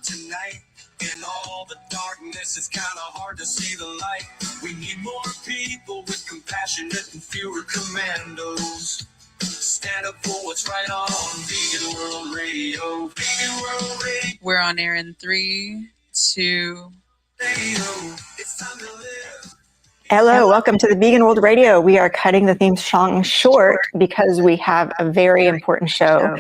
tonight. In all the darkness, it's kind of hard to see the light. We need more people with compassionate and fewer commandos. Stand up for what's right on Vegan World Radio. Vegan World Radio. We're on air in 3, 2. It's time to live. Hello, welcome to the Vegan World Radio. We are cutting the theme song short because we have a very important show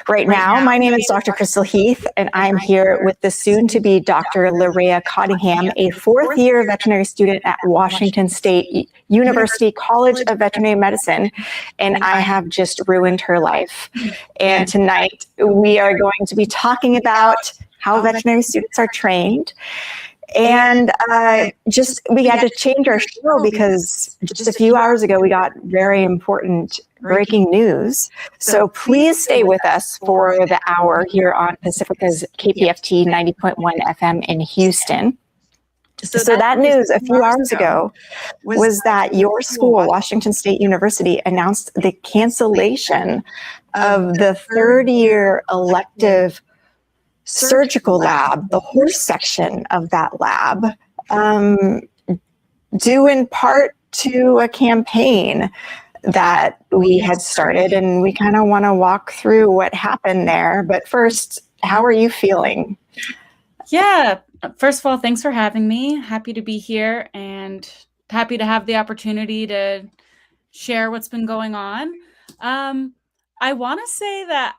right now. My name is Dr. Crystal Heath, and I'm here with the soon-to-be Dr. Larea Cottingham, a fourth-year veterinary student at Washington State University College of Veterinary Medicine, and I have just ruined her life. And tonight, we are going to be talking about how veterinary students are trained. And we had to change our show because just a few hours ago we got very important breaking news. So please stay with us for the hour here on Pacifica's KPFT 90.1 FM in Houston. So that news a few hours ago was that your school, Washington State University, announced the cancellation of the third-year elective surgical lab, the horse section of that lab, due in part to a campaign that we had started, and we kind of want to walk through what happened there. But first, how are you feeling? Yeah, first of all, thanks for having me. Happy to be here and happy to have the opportunity to share what's been going on. I want to say that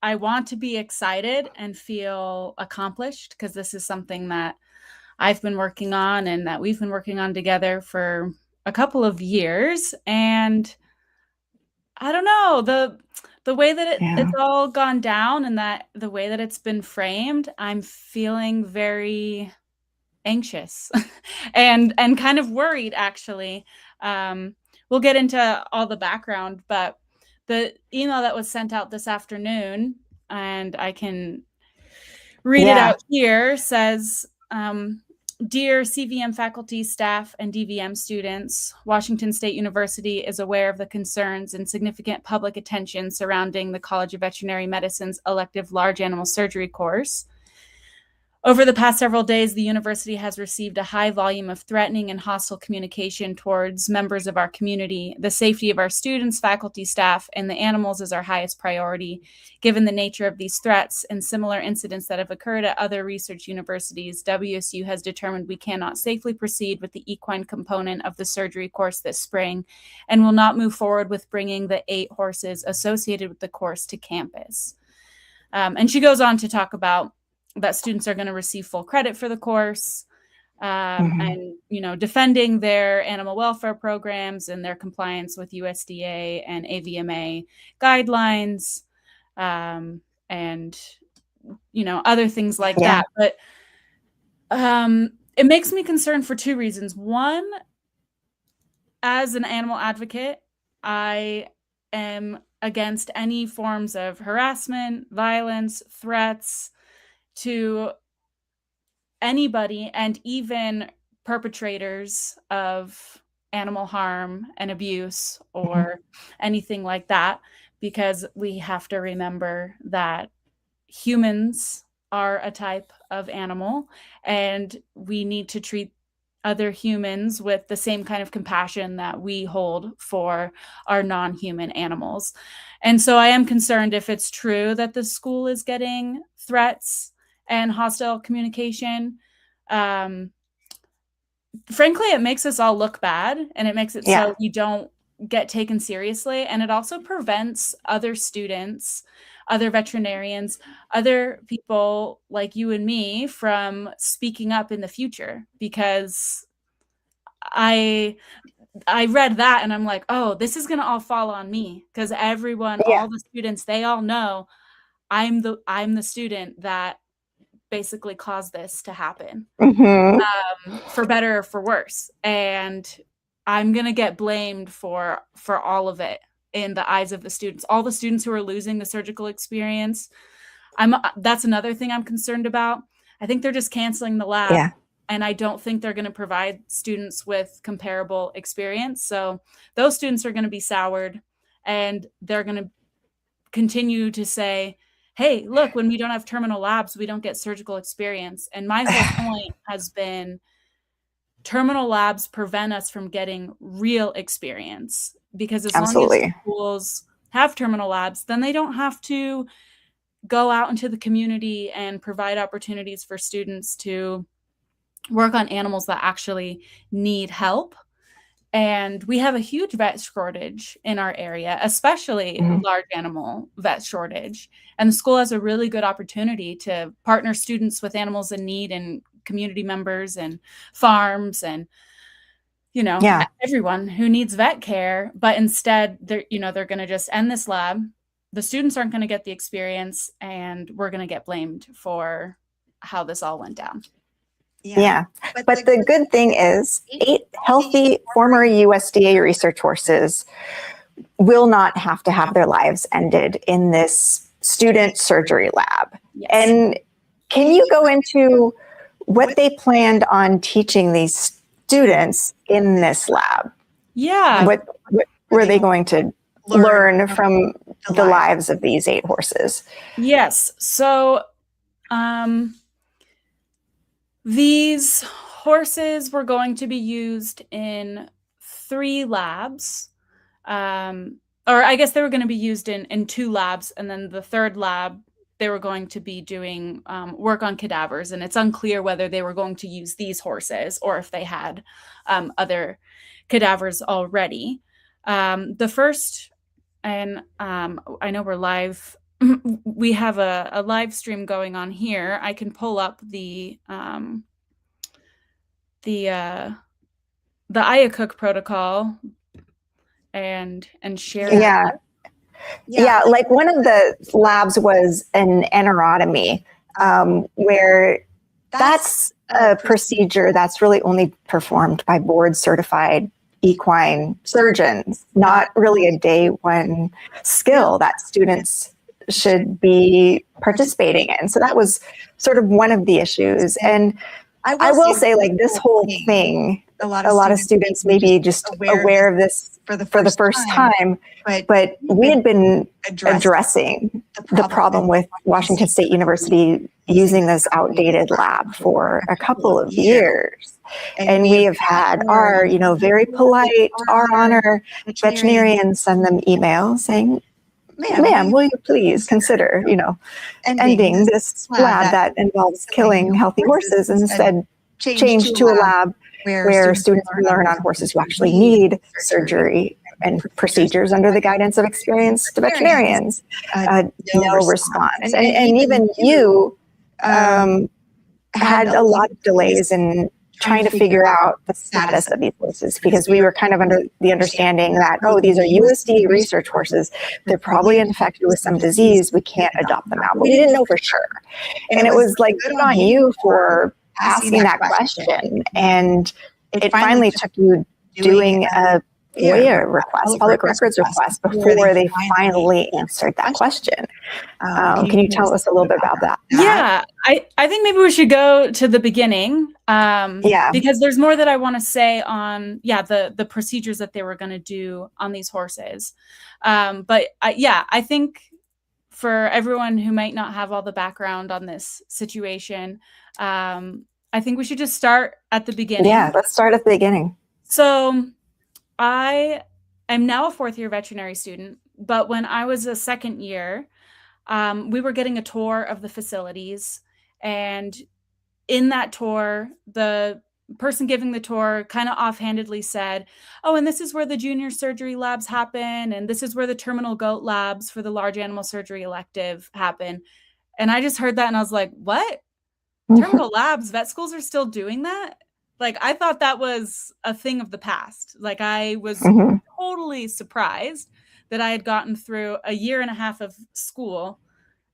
I want to be excited and feel accomplished because this is something that I've been working on and that we've been working on together for a couple of years. And I don't know, the way that it's all gone down and that the way that it's been framed, I'm feeling very anxious and kind of worried, actually. We'll get into all the background, but the email that was sent out this afternoon, and I can read it out here, says, Dear CVM faculty, staff, and DVM students, Washington State University is aware of the concerns and significant public attention surrounding the College of Veterinary Medicine's elective large animal surgery course. Over the past several days, the university has received a high volume of threatening and hostile communication towards members of our community. The safety of our students, faculty, staff, and the animals is our highest priority. Given the nature of these threats and similar incidents that have occurred at other research universities, WSU has determined we cannot safely proceed with the equine component of the surgery course this spring and will not move forward with bringing the 8 horses associated with the course to campus. And she goes on to talk about that students are going to receive full credit for the course, and, defending their animal welfare programs and their compliance with USDA and AVMA guidelines, and, other things like that. But it makes me concerned for 2 reasons. One, as an animal advocate, I am against any forms of harassment, violence, threats to anybody, and even perpetrators of animal harm and abuse or anything like that, because we have to remember that humans are a type of animal and we need to treat other humans with the same kind of compassion that we hold for our non-human animals. And so I am concerned if it's true that the school is getting threats and hostile communication. Frankly, it makes us all look bad, and it makes it so we don't get taken seriously. And it also prevents other students, other veterinarians, other people like you and me from speaking up in the future, because I read that and I'm like, oh, this is going to all fall on me, because everyone, all the students, they all know I'm the student that basically caused this to happen, for better or for worse. And I'm going to get blamed for all of it in the eyes of the students, all the students who are losing the surgical experience. That's another thing I'm concerned about. I think they're just canceling the lab, and I don't think they're going to provide students with comparable experience. So those students are going to be soured, and they're going to continue to say, hey, look, when we don't have terminal labs, we don't get surgical experience. And my whole point has been terminal labs prevent us from getting real experience, because as long as schools have terminal labs, then they don't have to go out into the community and provide opportunities for students to work on animals that actually need help. And we have a huge vet shortage in our area, especially large animal vet shortage. And the school has a really good opportunity to partner students with animals in need and community members and farms and, you know, everyone who needs vet care. But instead, they're going to just end this lab. The students aren't going to get the experience, and we're going to get blamed for how this all went down. Yeah. But the good thing is 8 healthy former USDA research horses will not have to have their lives ended in this student surgery lab. Yes. And can you go into what they planned on teaching these students in this lab? Yeah. What were they going to learn from the lives of these 8 horses? Yes. So, these horses were going to be used in 3 labs, or I guess they were going to be used in 2 labs, and then the 3rd lab, they were going to be doing work on cadavers, and it's unclear whether they were going to use these horses or if they had other cadavers already. The first, and I know we're live, we have a live stream going on here. I can pull up the IACUC protocol and share. Yeah, like one of the labs was an enterotomy, where that's a procedure that's really only performed by board certified equine surgeons, not really a day one skill that students should be participating in. So that was sort of one of the issues. And I will say, like, this whole thing, a lot of students may be just aware of this for the first time, but we had been addressing the problem with Washington State University using this outdated lab for a couple of years. And we have had our, very polite, our honor veterinarians send them emails saying, ma'am, will you please consider, ending this lab that involves killing healthy horses, and instead change to a lab where students can learn on horses who actually need surgery and procedures under the guidance of experienced veterinarians. No response. And even you had a lot of delays in trying to figure out the status of these horses, because we were kind of under the understanding that, these are USDA research horses. They're probably infected with some disease. We can't adopt them out. But we didn't know for sure. And it was like, good on you for asking that question. And it finally took you doing a FOIA request, public records request, before they finally answered that question. Can you tell us a little bit about that? Yeah, I think maybe we should go to the beginning. Because there's more that I want to say on, the procedures that they were going to do on these horses. I think for everyone who might not have all the background on this situation, I think we should just start at the beginning. Yeah, let's start at the beginning. So I am now a 4th year veterinary student, but when I was a 2nd year, we were getting a tour of the facilities, and in that tour, the person giving the tour kind of offhandedly said, and this is where the junior surgery labs happen, and this is where the terminal goat labs for the large animal surgery elective happen. And I just heard that and I was like, what? Terminal labs? Vet schools are still doing that? Like, I thought that was a thing of the past. Like, I was totally surprised that I had gotten through a year and a half of school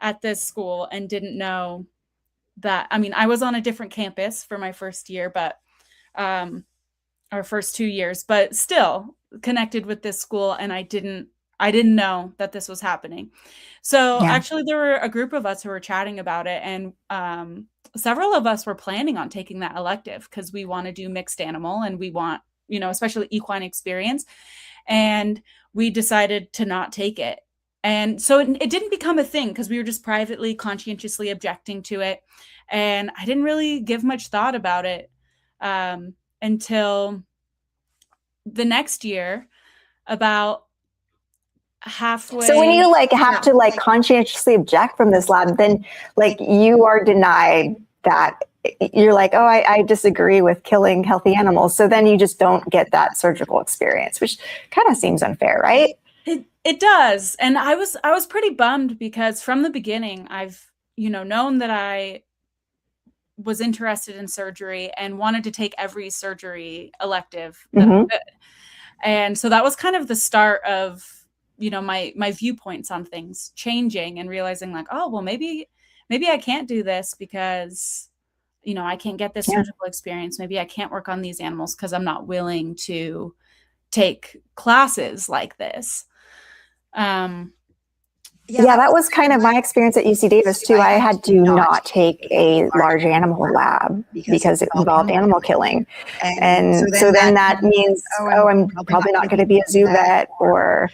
at this school and didn't know that. I mean, I was on a different campus for my first year, but our first 2 years, but still connected with this school. And I didn't know that this was happening. So actually there were a group of us who were chatting about it, and several of us were planning on taking that elective because we want to do mixed animal and we want, especially equine experience. And we decided to not take it. And so it didn't become a thing because we were just privately, conscientiously objecting to it. And I didn't really give much thought about it until the next year, about halfway. So when you like have to like conscientiously object from this lab, then like you are denied that. You're like, oh, I disagree with killing healthy animals. So then you just don't get that surgical experience, which kind of seems unfair, right? It does. And I was pretty bummed because from the beginning, I've, known that I was interested in surgery and wanted to take every surgery elective that I could. And so that was kind of the start of, my viewpoints on things changing and realizing like, oh, well, maybe I can't do this because, I can't get this surgical experience. Maybe I can't work on these animals because I'm not willing to take classes like this. Yeah, that was kind of my experience at UC Davis too. I had to not take a large animal lab because it involved animal killing. And so then that means, oh, I'm probably not going to be a zoo vet or,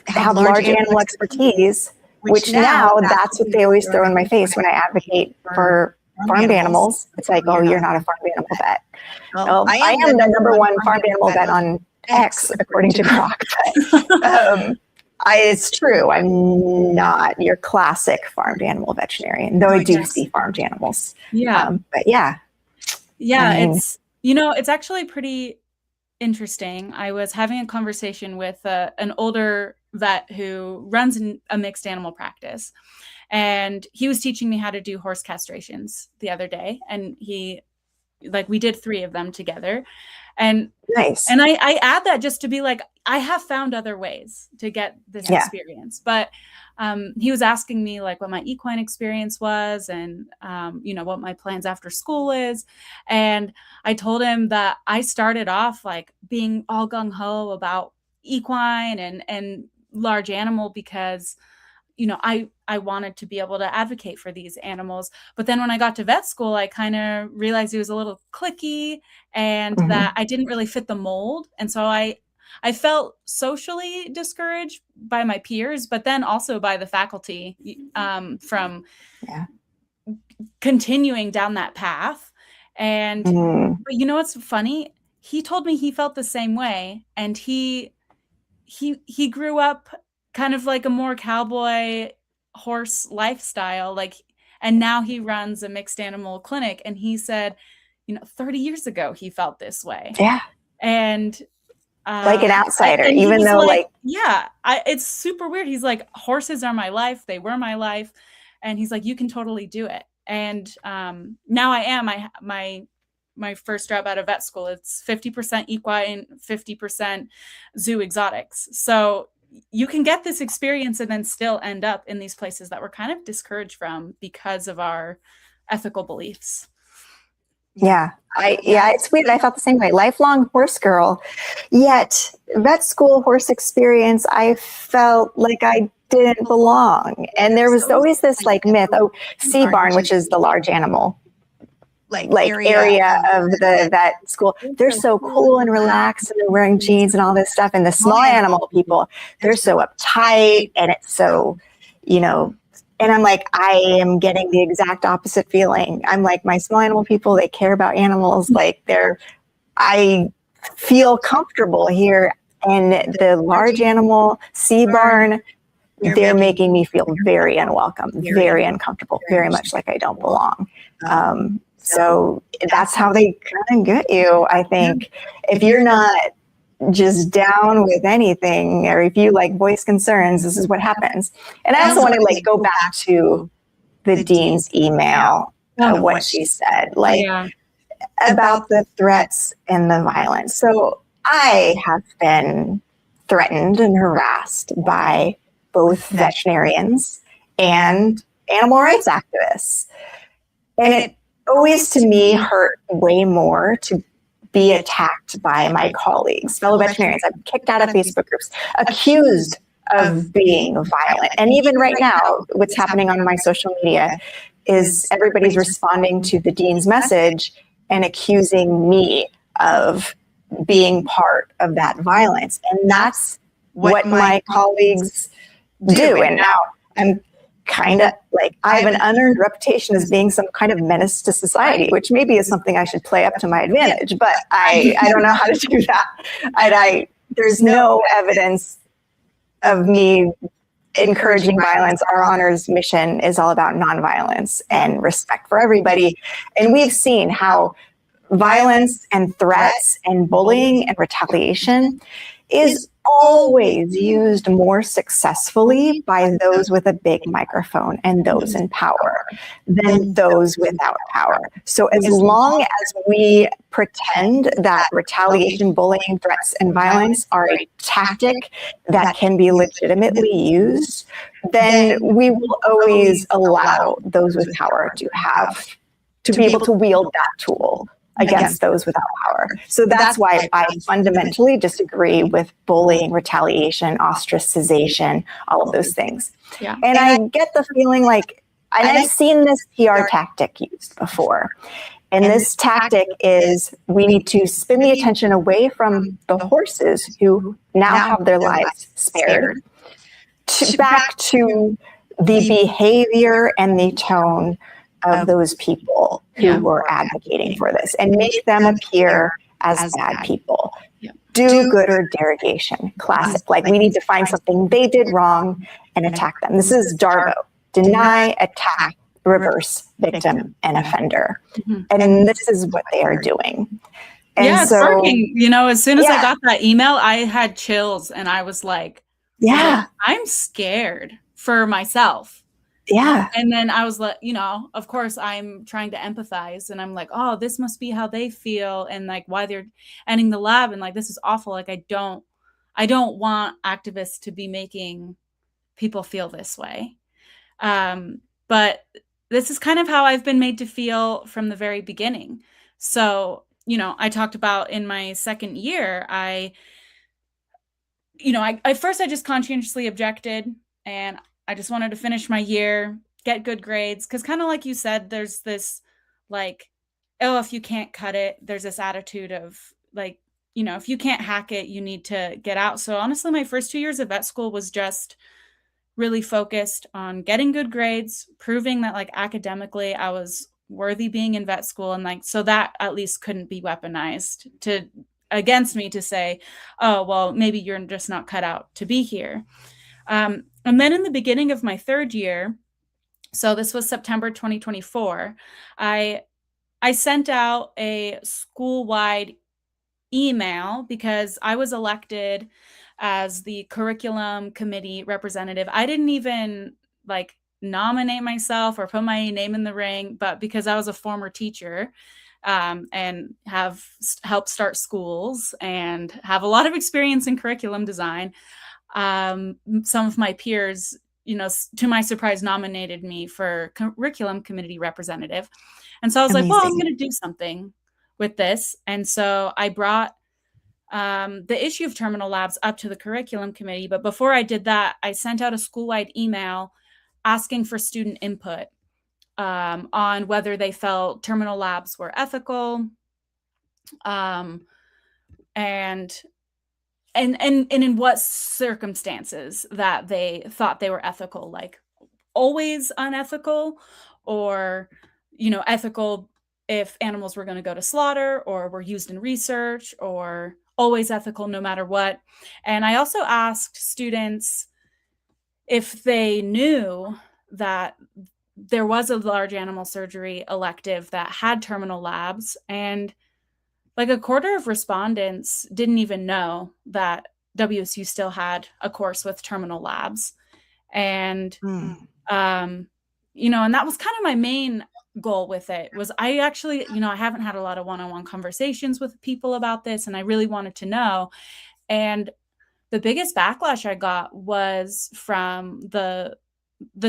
have large animal expertise, which now that's what they always throw in my face when I advocate for farmed animals. It's like, oh, you're not a farmed animal vet. Well, I am the #1 farmed animal vet on X, according to Grok. But, it's true. I'm not your classic farmed animal veterinarian, though I do see farmed animals. Yeah. But yeah. Yeah, I mean, it's actually pretty interesting. I was having a conversation with an older vet who runs a mixed animal practice. And he was teaching me how to do horse castrations the other day. And we did 3 of them together. And nice. And I add that just to be like, I have found other ways to get this experience. But he was asking me like what my equine experience was and, what my plans after school is. And I told him that I started off like being all gung ho about equine and large animal because, I wanted to be able to advocate for these animals. But then when I got to vet school, I kind of realized it was a little cliquey and that I didn't really fit the mold. And so I felt socially discouraged by my peers, but then also by the faculty from continuing down that path. And but you know what's funny? He told me he felt the same way, and he grew up kind of like a more cowboy horse lifestyle, and now he runs a mixed animal clinic. And he said, 30 years ago he felt this way. Yeah. And like an outsider, even though it's super weird. He's like, horses are my life. They were my life. And he's like, you can totally do it. And now I am. My first job out of vet school, it's 50% equine, 50% zoo exotics. So you can get this experience and then still end up in these places that we're kind of discouraged from because of our ethical beliefs. Yeah, it's weird. I felt the same way. Lifelong horse girl, yet vet school horse experience, I felt like I didn't belong. And there was always this myth. Oh, Sea Barn, which is the large animal area of the vet school, they're so cool and relaxed and they're wearing jeans and all this stuff. And the small animal people, they're so uptight and it's so, and I'm like, I am getting the exact opposite feeling. I'm like, my small animal people, they care about animals. I feel comfortable here. And the large animal Sea Barn, they're making me feel very unwelcome, very uncomfortable, very much like I don't belong. So that's how they kind of get you, I think. If you're not just down with anything, or if you voice concerns, this is what happens. And I also want to go back to the dean's email of what she said, about the threats and the violence. So I have been threatened and harassed by both veterinarians and animal rights activists. And it always, to me, hurt way more to be attacked by my colleagues, fellow veterinarians. I'm kicked out of Facebook groups, accused of being violent. And even right now, what's happening on my social media is everybody's responding to the dean's message and accusing me of being part of that violence. And that's what my colleagues do. And now I'm kind of like, I have an unearned reputation as being some kind of menace to society, which maybe is something I should play up to my advantage, but I don't know how to do that. And there's no evidence of me encouraging violence. Our honor's mission is all about nonviolence and respect for everybody. And we've seen how violence and threats and bullying and retaliation is always used more successfully by those with a big microphone and those in power than those without power. So as long as we pretend that retaliation, bullying, threats, and violence are a tactic that can be legitimately used, then we will always allow those with power to be able to wield that tool against those without power. So that's why I fundamentally disagree with bullying, retaliation, ostracization, all of those things. Yeah. And I get the feeling like, and I've seen this PR tactic used before. And this tactic is, we need to spin the attention away from the horses who now have their lives spared back to the behavior and the tone of those people who were advocating for this, and make them appear as bad people. Do gooder derogation, classic. Like, we need to find something they did wrong and attack them. This is Darbo: deny, attack, reverse, victim, and offender. And this is what they are doing. And it's working. You know, as soon as I got that email, I had chills, and I was like, I'm scared for myself. Yeah. And then I was like, you know, of course I'm trying to empathize, and I'm like, oh, this must be how they feel, and like why they're ending the lab, and like, this is awful. Like, I don't want activists to be making people feel this way. But this is kind of how I've been made to feel from the very beginning. So, you know, I talked about in my second year, I at first I just conscientiously objected, and I just wanted to finish my year, get good grades. Because kind of like you said, there's this like, oh, if you can't cut it, there's this attitude of like, you know, if you can't hack it, you need to get out. So honestly, my first 2 years of vet school was just really focused on getting good grades, proving that like academically I was worthy being in vet school. And like, so that at least couldn't be weaponized against me to say, oh, well, maybe you're just not cut out to be here. And then in the beginning of my third year, so this was September 2024, I sent out a school-wide email because I was elected as the curriculum committee representative. I didn't even like nominate myself or put my name in the ring, but because I was a former teacher and have helped start schools and have a lot of experience in curriculum design, some of my peers, you know, to my surprise, nominated me for curriculum committee representative. And so I was like, well, I'm going to do something with this. And so I brought the issue of terminal labs up to the curriculum committee. But before I did that, I sent out a school-wide email asking for student input on whether they felt terminal labs were ethical, and in what circumstances that they thought they were ethical, like always unethical, or, you know, ethical if animals were going to go to slaughter or were used in research, or always ethical no matter what. And I also asked students if they knew that there was a large animal surgery elective that had terminal labs, and like a quarter of respondents didn't even know that WSU still had a course with terminal labs. And, you know, and that was kind of my main goal with it. Was I actually, you know, I haven't had a lot of one-on-one conversations with people about this, and I really wanted to know. And the biggest backlash I got was from the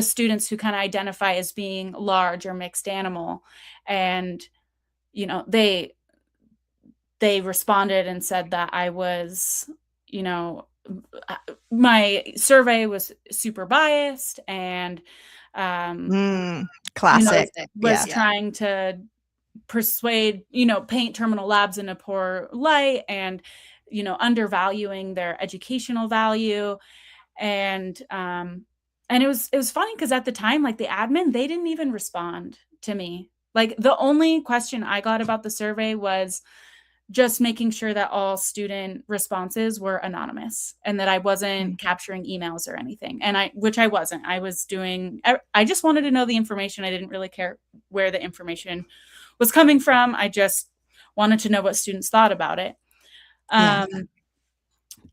students who kind of identify as being large or mixed animal. And, you know, they responded and said that I was, you know, my survey was super biased, and classic, you know, was trying to persuade, you know, paint terminal labs in a poor light. And undervaluing their educational value. And it was funny because at the time, like the admin, they didn't even respond to me. Like the only question I got about the survey was just making sure that all student responses were anonymous and that I wasn't capturing emails or anything. And which I wasn't. I just wanted to know the information. I didn't really care where the information was coming from. I just wanted to know what students thought about it. But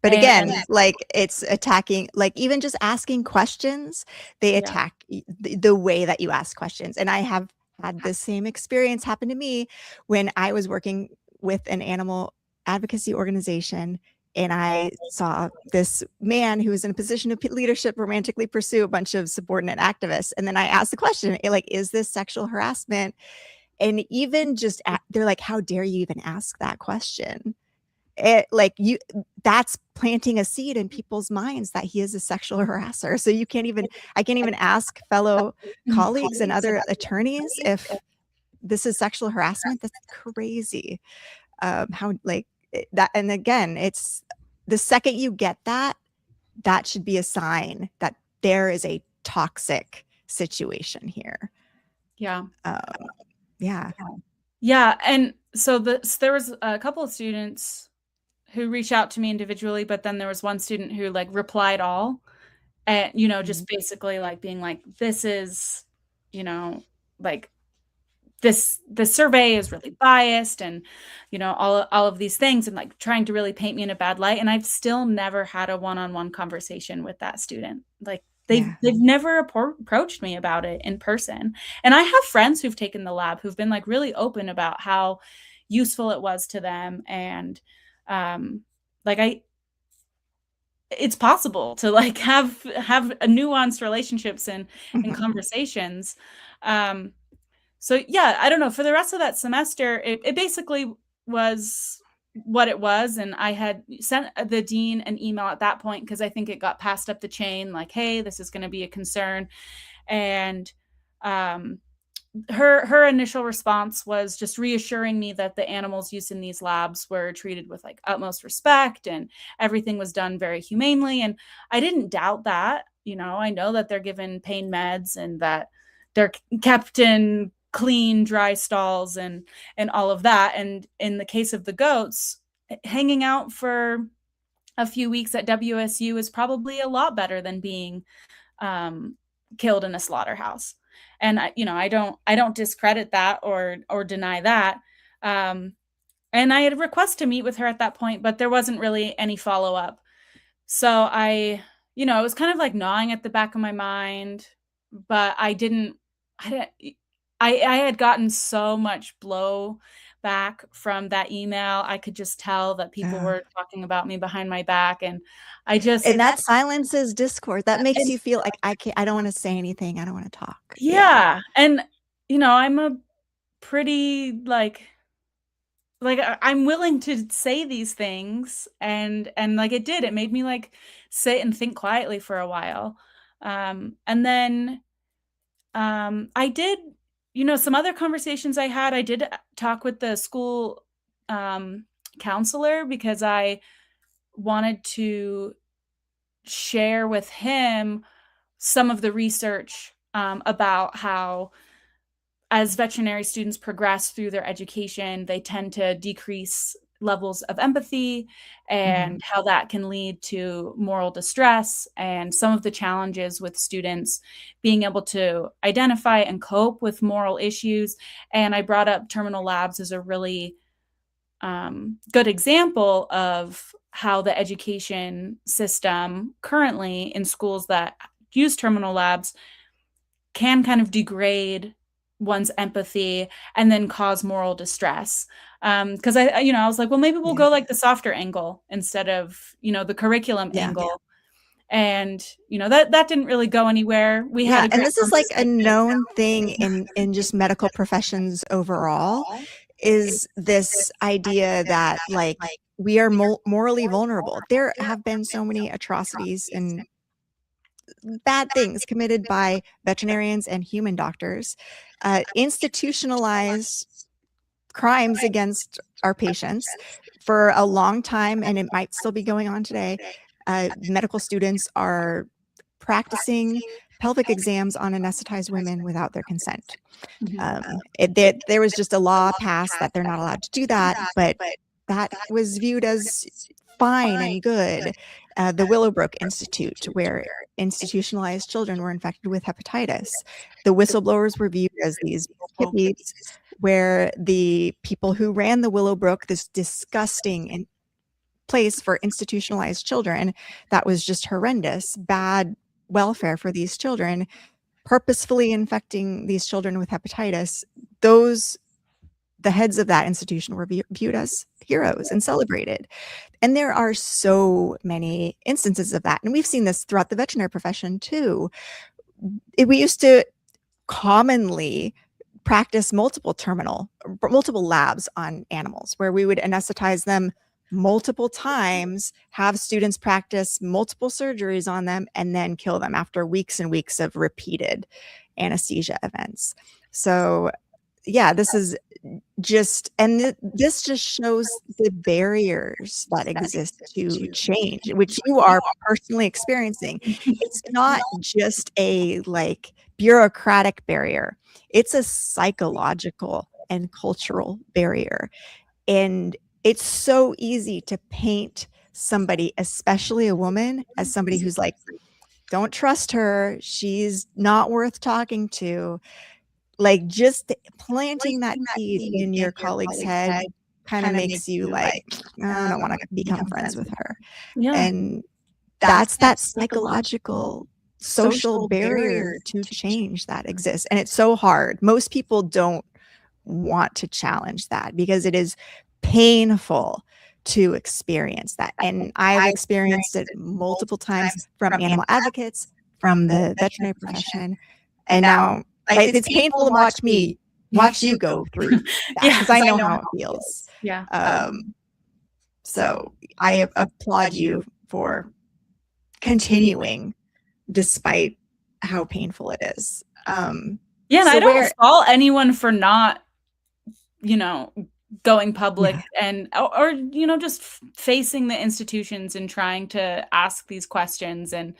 again, like it's attacking, like even just asking questions, they attack the way that you ask questions. And I have had the same experience happen to me when I was working with an animal advocacy organization. And I saw this man who was in a position of leadership romantically pursue a bunch of subordinate activists. And then I asked the question, like, is this sexual harassment? And even just, they're like, how dare you even ask that question? That's planting a seed in people's minds that he is a sexual harasser. So I can't even ask fellow colleagues and other attorneys if this is sexual harassment. That's crazy. How like that. And again, it's the second you get that should be a sign that there is a toxic situation here. Yeah. And so there was a couple of students who reached out to me individually, but then there was one student who like replied all, and just basically like being like, this is, like the survey is really biased, and all of these things, and like trying to really paint me in a bad light. And I've still never had a one-on-one conversation with that student. Like they've never approached me about it in person. And I have friends who've taken the lab who've been like really open about how useful it was to them. And it's possible to like have a nuanced relationships and conversations. So yeah, I don't know, for the rest of that semester, it basically was what it was. And I had sent the dean an email at that point, because I think it got passed up the chain, like, hey, this is going to be a concern. And her initial response was just reassuring me that the animals used in these labs were treated with like utmost respect and everything was done very humanely. And I didn't doubt that. I know that they're given pain meds and that they're kept in clean, dry stalls and all of that. And in the case of the goats, hanging out for a few weeks at WSU is probably a lot better than being killed in a slaughterhouse. And I don't discredit that or deny that. And I had a request to meet with her at that point, but there wasn't really any follow-up. So I it was kind of like gnawing at the back of my mind, but I had gotten so much blowback from that email. I could just tell that people were talking about me behind my back, and and that silences discourse. That makes you feel like I don't want to say anything. I don't want to talk. Yeah. And I'm a pretty like I'm willing to say these things, and like it made me like sit and think quietly for a while. And then I did, some other conversations I did talk with the school counselor, because I wanted to share with him some of the research about how, as veterinary students progress through their education, they tend to decrease levels of empathy, and how that can lead to moral distress, and some of the challenges with students being able to identify and cope with moral issues. And I brought up terminal labs as a really good example of how the education system currently in schools that use terminal labs can kind of degrade one's empathy and then cause moral distress. Because I was like, well, maybe we'll go like the softer angle instead of, the curriculum angle. And, that didn't really go anywhere. We had and this is like a known thing in just medical professions overall, is this idea that like we are morally vulnerable. There have been so many atrocities and bad things committed by veterinarians and human doctors, institutionalized crimes against our patients for a long time, and it might still be going on today, medical students are practicing pelvic exams on anesthetized women without their consent. There was just a law passed that they're not allowed to do that, but that was viewed as fine and good. The Willowbrook Institute, where institutionalized children were infected with hepatitis, the whistleblowers were viewed as these hippies, where the people who ran the Willowbrook, this disgusting place for institutionalized children that was just horrendous, bad welfare for these children, purposefully infecting these children with hepatitis, the heads of that institution were viewed as heroes and celebrated. And there are so many instances of that. And we've seen this throughout the veterinary profession too. We used to commonly practice multiple labs on animals, where we would anesthetize them multiple times, have students practice multiple surgeries on them, and then kill them after weeks and weeks of repeated anesthesia events. So yeah, this is just, and this just shows the barriers that exist to change, which you are personally experiencing. It's not just a like bureaucratic barrier. It's a psychological and cultural barrier. And it's so easy to paint somebody, especially a woman, as somebody who's like, don't trust her, she's not worth talking to. Like, just planting that seed in your colleague's head kind of makes you like, I don't want to become friends with her. Yeah. And that's that psychological social barrier to change that exists. And it's so hard. Most people don't want to challenge that because it is painful to experience that. And I've experienced it multiple times from animal advocates, from the veterinary profession, and now it's painful to watch you go through that, because I know how it feels. Yeah. So I applaud you for continuing despite how painful it is. Yeah, and so I don't fault anyone for not, going public and or just facing the institutions and trying to ask these questions. And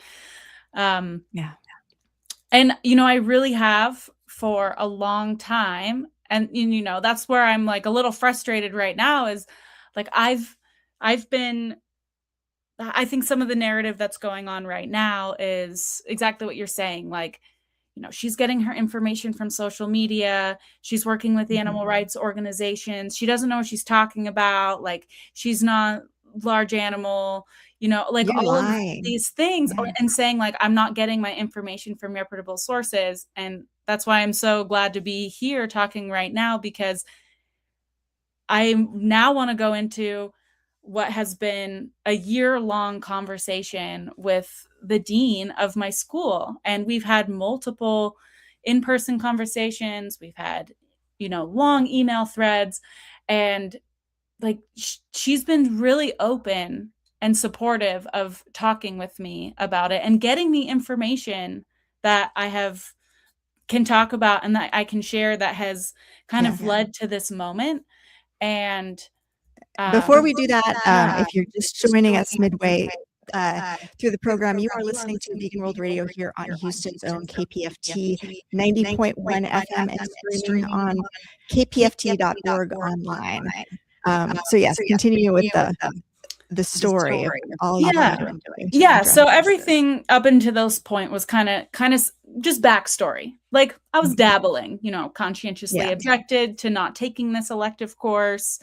and I really have for a long time. And that's where I'm like a little frustrated right now, is like I've been, I think some of the narrative that's going on right now is exactly what you're saying. Like, she's getting her information from social media. She's working with the animal rights organizations. She doesn't know what she's talking about. Like, she's not large animal, like You're all lying. of these things, and saying like, I'm not getting my information from reputable sources. And that's why I'm so glad to be here talking right now, because I now want to go into what has been a year-long conversation with the dean of my school. And we've had multiple in-person conversations. We've had, long email threads, and like she's been really open and supportive of talking with me about it and getting me information that I can talk about and that I can share, that has kind of led to this moment. And before we do that, if you're just joining us midway through the program, you are listening to Vegan World Radio here on Houston's own KPFT 90.1 FM and streaming on kpft.org online. So yes, continue with the story of all you've been doing. Yeah. So everything up until this point was kind of just backstory. Like, I was dabbling, conscientiously objected to not taking this elective course.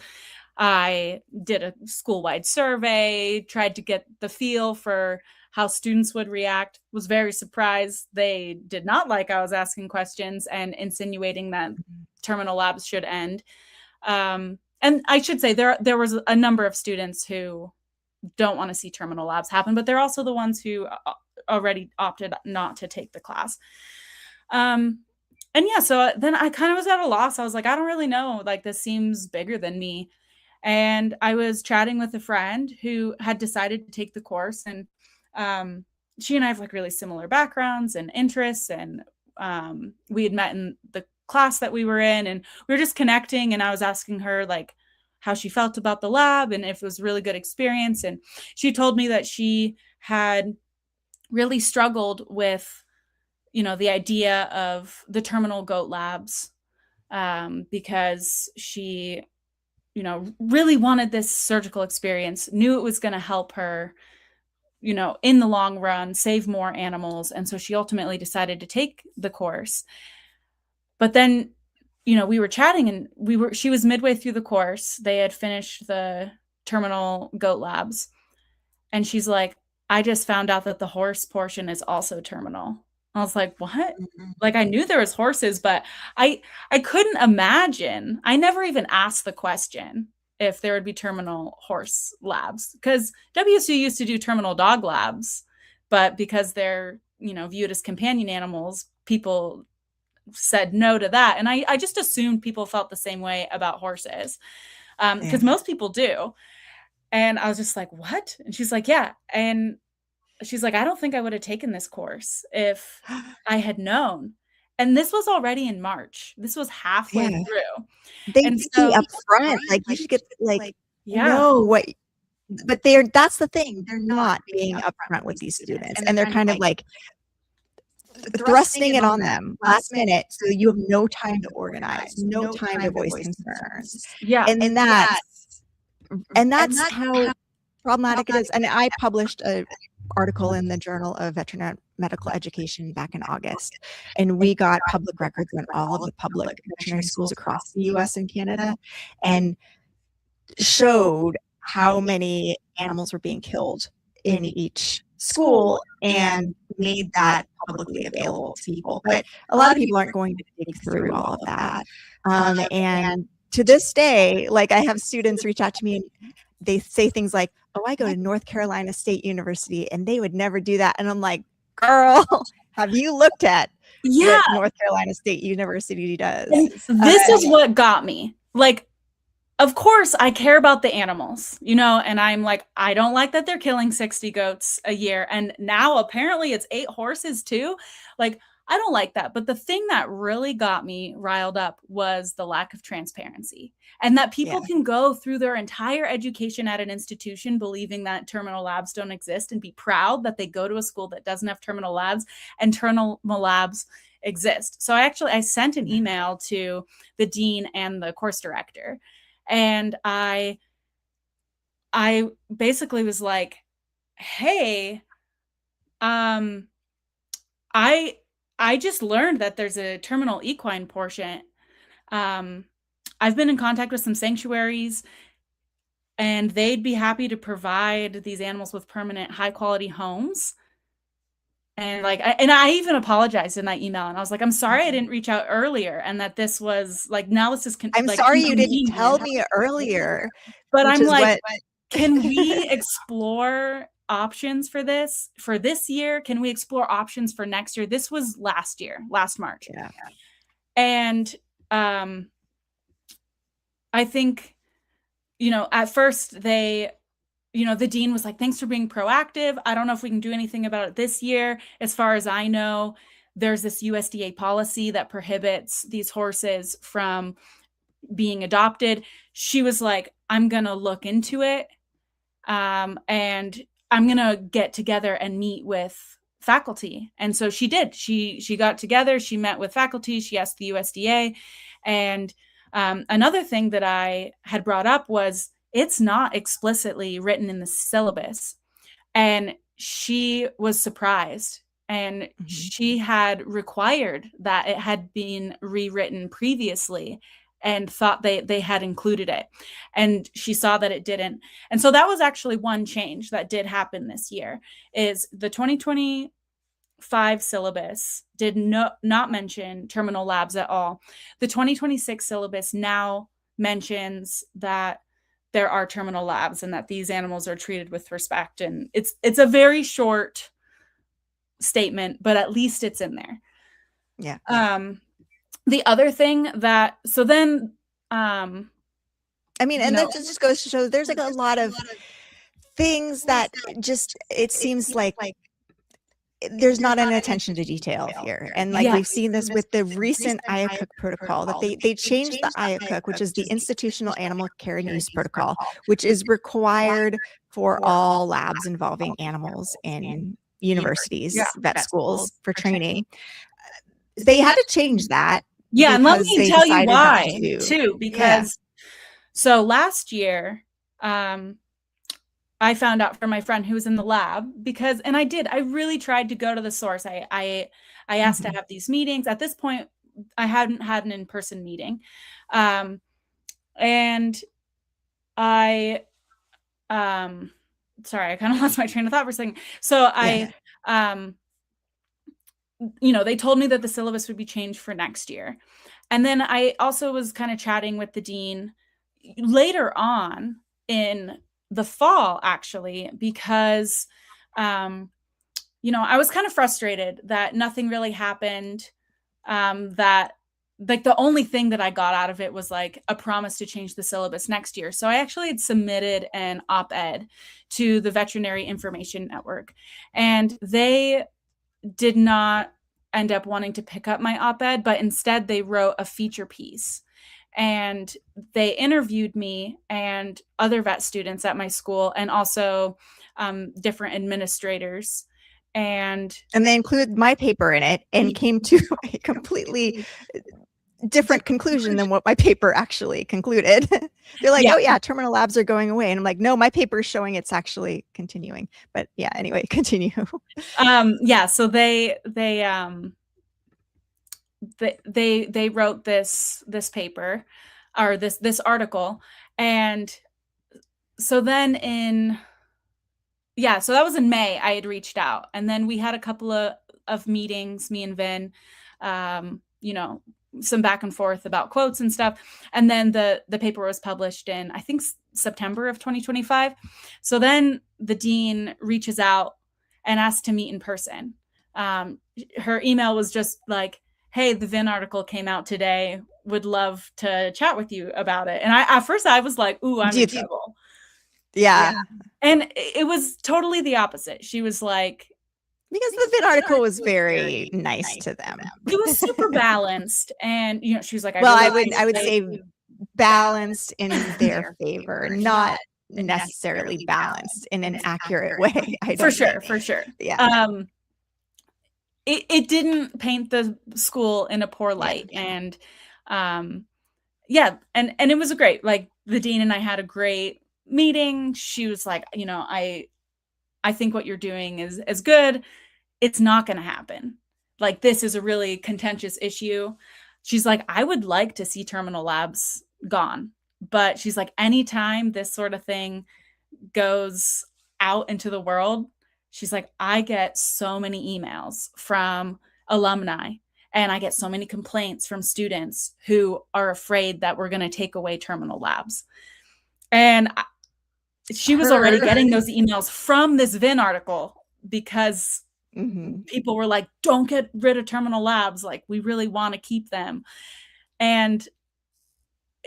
I did a school-wide survey, tried to get the feel for how students would react, was very surprised they did not like I was asking questions and insinuating that terminal labs should end. And I should say there was a number of students who don't want to see terminal labs happen, but they're also the ones who already opted not to take the class. And yeah, so then I kind of was at a loss. I was like, I don't really know. Like, this seems bigger than me. And I was chatting with a friend who had decided to take the course, and she and I have like really similar backgrounds and interests, and we had met in the class that we were in, and we were just connecting. And I was asking her like how she felt about the lab and if it was a really good experience. And she told me that she had really struggled with, the idea of the terminal goat labs, because she, really wanted this surgical experience, knew it was going to help her, in the long run, save more animals. And so she ultimately decided to take the course. But then, we were chatting and she was midway through the course. They had finished the terminal goat labs. And she's like, I just found out that the horse portion is also terminal. I was like, what? Mm-hmm. Like, I knew there was horses, but I couldn't imagine. I never even asked the question if there would be terminal horse labs, because WSU used to do terminal dog labs, but because they're, viewed as companion animals, people said no to that. And I just assumed people felt the same way about horses, because most people do. And I was just like, what? And she's like, yeah. And she's like, I don't think I would have taken this course if I had known. And this was already in March. This was halfway through. They And should so be upfront. Like, you should get yeah. know what, but that's the thing. They're not being upfront with these students, and they're kind of like thrusting it on them last minute. So you have no time to organize, no time to voice concerns. Yeah. And that's how problematic it is. And I published an article in the Journal of Veterinary Medical Education back in August, and we got public records on all of the public veterinary schools across the US and Canada, and showed how many animals were being killed in each school, and made that publicly available to people. But a lot of people aren't going to dig through all of that. And to this day, like, I have students reach out to me and they say things like, oh, I go to North Carolina State University, and they would never do that. And I'm like, girl, have you looked at what North Carolina State University does? This is what got me. Like, of course, I care about the animals, and I'm like, I don't like that they're killing 60 goats a year. And now apparently it's 8 horses too. Like, I don't like that. But the thing that really got me riled up was the lack of transparency, and that people can go through their entire education at an institution believing that terminal labs don't exist and be proud that they go to a school that doesn't have terminal labs, and terminal labs exist. So I sent an email to the dean and the course director. And I basically was like, hey, I just learned that there's a terminal equine portion. I've been in contact with some sanctuaries, and they'd be happy to provide these animals with permanent, high quality homes. And I even apologized in that email, and I was like, I'm sorry I didn't reach out earlier, and that this was like, now this is I'm sorry you didn't tell me earlier. But I'm like, can we explore options for this year? Can we explore options for next year? This was last March. Yeah. And I think, at first the dean was like, thanks for being proactive. I don't know if we can do anything about it this year. As far as I know, there's this USDA policy that prohibits these horses from being adopted. She was like, I'm going to look into it. And I'm going to get together and meet with faculty. And so she did. She got together, she met with faculty, she asked the USDA. And another thing that I had brought up was, it's not explicitly written in the syllabus. And she was surprised. And she had required that it had been rewritten previously, and thought they had included it. And she saw that it didn't. And so that was actually one change that did happen this year, is the 2025 syllabus did not mention terminal labs at all. The 2026 syllabus now mentions that there are terminal labs and that these animals are treated with respect. And it's a very short statement, but at least it's in there. Yeah. The other thing that, so then, I mean, and that just goes to show there's like a lot of things that just, it seems like there's not an attention to detail here. And like we've seen this with the recent IACUC protocol, that they changed the IACUC, which is the Institutional Animal Care and Use Protocol, which is required for all labs involving animals in universities, vet schools for training. They had to change that. Yeah, and let me tell you why too, because so last year, I found out from my friend who was in the lab and I really tried to go to the source. I asked to have these meetings. At this point, I hadn't had an in-person meeting. And I, sorry, I kind of lost my train of thought for a second. So they told me that the syllabus would be changed for next year. And then I also was kind of chatting with the dean later on in the fall, actually, because, I was kind of frustrated that nothing really happened, that like the only thing that I got out of it was like a promise to change the syllabus next year. So I actually had submitted an op-ed to the Veterinary Information Network, and they did not end up wanting to pick up my op-ed, but instead they wrote a feature piece. And they interviewed me and other vet students at my school, and also different administrators. And they included my paper in it and came to a completely different conclusion than what my paper actually concluded. They're like, oh yeah, terminal labs are going away. And I'm like, no, my paper is showing it's actually continuing. But yeah, anyway, continue. So they wrote this paper, or this article. And so then so that was in May, I had reached out, and then we had a couple of meetings, me and Vin, some back and forth about quotes and stuff. And then the paper was published in, I think, September of 2025. So then the dean reaches out and asks to meet in person. Her email was just like, hey, the VIN article came out today. Would love to chat with you about it. And at first I was like, ooh, I'm in trouble. Yeah. And it was totally the opposite. She was like, because the VIN article was very nice to them. It was super balanced. And, she was like, I would say balanced in their favor, not necessarily balanced in an accurate way. For sure. Yeah. It didn't paint the school in a poor light. And and it was great. Like, the dean and I had a great meeting. She was like, I think what you're doing is good. It's not going to happen. Like, this is a really contentious issue. She's like, I would like to see terminal labs gone. But she's like, anytime this sort of thing goes out into the world, she's like, I get so many emails from alumni, and I get so many complaints from students who are afraid that we're going to take away terminal labs. And she was already getting those emails from this VIN article, because people were like, don't get rid of terminal labs. Like, we really want to keep them. And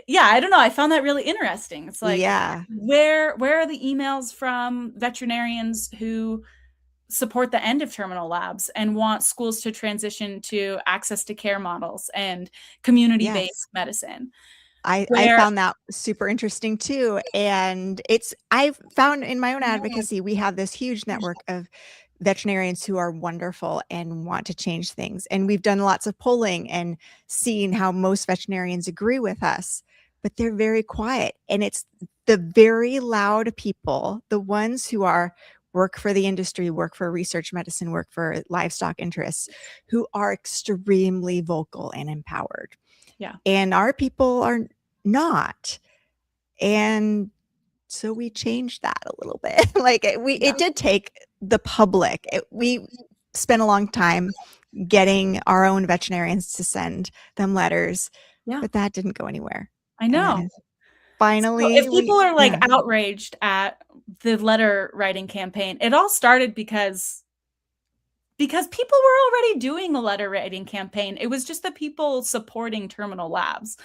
I don't know. I found that really interesting. It's like, where are the emails from veterinarians who support the end of terminal labs and want schools to transition to access to care models and community-based medicine? I found that super interesting too. And I've found in my own advocacy, we have this huge network of veterinarians who are wonderful and want to change things. And we've done lots of polling and seen how most veterinarians agree with us, but they're very quiet. And it's the very loud people, the ones who work for the industry, work for research medicine, work for livestock interests, who are extremely vocal and empowered. Yeah. And our people are not. And so we changed that a little bit. It did take the public. We spent a long time getting our own veterinarians to send them letters, but that didn't go anywhere. I know. Finally, if people are outraged at the letter writing campaign, it all started because people were already doing a letter writing campaign. It was just the people supporting terminal labs.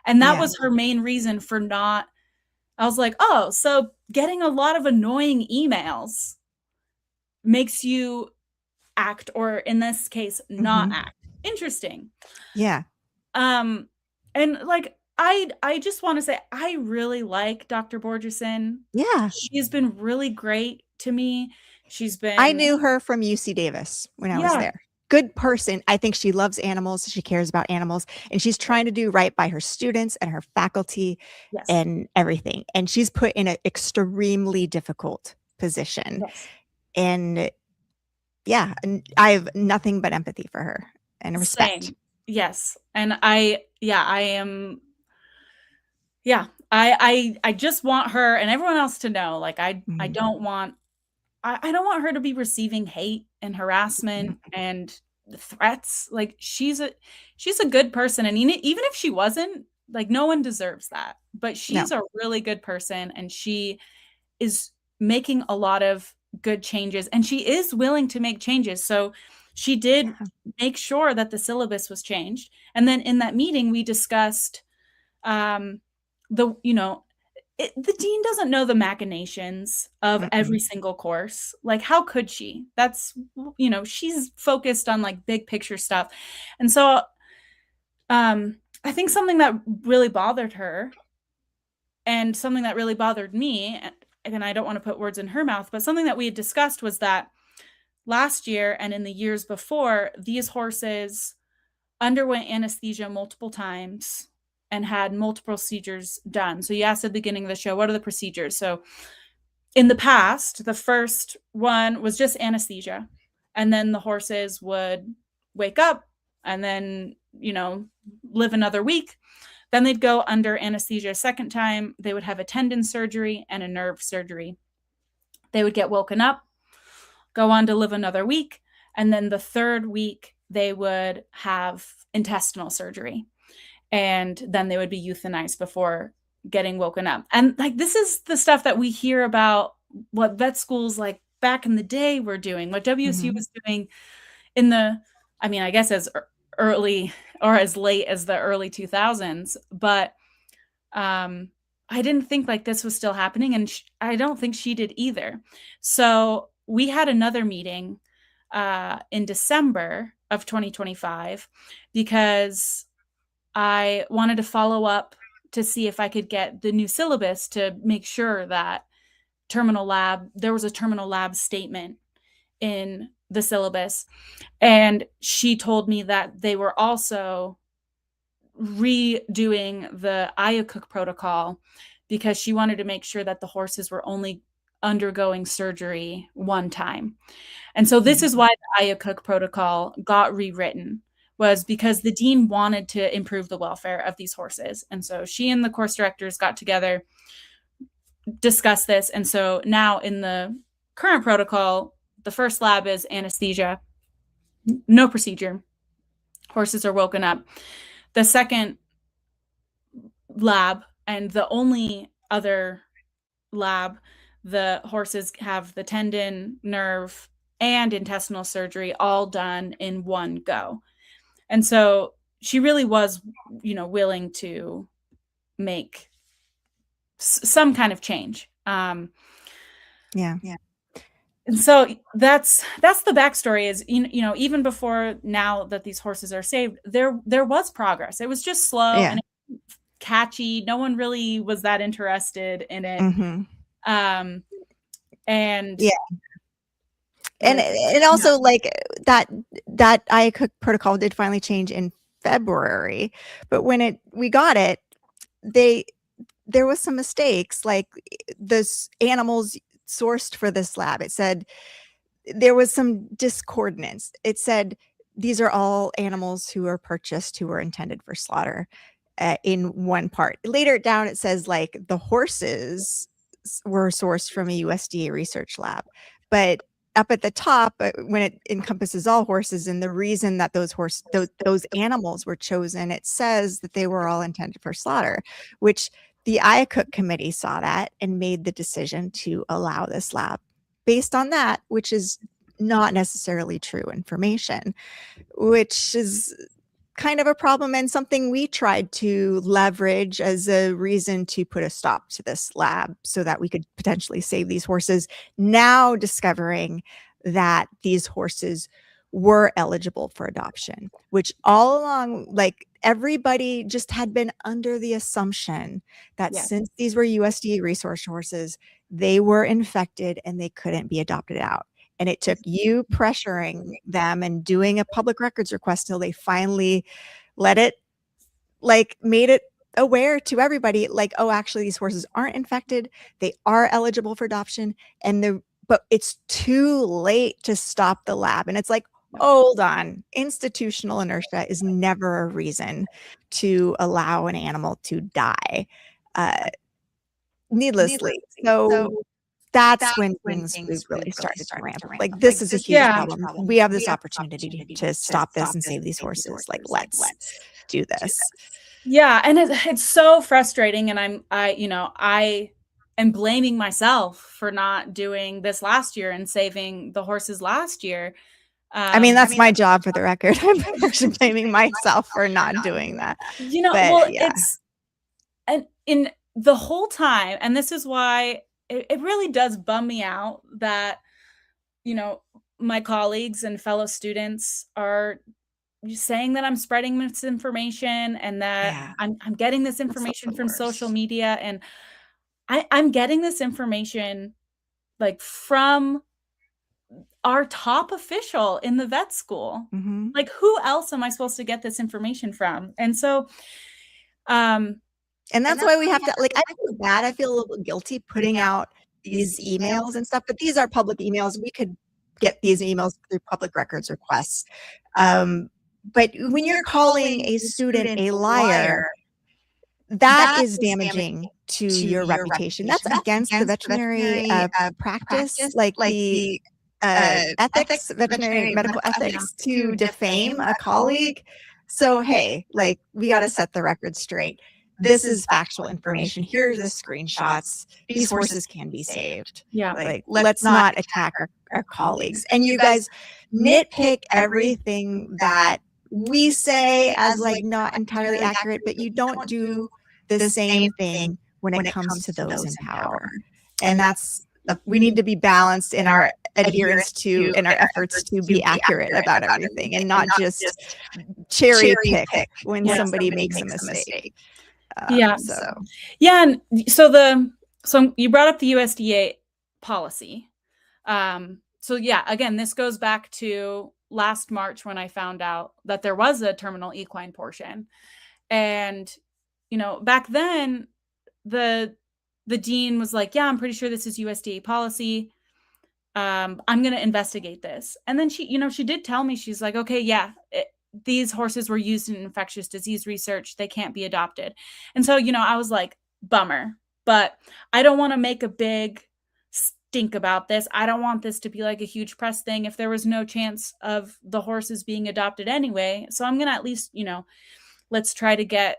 And that was her main reason for not. I was like, oh, so getting a lot of annoying emails makes you act, or in this case, not act. Interesting. Yeah. And like, I just want to say, I really like Dr. Borgerson. Yeah. She's been really great to me. She's been. I knew her from UC Davis when I was there. Good person. I think she loves animals. She cares about animals, and she's trying to do right by her students and her faculty and everything. And she's put in an extremely difficult position. And yeah, and I have nothing but empathy for her and respect. Same. Yes. And I am. Yeah, I just want her and everyone else to know, like, I don't want her to be receiving hate and harassment and threats. Like, she's a good person, and even if she wasn't, like, no one deserves that. But she's a really good person, and she is making a lot of good changes, and she is willing to make changes. So she did make sure that the syllabus was changed. And then in that meeting, we discussed the dean doesn't know the machinations of every single course. Like, how could she? That's, she's focused on, like, big picture stuff. And so I think something that really bothered her, and something that really bothered me, and I don't want to put words in her mouth, but something that we had discussed was that last year and in the years before, these horses underwent anesthesia multiple times and had multiple procedures done. So you asked at the beginning of the show, what are the procedures? So in the past, the first one was just anesthesia. And then the horses would wake up and then, live another week. Then they'd go under anesthesia a second time. They would have a tendon surgery and a nerve surgery. They would get woken up, go on to live another week. And then the third week, they would have intestinal surgery. And then they would be euthanized before getting woken up. And, like, this is the stuff that we hear about what vet schools, like, back in the day were doing, what WSU was doing in the, I guess as early or as late as the early 2000s. But I didn't think, like, this was still happening. And I don't think she did either. So we had another meeting in December of 2025 because I wanted to follow up to see if I could get the new syllabus to make sure that there was a terminal lab statement in the syllabus. And she told me that they were also redoing the IACUC protocol because she wanted to make sure that the horses were only undergoing surgery one time. And so this is why the IACUC protocol got rewritten, was because the dean wanted to improve the welfare of these horses. And so she and the course directors got together, discussed this. And so now in the current protocol, the first lab is anesthesia, no procedure. Horses are woken up. The second lab, and the only other lab, the horses have the tendon, nerve, and intestinal surgery all done in one go. And so she really was, willing to make some kind of change. Yeah. And so that's the backstory is, even before now that these horses are saved, there was progress. It was just slow and catchy. No one really was that interested in it. And and also like that IACUC protocol did finally change in February, but when we got it, there was some mistakes, like the animals sourced for this lab. It said there was some discordance. It said these are all animals who are purchased, who are intended for slaughter in one part. Later down, it says like the horses were sourced from a USDA research lab, but up at the top, when it encompasses all horses and the reason that those animals were chosen, it says that they were all intended for slaughter, which the IACUC committee saw that and made the decision to allow this lab based on that, which is not necessarily true information, which is kind of a problem and something we tried to leverage as a reason to put a stop to this lab so that we could potentially save these horses. Now discovering that these horses were eligible for adoption, which all along, like, everybody just had been under the assumption that since these were USDA resource horses, they were infected and they couldn't be adopted out. And it took you pressuring them and doing a public records request till they finally let it, like, made it aware to everybody, like, oh, actually these horses aren't infected, they are eligible for adoption, but it's too late to stop the lab. And it's like, hold on, institutional inertia is never a reason to allow an animal to die needlessly. So that's when things really started to ramp. Like, this is a huge problem. We have this opportunity to stop this and save these horses. Like, let's do this. Yeah, and it's so frustrating, and I am blaming myself for not doing this last year and saving the horses last year. I mean, that's my job, for the record. I'm actually blaming myself for not doing that. But, yeah. It's, and in the whole time, and this is why it really does bum me out that, my colleagues and fellow students are saying that I'm spreading misinformation and that I'm getting this information from social media. And I'm getting this information, like, from our top official in the vet school. Mm-hmm. Like, who else am I supposed to get this information from? And so, and that's why we have to, like, I feel bad. I feel a little guilty putting out these emails and stuff, but these are public emails. We could get these emails through public records requests. But when you're calling a student a liar, that is damaging to your reputation. That's against the veterinary practice, like the ethics, veterinary medical ethics, to defame a colleague. So, hey, like, we got to set the record straight. This is factual information. Here are the screenshots. These horses can be saved. yeah, Like, let's not attack our colleagues. And you guys nitpick everything that we say as, like, not entirely accurate, but you don't do the same thing when it comes to those in power. And we need to be balanced in our adherence to, in our efforts to be accurate about everything, and not just cherry pick when somebody makes a mistake. And so you brought up the USDA policy. So yeah, again, this goes back to last March when I found out that there was a terminal equine portion. And, back then the dean was like, yeah, I'm pretty sure this is USDA policy. I'm going to investigate this. And then she did tell me, she's like, okay, yeah, these horses were used in infectious disease research. They can't be adopted. And so, I was like, bummer, but I don't want to make a big stink about this. I don't want this to be like a huge press thing if there was no chance of the horses being adopted anyway. So I'm going to at least, let's try to get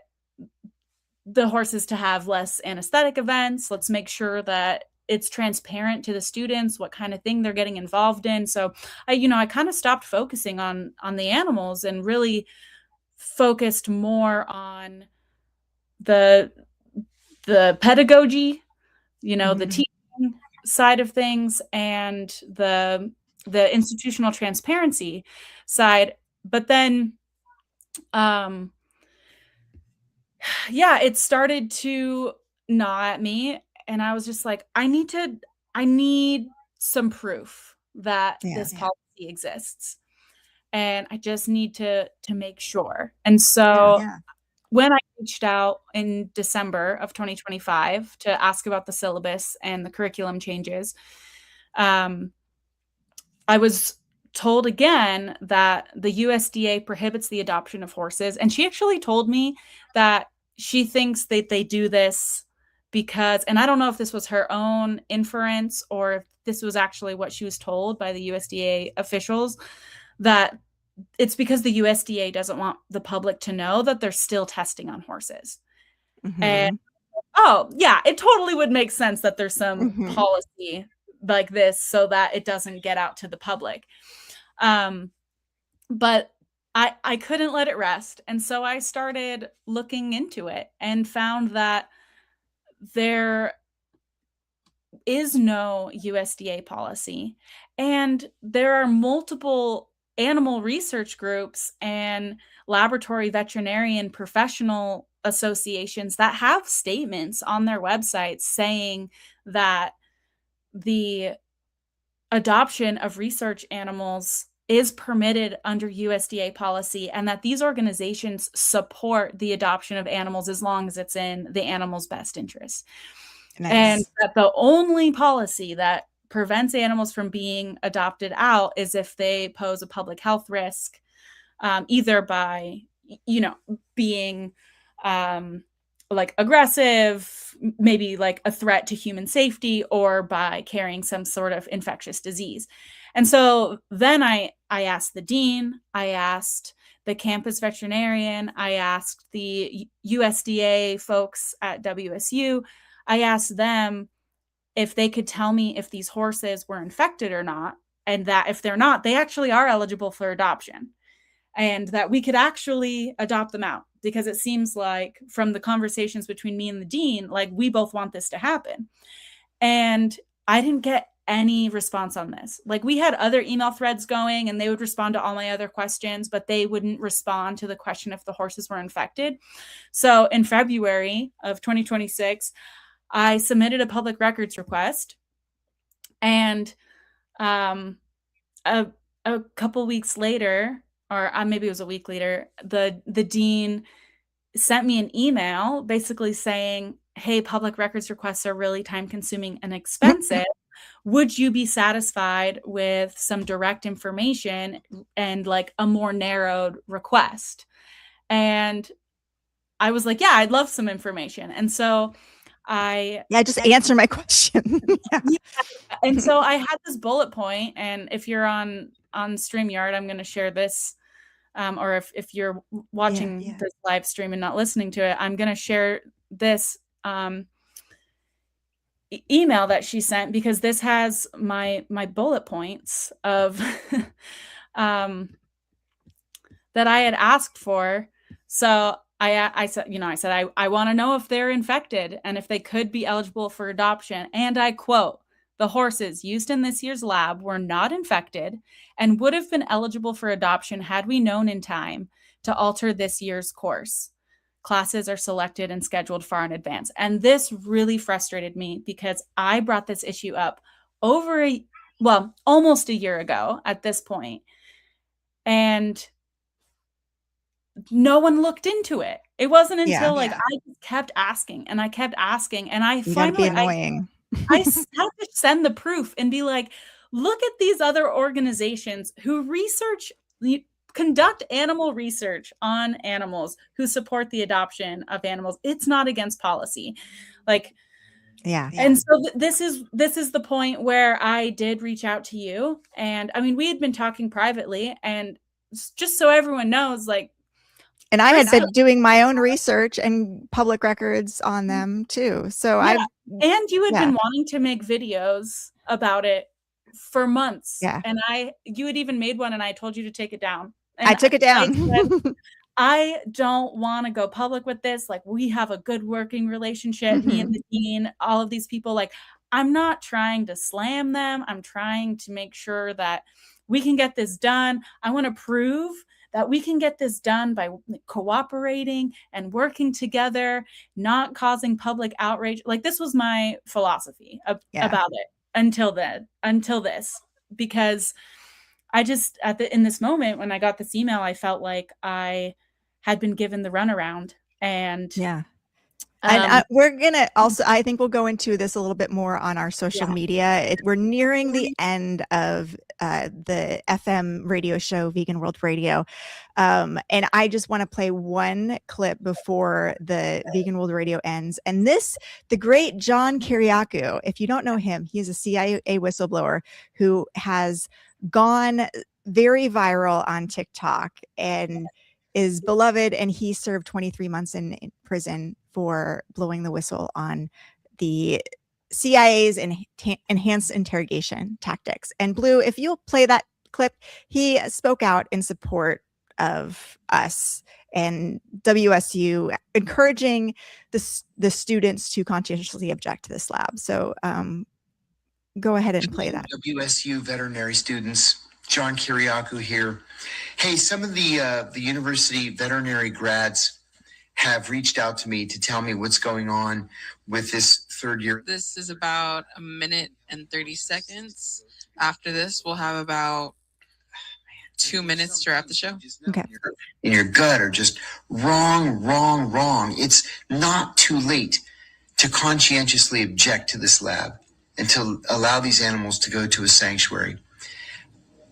the horses to have less anesthetic events. Let's make sure that it's transparent to the students what kind of thing they're getting involved in. So I kind of stopped focusing on the animals and really focused more on the pedagogy, the teaching side of things, and the institutional transparency side. But then it started to gnaw at me, and I was just like, I need some proof that this policy exists, and I just need to make sure. And so when I reached out in December of 2025 to ask about the syllabus and the curriculum changes, I was told again that the USDA prohibits the adoption of horses. And she actually told me that she thinks that they do this because, and I don't know if this was her own inference or if this was actually what she was told by the USDA officials, that it's because the USDA doesn't want the public to know that they're still testing on horses. Mm-hmm. And it totally would make sense that there's some policy like this so that it doesn't get out to the public. But I couldn't let it rest. And so I started looking into it and found that there is no USDA policy. And there are multiple animal research groups and laboratory veterinarian professional associations that have statements on their websites saying that the adoption of research animals is permitted under USDA policy, and that these organizations support the adoption of animals as long as it's in the animal's best interest. Nice. And that the only policy that prevents animals from being adopted out is if they pose a public health risk, either by, being like aggressive, maybe like a threat to human safety, or by carrying some sort of infectious disease. And so then I asked the dean, I asked the campus veterinarian, I asked the USDA folks at WSU, I asked them if they could tell me if these horses were infected or not, and that if they're not, they actually are eligible for adoption, and that we could actually adopt them out, because it seems like from the conversations between me and the dean, like we both want this to happen. And I didn't get any response on this. Like, we had other email threads going and they would respond to all my other questions, but they wouldn't respond to the question if the horses were infected. So in February of 2026, I submitted a public records request, and a couple weeks later, or maybe it was a week later, the dean sent me an email basically saying, hey, public records requests are really time consuming and expensive. Would you be satisfied with some direct information and like a more narrowed request? And I was like, yeah, I'd love some information. And so just answer my question. Yeah. And so I had this bullet point, and if you're on StreamYard, I'm going to share this, or if you're watching this live stream and not listening to it, I'm going to share this email that she sent, because this has my bullet points of that I had asked for. So I said, I want to know if they're infected and if they could be eligible for adoption. And I quote, the horses used in this year's lab were not infected and would have been eligible for adoption had we known in time to alter this year's course. Classes are selected and scheduled far in advance. And this really frustrated me, because I brought this issue up almost a year ago at this point, and no one looked into it. It wasn't until I just kept asking and I kept asking, and I finally annoying. I had to send the proof and be like, look at these other organizations who conduct animal research on animals, who support the adoption of animals. It's not against policy. And so this is the point where I did reach out to you. And I mean, we had been talking privately, and just so everyone knows, and I had been doing my own research and public records on them too. So and you had been wanting to make videos about it for months. Yeah. And you had even made one, and I told you to take it down. And I took it down. I don't want to go public with this. Like, we have a good working relationship, me and the dean, all of these people. Like, I'm not trying to slam them. I'm trying to make sure that we can get this done. I want to prove that we can get this done by cooperating and working together, not causing public outrage. Like, this was my philosophy about it until this, because I just, in this moment, when I got this email, I felt like I had been given the runaround. And and we're going to also, I think we'll go into this a little bit more on our social media. We're nearing the end of the FM radio show, Vegan World Radio. And I just want to play one clip before the Vegan World Radio ends. And the great John Kiriakou, if you don't know him, he is a CIA whistleblower who has gone very viral on TikTok and is beloved, and he served 23 months in prison for blowing the whistle on the CIA's enhanced interrogation tactics. And Blue, if you'll play that clip, he spoke out in support of us and WSU, encouraging the students to conscientiously object to this lab. So go ahead and play that. WSU veterinary students, John Kiriakou here. Hey, some of the university veterinary grads have reached out to me to tell me what's going on with this third year. This is about a minute and 30 seconds. After this, we'll have about 2 minutes to wrap the show. Okay. In your gut are just wrong. It's not too late to conscientiously object to this lab and to allow these animals to go to a sanctuary.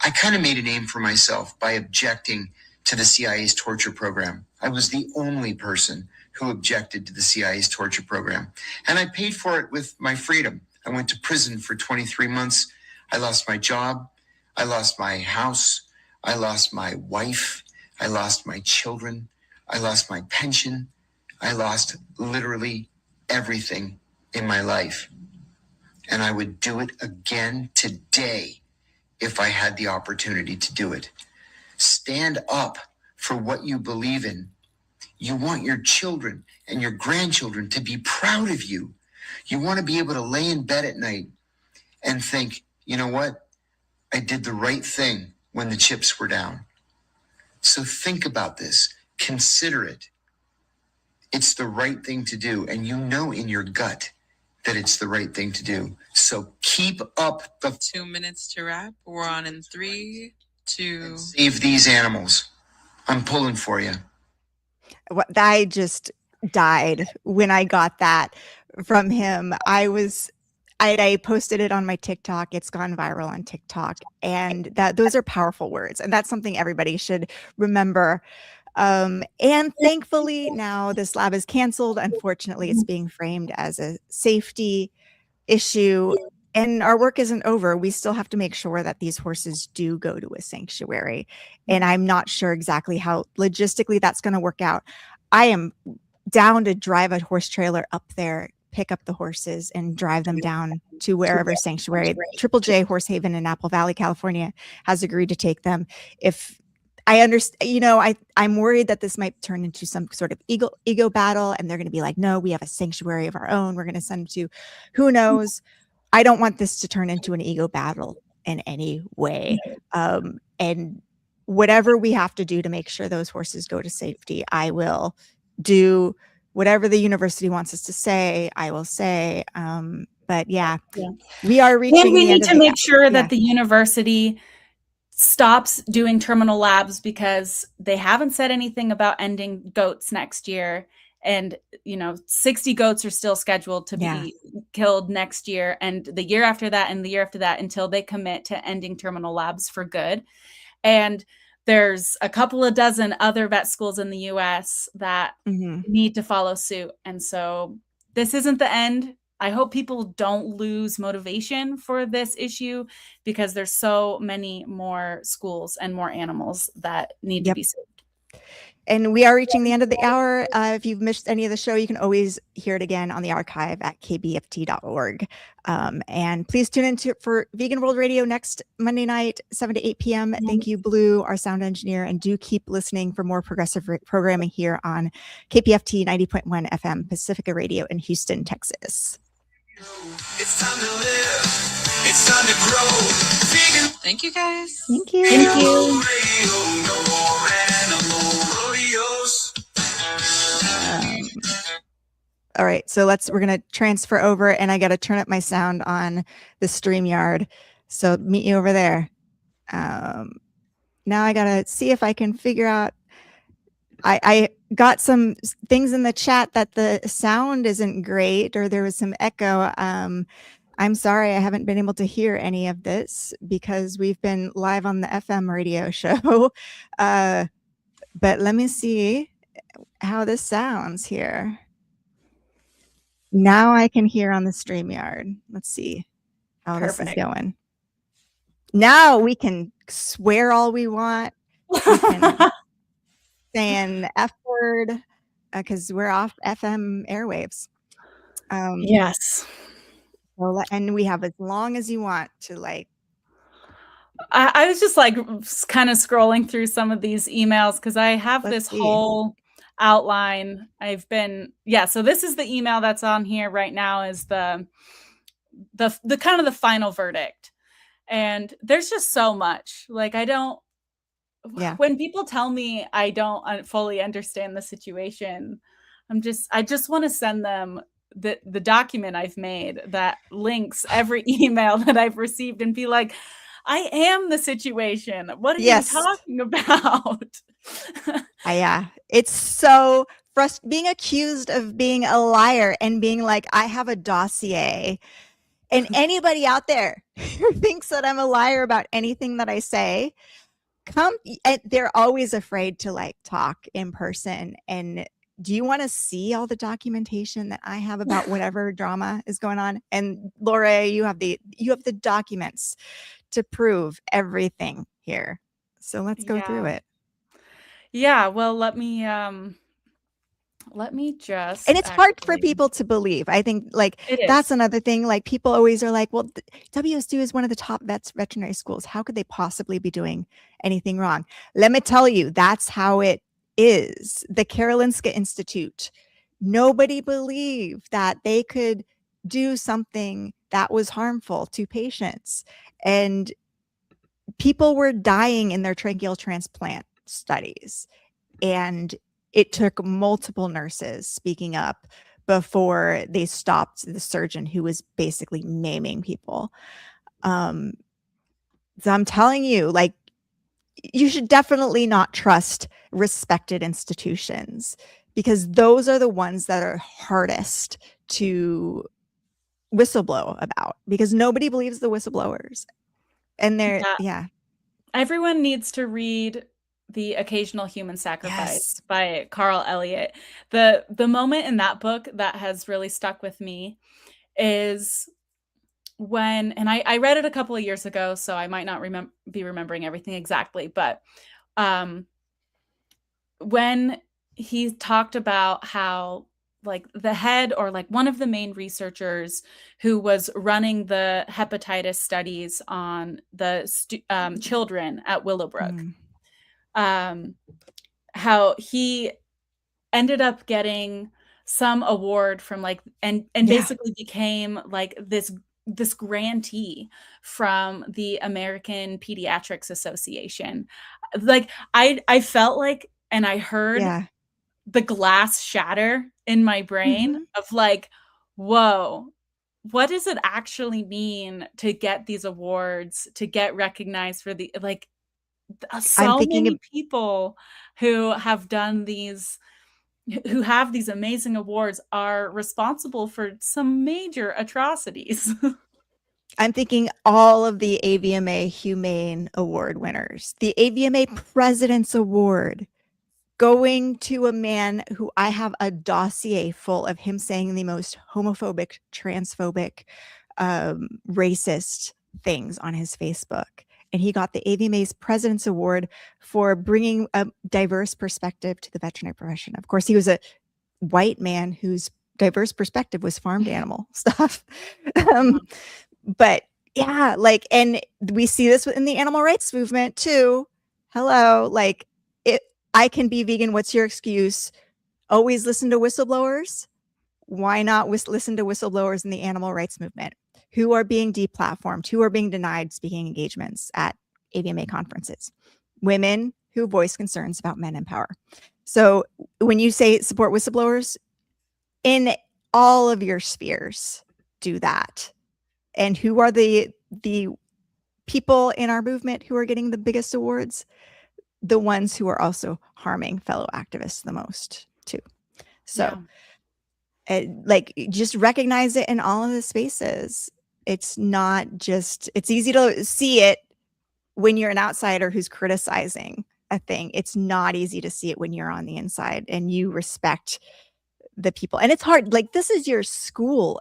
I kind of made a name for myself by objecting to the CIA's torture program. I was the only person who objected to the CIA's torture program. And I paid for it with my freedom. I went to prison for 23 months. I lost my job. I lost my house. I lost my wife. I lost my children. I lost my pension. I lost literally everything in my life. And I would do it again today if I had the opportunity to do it. Stand up for what you believe in. You want your children and your grandchildren to be proud of you. You want to be able to lay in bed at night and think, you know what? I did the right thing when the chips were down. So think about this. Consider it. It's the right thing to do. And you know in your gut that it's the right thing to do. So keep up the 2 minutes to wrap. We're on in 3, 2. Save these animals. I'm pulling for you. I just died when I got that from him. I posted it on my TikTok. It's gone viral on TikTok, and those are powerful words, and that's something everybody should remember. And thankfully now this lab is canceled. Unfortunately, it's being framed as a safety issue, and our work isn't over. We still have to make sure that these horses do go to a sanctuary. And I'm not sure exactly how logistically that's going to work out. I am down to drive a horse trailer up there, pick up the horses and drive them down to wherever sanctuary. Triple J Horse Haven in Apple Valley, California has agreed to take them. If I understand, I'm worried that this might turn into some sort of ego battle, and they're going to be like, no, we have a sanctuary of our own. We're going to send them to who knows. I don't want this to turn into an ego battle in any way. And whatever we have to do to make sure those horses go to safety, I will do. Whatever the university wants us to say, I will say. But yeah, we are reaching. And we need to make sure that the university stops doing terminal labs, because they haven't said anything about ending goats next year. And, 60 goats are still scheduled to be killed next year, and the year after that, and the year after that, until they commit to ending terminal labs for good. And there's a couple of dozen other vet schools in the US that need to follow suit. And so this isn't the end. I hope people don't lose motivation for this issue, because there's so many more schools and more animals that need to be saved. And we are reaching the end of the hour. If you've missed any of the show, you can always hear it again on the archive at kbft.org. And please tune in for Vegan World Radio next Monday night, 7 to 8 p.m. Thank you, Blue, our sound engineer. And do keep listening for more progressive programming here on KPFT 90.1 FM Pacifica Radio in Houston, Texas. It's time to live. It's time to grow. Vegan. Thank you, guys. Thank you. Thank you. No more animal rodeos. All right, so we're gonna transfer over, and I gotta turn up my sound on the StreamYard. So meet you over there. Now I gotta see if I can figure out. I got some things in the chat that the sound isn't great, or there was some echo. I'm sorry, I haven't been able to hear any of this because we've been live on the FM radio show. But let me see how this sounds here. Now I can hear on the StreamYard. Let's see how this is going. Now we can swear all we want. We can say an F word because we're off FM airwaves. Yes. And we have as long as you want to I was just kind of scrolling through some of these emails because I have this whole outline. So this is the email that's on here right now, is the kind of the final verdict. And there's just so much. Like, when people tell me I don't fully understand the situation, I just want to send them the document I've made that links every email that I've received and be like, I am the situation. What are you talking about? Yeah. It's so being accused of being a liar and being like, I have a dossier. And anybody out there who thinks that I'm a liar about anything that I say, and they're always afraid to like talk in person. And do you want to see all the documentation that I have about whatever drama is going on? And Laura, you have the documents to prove everything here. So let's go through it. Yeah, well, let me just. And it's hard for people to believe. I think like that's another thing. Like people always are like, well, WSU is one of the top veterinary schools. How could they possibly be doing anything wrong? Let me tell you, that's how it is. The Karolinska Institute, nobody believed that they could do something that was harmful to patients. And people were dying in their tracheal transplant studies. And it took multiple nurses speaking up before they stopped the surgeon who was basically maiming people. So I'm telling you, like, you should definitely not trust respected institutions, because those are the ones that are hardest to whistleblow about, because nobody believes the whistleblowers. And everyone needs to read The Occasional Human Sacrifice by Carl Elliott. The moment in that book that has really stuck with me is when, and I read it a couple of years ago, so I might not be remembering everything exactly, but when he talked about how like the head or like one of the main researchers who was running the hepatitis studies on the children at Willowbrook, how he ended up getting some award from like, and basically became like this grantee from the American Pediatrics Association. Like I felt like, and I heard the glass shatter in my brain of like, whoa, what does it actually mean to get these awards, to get recognized for the, like, so many people who have done these, who have these amazing awards are responsible for some major atrocities. I'm thinking all of the AVMA Humane Award winners, the AVMA President's Award, going to a man who I have a dossier full of him saying the most homophobic, transphobic, racist things on his Facebook. And he got the AVMA's President's Award for bringing a diverse perspective to the veterinary profession. Of course, he was a white man whose diverse perspective was farmed animal stuff. But yeah, like, and we see this in the animal rights movement too. Hello, like, I can be vegan. What's your excuse? Always listen to whistleblowers. Why not listen to whistleblowers in the animal rights movement who are being deplatformed, who are being denied speaking engagements at AVMA conferences? Women who voice concerns about men in power. So when you say support whistleblowers in all of your spheres, do that. And who are the people in our movement who are getting the biggest awards? The ones who are also harming fellow activists the most too. So like, just recognize it in all of the spaces. It's not just, it's easy to see it when you're an outsider who's criticizing a thing. It's not easy to see it when you're on the inside and you respect the people. And it's hard. Like, this is your school.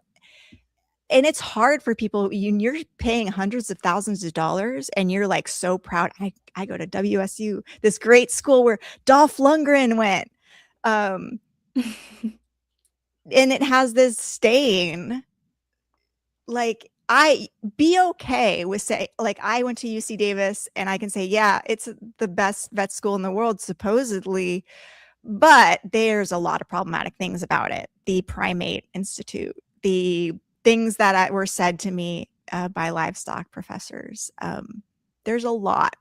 And it's hard for people. You're paying hundreds of thousands of dollars and you're like so proud. I go to WSU, this great school where Dolph Lundgren went. And it has this stain. Like, be okay with say, like, I went to UC Davis and I can say, yeah, it's the best vet school in the world, supposedly, but there's a lot of problematic things about it. The Primate Institute, the things that were said to me by livestock professors. There's a lot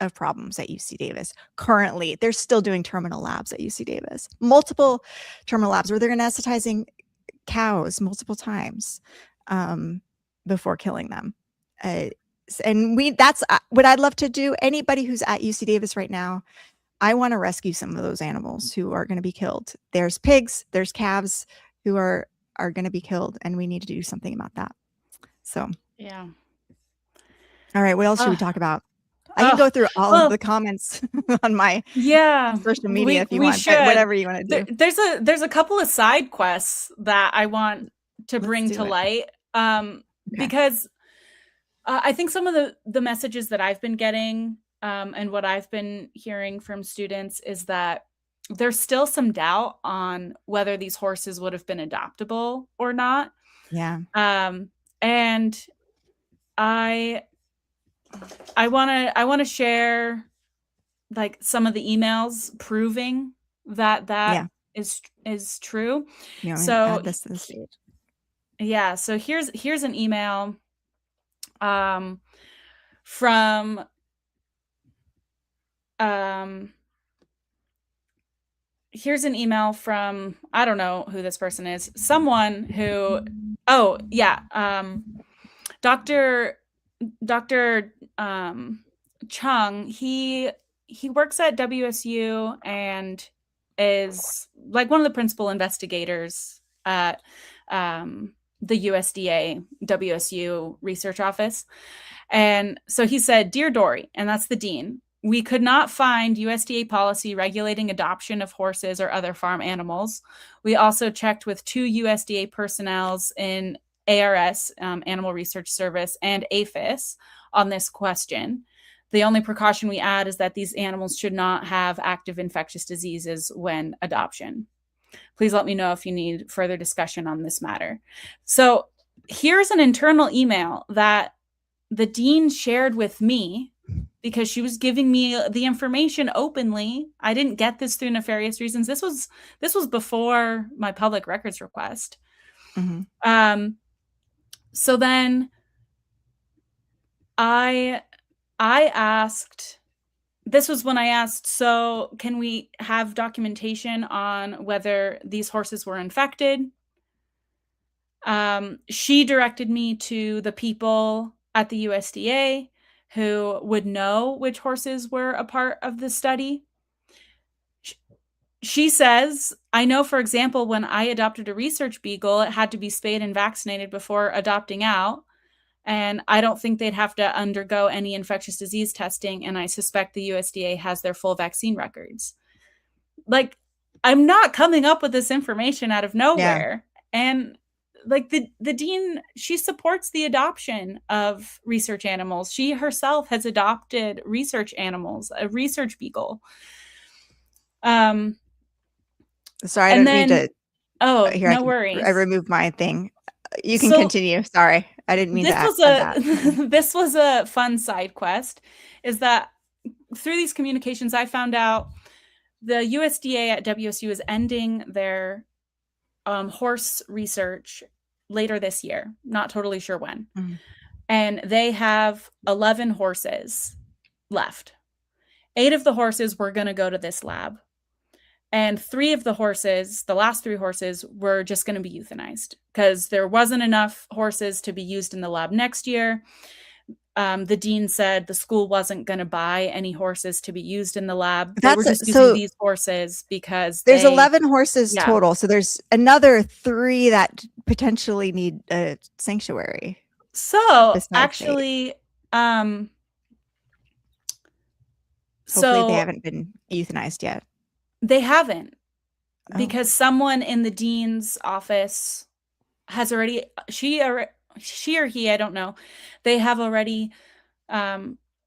of problems at UC Davis currently. They're still doing terminal labs at UC Davis, multiple terminal labs where they're anesthetizing cows multiple times before killing them. And that's what I'd love to do. Anybody who's at UC Davis right now, I want to rescue some of those animals who are going to be killed. There's pigs, there's calves who are going to be killed, and we need to do something about that. So, yeah. All right, what else should we talk about? I can go through all of the comments on my social media if you want, but whatever you want to do. There's a couple of side quests that I want to bring to light because I think some of the messages that I've been getting and what I've been hearing from students is that there's still some doubt on whether these horses would have been adoptable or not. Yeah. And I want to share like some of the emails proving that is true. So add this to the stage. Yeah. So here's an email from here's an email from, I don't know who this person is, someone who, Dr. Chung, he works at WSU and is like one of the principal investigators at the USDA WSU research office. And so he said, "Dear Dory," and that's the dean, "we could not find USDA policy regulating adoption of horses or other farm animals. We also checked with 2 USDA personnels in ARS, Animal Research Service, and APHIS on this question. The only precaution we add is that these animals should not have active infectious diseases when adoption. Please let me know if you need further discussion on this matter." So here's an internal email that the dean shared with me because she was giving me the information openly. I didn't get this through nefarious reasons. This was before my public records request. Mm-hmm. So then I asked, this was when I asked, so can we have documentation on whether these horses were infected? She directed me to the people at the USDA who would know which horses were a part of the study. She says, "I know, for example, when I adopted a research beagle, it had to be spayed and vaccinated before adopting out. And I don't think they'd have to undergo any infectious disease testing. And I suspect the USDA has their full vaccine records." Like, I'm not coming up with this information out of nowhere. Yeah. And like the dean, she supports the adoption of research animals. She herself has adopted research animals, a research beagle. Sorry, I don't mean to. Oh, here, no worries. I removed my thing. You can continue. Sorry, I didn't mean to add that. This was a fun side quest, is that through these communications, I found out the USDA at WSU is ending their horse research later this year. Not totally sure when. Mm-hmm. And they have 11 horses left. 8 of the horses were going to go to this lab. And 3 of the horses, the last 3 horses, were just going to be euthanized because there wasn't enough horses to be used in the lab next year. The dean said the school wasn't going to buy any horses to be used in the lab. They were just using these horses because there's 11 horses total. So there's another 3 that potentially need a sanctuary. So actually, hopefully they haven't been euthanized yet. They haven't, because someone in the dean's office has already, she or he, I don't know, they have already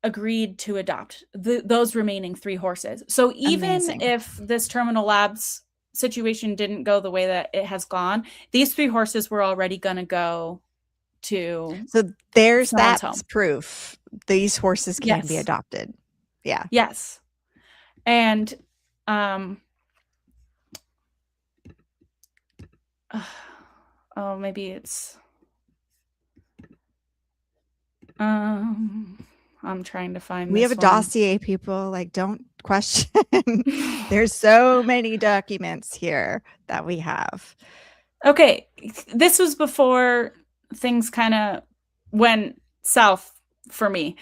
agreed to adopt those remaining 3 horses. So even if this terminal labs situation didn't go the way that it has gone, these 3 horses were already going to go to. So there's that proof. These horses can be adopted. Yeah. Yes. And maybe it's I'm trying to find We this have a one. dossier, people. Like, don't question. There's so many documents here that we have. Okay, this was before things kind of went south for me.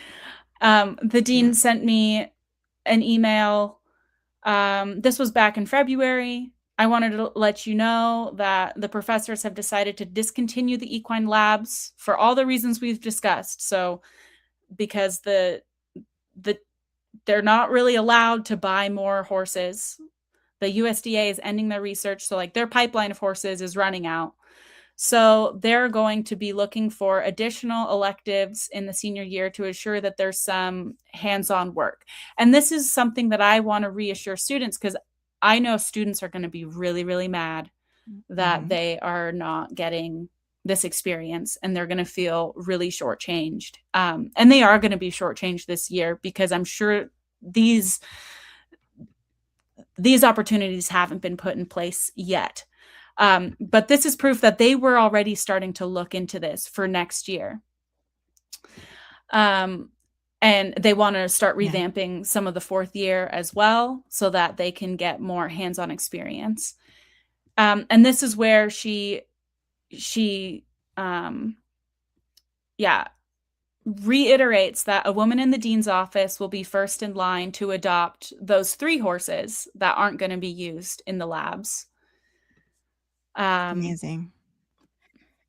The dean sent me an email. This was back in February. I wanted to let you know that the professors have decided to discontinue the equine labs for all the reasons we've discussed. So, because they're not really allowed to buy more horses. The USDA is ending their research, so like their pipeline of horses is running out. So they're going to be looking for additional electives in the senior year to ensure that there's some hands-on work. And this is something that I want to reassure students, because I know students are going to be really, really mad that they are not getting this experience, and they're going to feel really shortchanged. And they are going to be shortchanged this year, because I'm sure these opportunities haven't been put in place yet. But this is proof that they were already starting to look into this for next year. And they want to start revamping some of the fourth year as well, so that they can get more hands-on experience. And this is where she reiterates that a woman in the dean's office will be first in line to adopt those 3 horses that aren't going to be used in the labs. Amazing.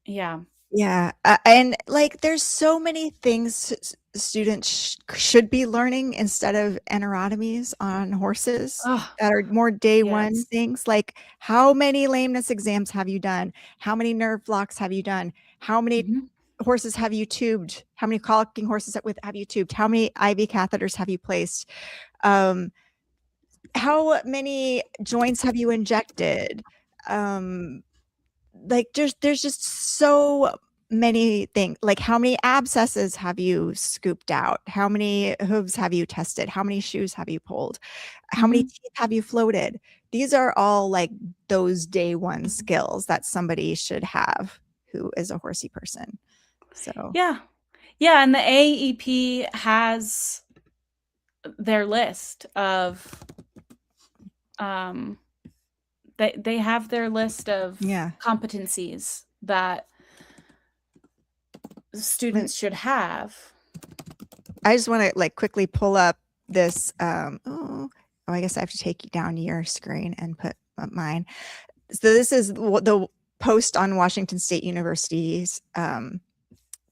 Yeah. Yeah. And like, there's so many things students should be learning instead of enterotomies on horses that are more day one things. Like, how many lameness exams have you done? How many nerve blocks have you done? How many horses have you tubed? How many colicking horses have you tubed? How many IV catheters have you placed? How many joints have you injected? Like, there's just so many things. Like, how many abscesses have you scooped out? How many hooves have you tested? How many shoes have you pulled? How many teeth have you floated? These are all like those day one skills that somebody should have who is a horsey person. So yeah, and the AEP has their list of they have their list of competencies that students should have. I just want to like quickly pull up this. I guess I have to take you down to your screen and put mine. So this is the post on Washington State University's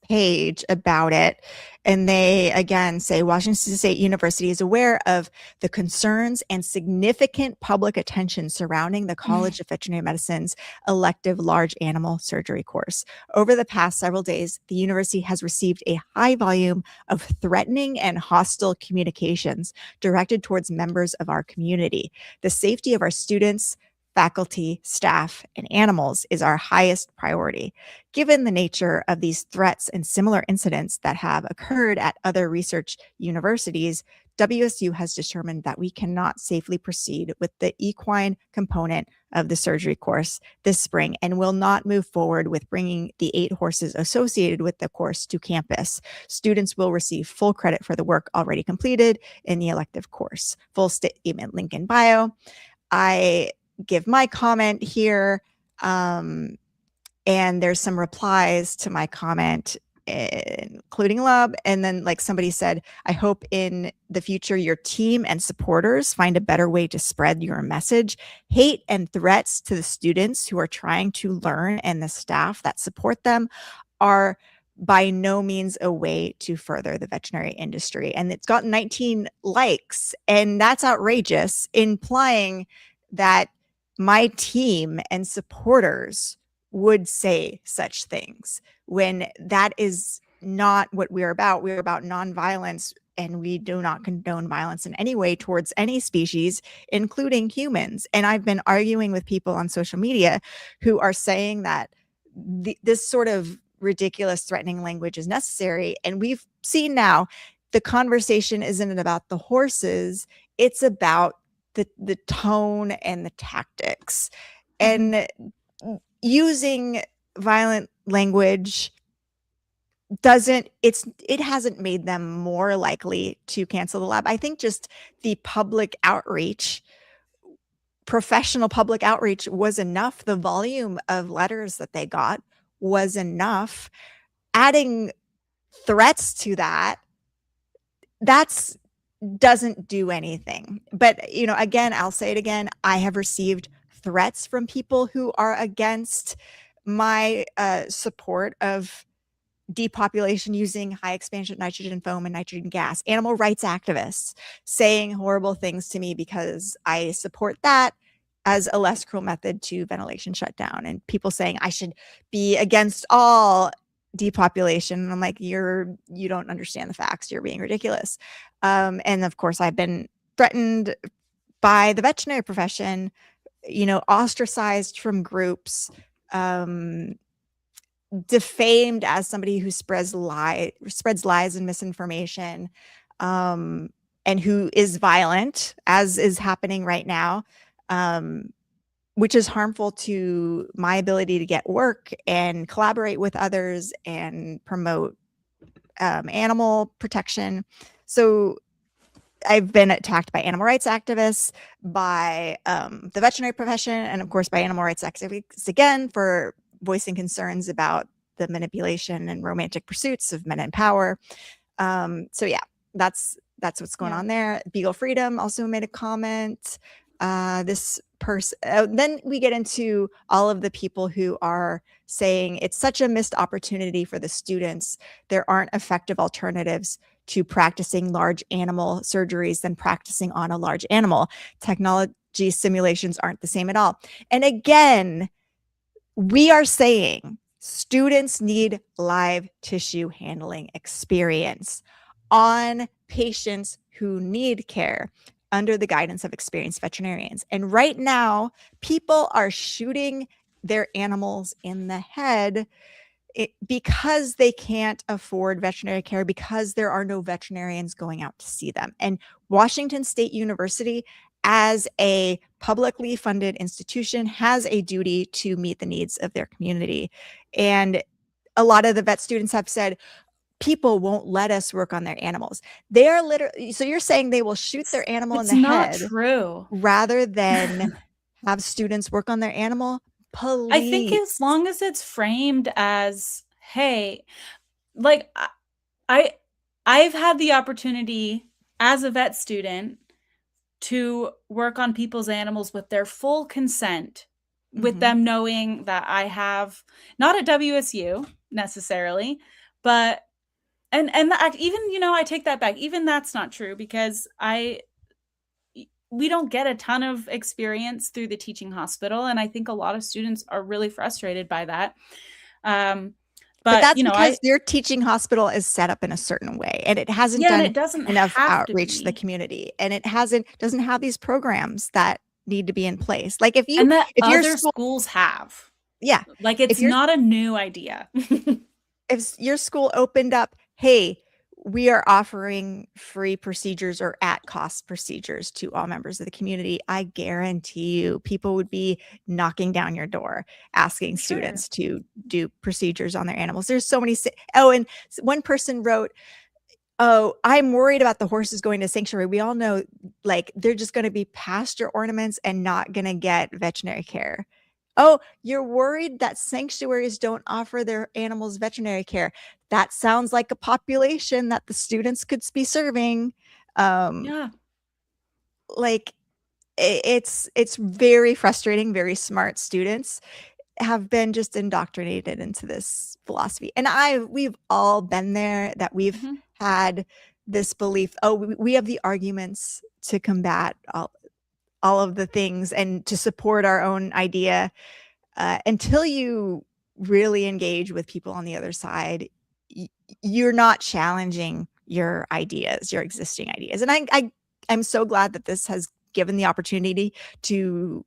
page about it. And they again say Washington State University is aware of the concerns and significant public attention surrounding the College of Veterinary Medicine's elective large animal surgery course. Over the past several days, the university has received a high volume of threatening and hostile communications directed towards members of our community. The safety of our students, faculty, staff, and animals is our highest priority. Given the nature of these threats and similar incidents that have occurred at other research universities, WSU has determined that we cannot safely proceed with the equine component of the surgery course this spring and will not move forward with bringing the 8 horses associated with the course to campus. Students will receive full credit for the work already completed in the elective course. Full statement link in bio. I give my comment here, and there's some replies to my comment, including love. And then like somebody said, I hope in the future your team and supporters find a better way to spread your message. Hate and threats to the students who are trying to learn and the staff that support them are by no means a way to further the veterinary industry. And it's got 19 likes, and that's outrageous, implying that my team and supporters would say such things when that is not what we're about. We're about nonviolence, and we do not condone violence in any way towards any species, including humans. And I've been arguing with people on social media who are saying that this sort of ridiculous, threatening language is necessary. And we've seen now the conversation isn't about the horses, it's about the tone and the tactics. And using violent language it hasn't made them more likely to cancel the lab. I think just the public outreach, professional public outreach was enough. The volume of letters that they got was enough. Adding threats to that's doesn't do anything. But, you know, again, I'll say it again. I have received threats from people who are against my support of depopulation using high expansion nitrogen foam and nitrogen gas, animal rights activists saying horrible things to me because I support that as a less cruel method to ventilation shutdown, and people saying I should be against all depopulation. And I'm like, you don't understand the facts. You're being ridiculous. And of course, I've been threatened by the veterinary profession, you know, ostracized from groups, defamed as somebody who spreads lies and misinformation, and who is violent, as is happening right now, which is harmful to my ability to get work and collaborate with others and promote animal protection. So I've been attacked by animal rights activists, by the veterinary profession, and of course by animal rights activists again for voicing concerns about the manipulation and romantic pursuits of men in power. So yeah, that's what's going on there. Beagle Freedom also made a comment. This person, then we get into all of the people who are saying it's such a missed opportunity for the students. There aren't effective alternatives to practicing large animal surgeries than practicing on a large animal. Technology simulations aren't the same at all. And again, we are saying students need live tissue handling experience on patients who need care under the guidance of experienced veterinarians. And right now, people are shooting their animals in the head because they can't afford veterinary care, because there are no veterinarians going out to see them. And Washington State University, as a publicly funded institution, has a duty to meet the needs of their community. And a lot of the vet students have said, people won't let us work on their animals. They are literally, so you're saying they will shoot their animal in the head. It's not true. Rather than have students work on their animal? Please. I think as long as it's framed as, hey, like I've had the opportunity as a vet student to work on people's animals with their full consent, with them knowing that I have, not at WSU necessarily, but and even, you know, I take that back. Even that's not true, because we don't get a ton of experience through the teaching hospital, and I think a lot of students are really frustrated by that. But that's, you know, because your teaching hospital is set up in a certain way, and it hasn't done enough outreach to the community, and it doesn't have these programs that need to be in place. Like if other schools have, yeah, like it's not a new idea. If your school opened up, hey, we are offering free procedures or at-cost procedures to all members of the community, I guarantee you people would be knocking down your door asking students to do procedures on their animals. There's so many. Oh, and one person wrote, oh, I'm worried about the horses going to sanctuary. We all know, like, they're just going to be pasture ornaments and not going to get veterinary care. Oh, you're worried that sanctuaries don't offer their animals veterinary care. That sounds like a population that the students could be serving. Yeah. Like, it's very frustrating. Very smart students have been just indoctrinated into this philosophy. And we've all been there, that we've had this belief, oh, we have the arguments to combat all of the things and to support our own idea. Until you really engage with people on the other side, you're not challenging your ideas, your existing ideas. And I'm so glad that this has given the opportunity to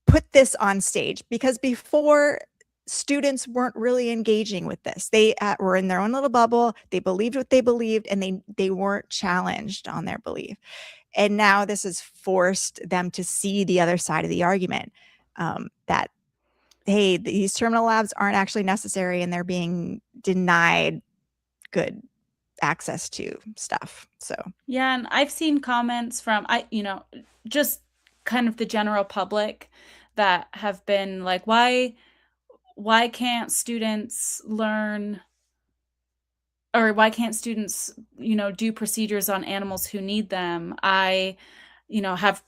put this on stage, because before, students weren't really engaging with this. They were in their own little bubble. They believed what they believed, and they weren't challenged on their belief. And now this has forced them to see the other side of the argument, that hey, these terminal labs aren't actually necessary and they're being denied good access to stuff. So Yeah, and I've seen comments from just kind of the general public that have been like, why can't students learn, or why can't students, do procedures on animals who need them? I, have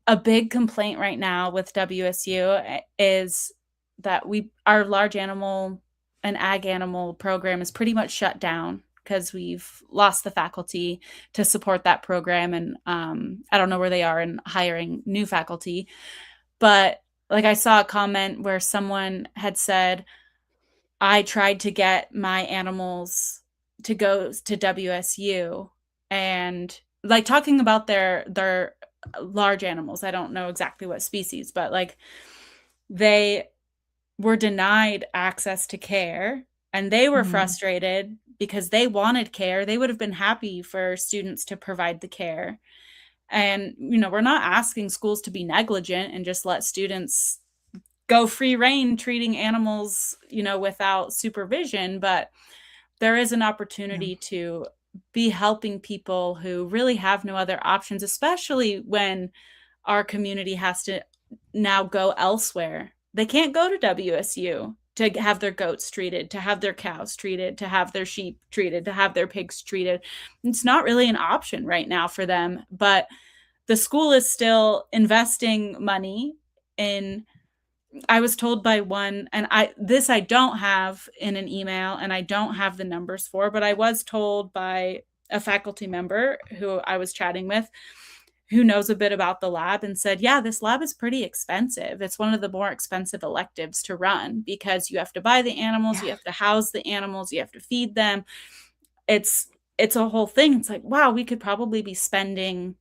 a big complaint right now with WSU is that our large animal and ag animal program is pretty much shut down because we've lost the faculty to support that program. And I don't know where they are in hiring new faculty. But like, I saw a comment where someone had said, I tried to get my animals to go to WSU, and like talking about their large animals. I don't know exactly what species, but like they were denied access to care, and they were frustrated because they wanted care. They would have been happy for students to provide the care. And we're not asking schools to be negligent and just let students go free rein treating animals, without supervision, but there is an opportunity to be helping people who really have no other options, especially when our community has to now go elsewhere. They can't go to WSU to have their goats treated, to have their cows treated, to have their sheep treated, to have their pigs treated. It's not really an option right now for them, but the school is still investing money in. I was told by one, and I don't have in an email, and I don't have the numbers for, but I was told by a faculty member who I was chatting with, who knows a bit about the lab, and said, yeah, this lab is pretty expensive. It's one of the more expensive electives to run because you have to buy the animals, you have to house the animals, you have to feed them. It's a whole thing. It's like, wow, we could probably be spending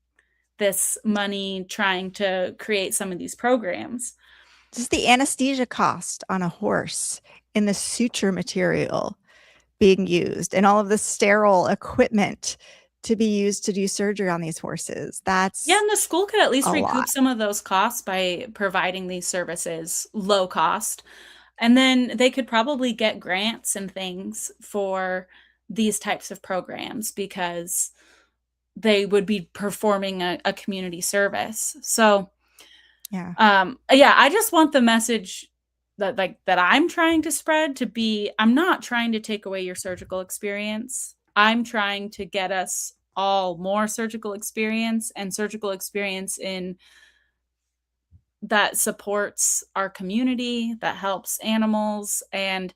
this money trying to create some of these programs. Just the anesthesia cost on a horse and the suture material being used and all of the sterile equipment to be used to do surgery on these horses. That's and the school could at least recoup lot. some of those costs by providing these services low cost. And then they could probably get grants and things for these types of programs because they would be performing a community service. So I just want the message that I'm trying to spread to be, I'm not trying to take away your surgical experience. I'm trying to get us all more surgical experience, and surgical experience in that supports our community, that helps animals, and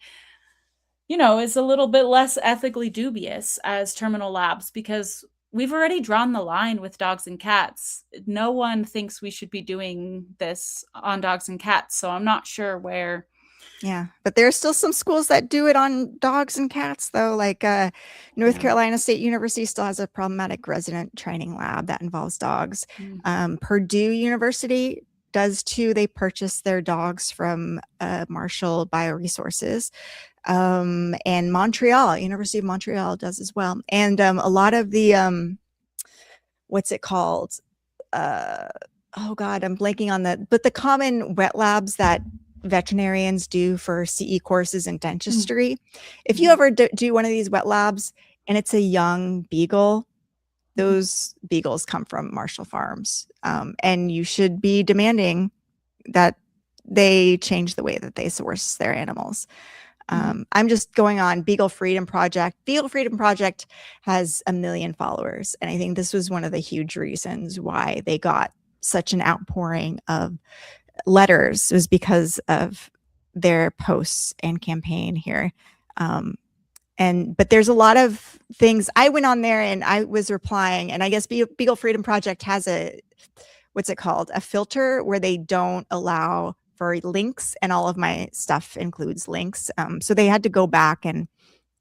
is a little bit less ethically dubious as terminal labs, because we've already drawn the line with dogs and cats. No one thinks we should be doing this on dogs and cats, so I'm not sure where. Yeah, but there are still some schools that do it on dogs and cats, though. Like North Carolina State University still has a problematic resident training lab that involves dogs. Purdue University does too. They purchase their dogs from Marshall Bioresources. And Montreal, University of Montreal does as well. And a lot of the, what's it called? Oh God, I'm blanking on but the common wet labs that veterinarians do for CE courses in dentistry. If you ever do one of these wet labs and it's a young beagle, those beagles come from Marshall Farms. And you should be demanding that they change the way that they source their animals. I'm just going on Beagle Freedom Project. Beagle Freedom Project has 1 million followers. And I think this was one of the huge reasons why they got such an outpouring of letters, was because of their posts and campaign here. But there's a lot of things. I went on there and I was replying, and I guess Beagle Freedom Project has what's it called? A filter where they don't allow for links, and all of my stuff includes links. So they had to go back and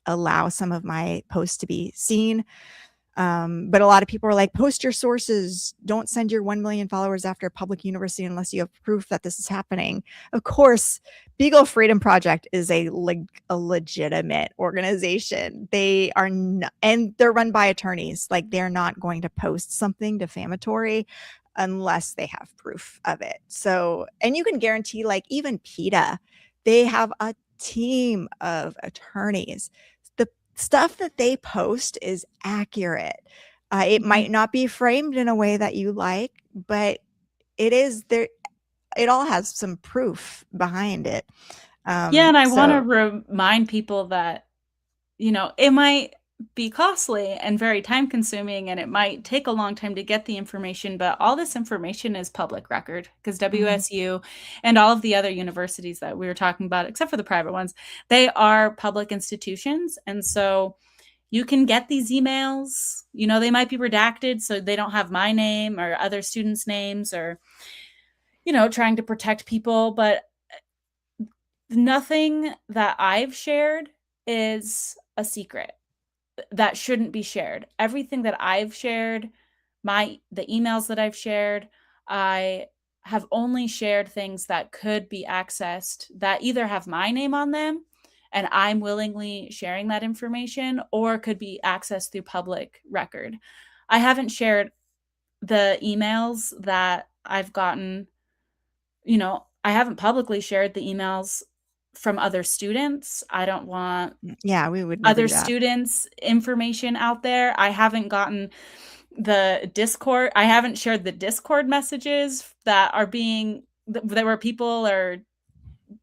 allow some of my posts to be seen. But a lot of people are like, post your sources. Don't send your 1 million followers after a public university unless you have proof that this is happening. Of course, Beagle Freedom Project is a legitimate organization. They are and they're run by attorneys. Like, they're not going to post something defamatory. unless they have proof of it. So, and you can guarantee, like, even PETA, they have a team of attorneys. The stuff that they post is accurate. It might not be framed in a way that you like, but it is there. It all has some proof behind it. Yeah, and I want to remind people that, it might be costly and very time consuming, and it might take a long time to get the information, but all this information is public record because WSU and all of the other universities that we were talking about, except for the private ones, they are public institutions. And so you can get these emails, they might be redacted so they don't have my name or other students' names or, trying to protect people, but nothing that I've shared is a secret that shouldn't be shared. Everything that I've shared, the emails that I've shared, I have only shared things that could be accessed that either have my name on them and I'm willingly sharing that information, or could be accessed through public record. I haven't shared the emails that I've gotten. I haven't publicly shared the emails from other students. I don't want we would never other do that. students' information out there. I haven't gotten the Discord. I haven't shared the Discord messages that where people are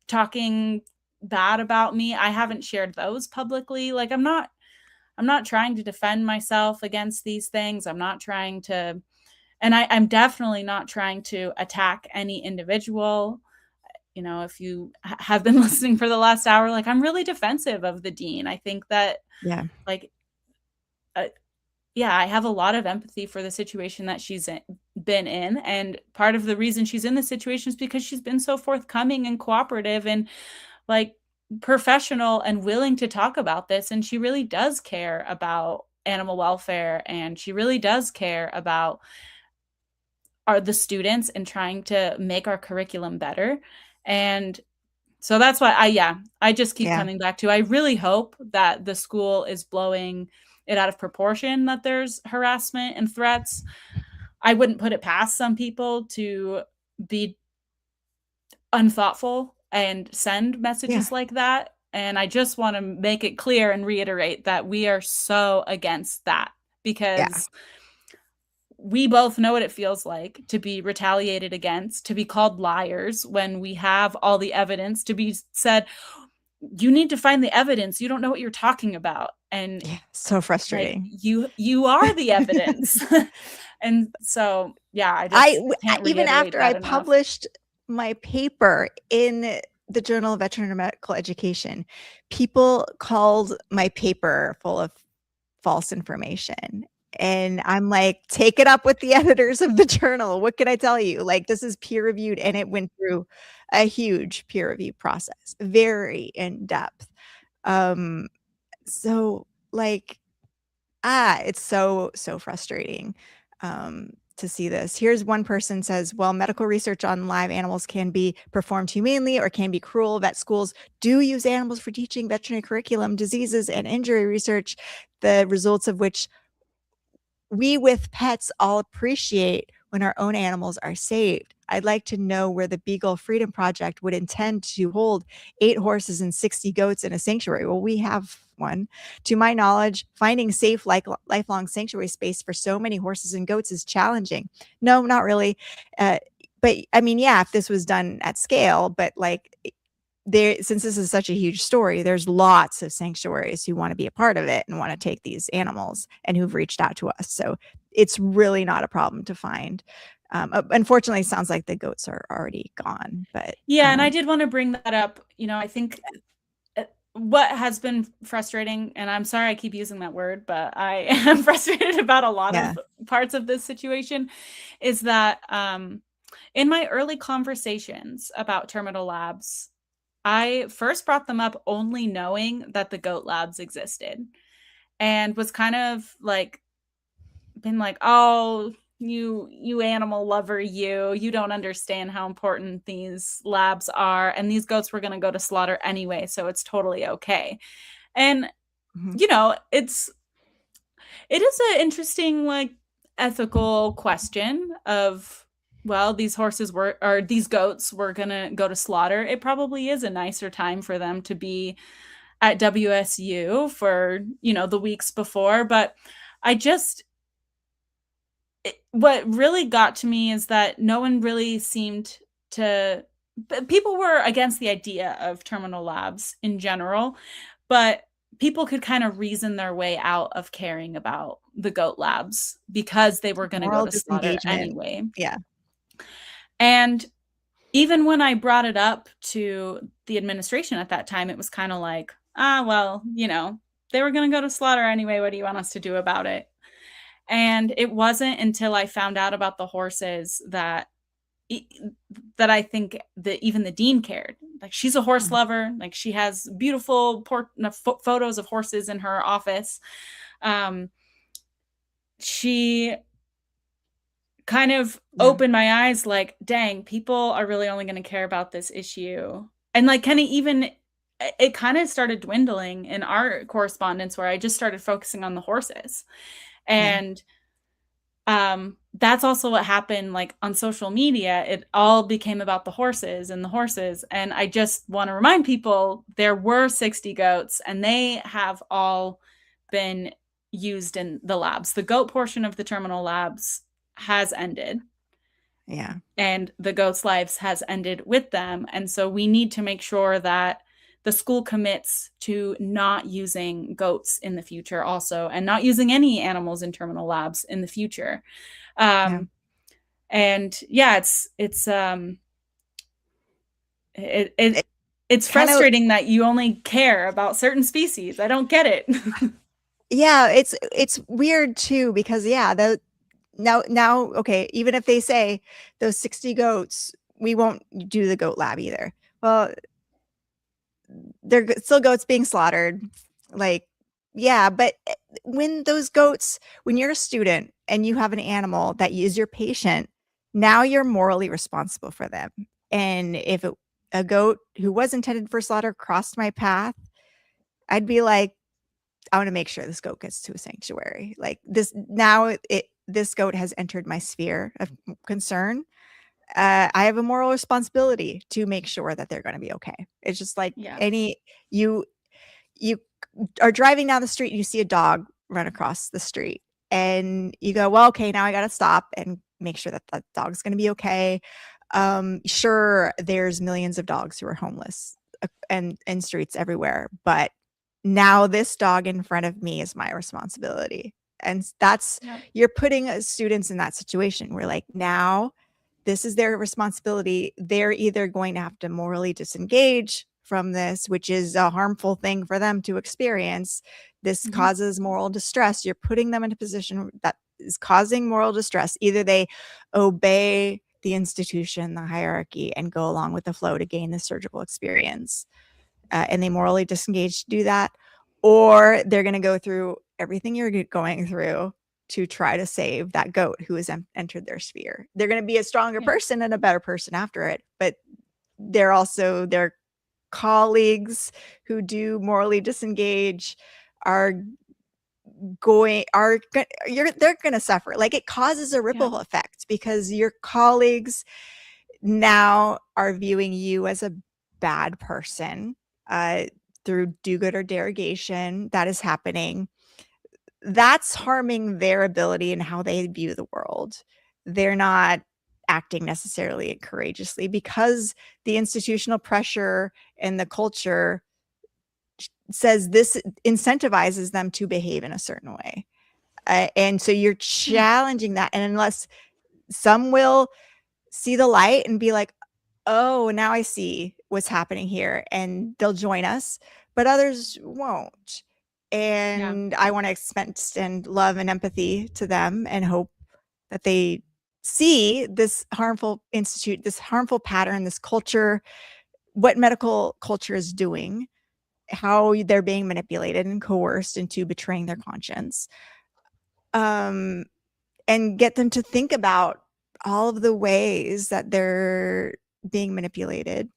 talking bad about me. I haven't shared those publicly. Like, I'm not trying to defend myself against these things. I'm not trying to, and I'm definitely not trying to attack any individual. If you have been listening for the last hour, like, I'm really defensive of the dean. I think that, I have a lot of empathy for the situation that she's been in. And part of the reason she's in this situation is because she's been so forthcoming and cooperative and, like, professional and willing to talk about this. And she really does care about animal welfare, and she really does care about the students and trying to make our curriculum better. And so that's why I just keep coming back to, I really hope that the school is blowing it out of proportion, that there's harassment and threats. I wouldn't put it past some people to be unthoughtful and send messages like that. And I just want to make it clear and reiterate that we are so against that, because we both know what it feels like to be retaliated against, to be called liars when we have all the evidence, to be said, you need to find the evidence. You don't know what you're talking about. And so frustrating. Like, you are the evidence. And so, I can't even after I enough. published my paper in the Journal of Veterinary Medical Education, people called my paper full of false information. And I'm like, take it up with the editors of the journal. What can I tell you? Like, this is peer reviewed, and it went through a huge peer review process, very in depth. So, like, it's so frustrating to see this. Here's one person says, well, medical research on live animals can be performed humanely or can be cruel. Vet schools do use animals for teaching veterinary curriculum, diseases, and injury research, the results of which we with pets all appreciate when our own animals are saved. I'd like to know where the Beagle Freedom Project would intend to hold 8 horses and 60 goats in a sanctuary. Well, we have one. To my knowledge, finding safe, lifelong sanctuary space for so many horses and goats is challenging. No, not really. But I mean, if this was done at scale, but like, since this is such a huge story, there's lots of sanctuaries who want to be a part of it and want to take these animals and who've reached out to us. So it's really not a problem to find. Unfortunately, it sounds like the goats are already gone. But and I did want to bring that up. I think what has been frustrating, and I'm sorry I keep using that word, but I am frustrated about a lot of parts of this situation, is that in my early conversations about terminal labs, I first brought them up only knowing that the goat labs existed, and was kind of like, been like, oh, you animal lover, you don't understand how important these labs are, and these goats were going to go to slaughter anyway, so it's totally okay. And it is an interesting, like, ethical question of well, these goats were going to go to slaughter, it probably is a nicer time for them to be at WSU for, the weeks before. But what really got to me is that no one really seemed to, people were against the idea of terminal labs in general, but people could kind of reason their way out of caring about the goat labs because they were going to go to slaughter anyway. Yeah. And even when I brought it up to the administration at that time, it was kind of like, well, they were going to go to slaughter anyway. What do you want us to do about it? And it wasn't until I found out about the horses that I think that even the dean cared. Like, she's a horse lover. Like, she has beautiful photos of horses in her office. She kind of opened my eyes, like, dang, people are really only going to care about this issue. And like, it kind of started dwindling in our correspondence, where I just started focusing on the horses. And that's also what happened, like, on social media. It all became about the horses. And I just want to remind people, there were 60 goats, and they have all been used in the labs. The goat portion of the terminal labs has ended. Yeah. And the goats' lives has ended with them. And so we need to make sure that the school commits to not using goats in the future also, and not using any animals in terminal labs in the future. And it's frustrating that you only care about certain species. I don't get it. Yeah, it's weird too, because now, okay, even if they say those 60 goats, we won't do the goat lab either. Well, they're still goats being slaughtered. Like, yeah, but when you're a student and you have an animal that is your patient, now you're morally responsible for them. And if a goat who was intended for slaughter crossed my path, I'd be like, I want to make sure this goat gets to a sanctuary. Like, this goat has entered my sphere of concern. I have a moral responsibility to make sure that they're going to be okay. It's just like you are driving down the street and you see a dog run across the street, and you go, well, okay, now I got to stop and make sure that that dog's going to be okay. Sure, there's millions of dogs who are homeless and in streets everywhere, but now this dog in front of me is my responsibility. And you're putting students in that situation where, like, now this is their responsibility. They're either going to have to morally disengage from this, which is a harmful thing for them to experience. This causes moral distress. You're putting them in a position that is causing moral distress. Either they obey the institution, the hierarchy, and go along with the flow to gain the surgical experience, and they morally disengage to do that, or they're going to go through everything you're going through to try to save that goat who has entered their sphere. They're going to be a stronger person and a better person after it, but they're also their colleagues who do morally disengage they're going to suffer. Like, it causes a ripple effect, because your colleagues now are viewing you as a bad person through do-gooder derogation that is happening. That's harming their ability and how they view the world. They're not acting necessarily courageously because the institutional pressure and the culture says this incentivizes them to behave in a certain way. And so you're challenging that. And unless some will see the light and be like, oh, now I see what's happening here, and they'll join us, but others won't. And I want to extend love and empathy to them and hope that they see this harmful this harmful pattern, this culture, what medical culture is doing, how they're being manipulated and coerced into betraying their conscience, and get them to think about all of the ways that they're being manipulated.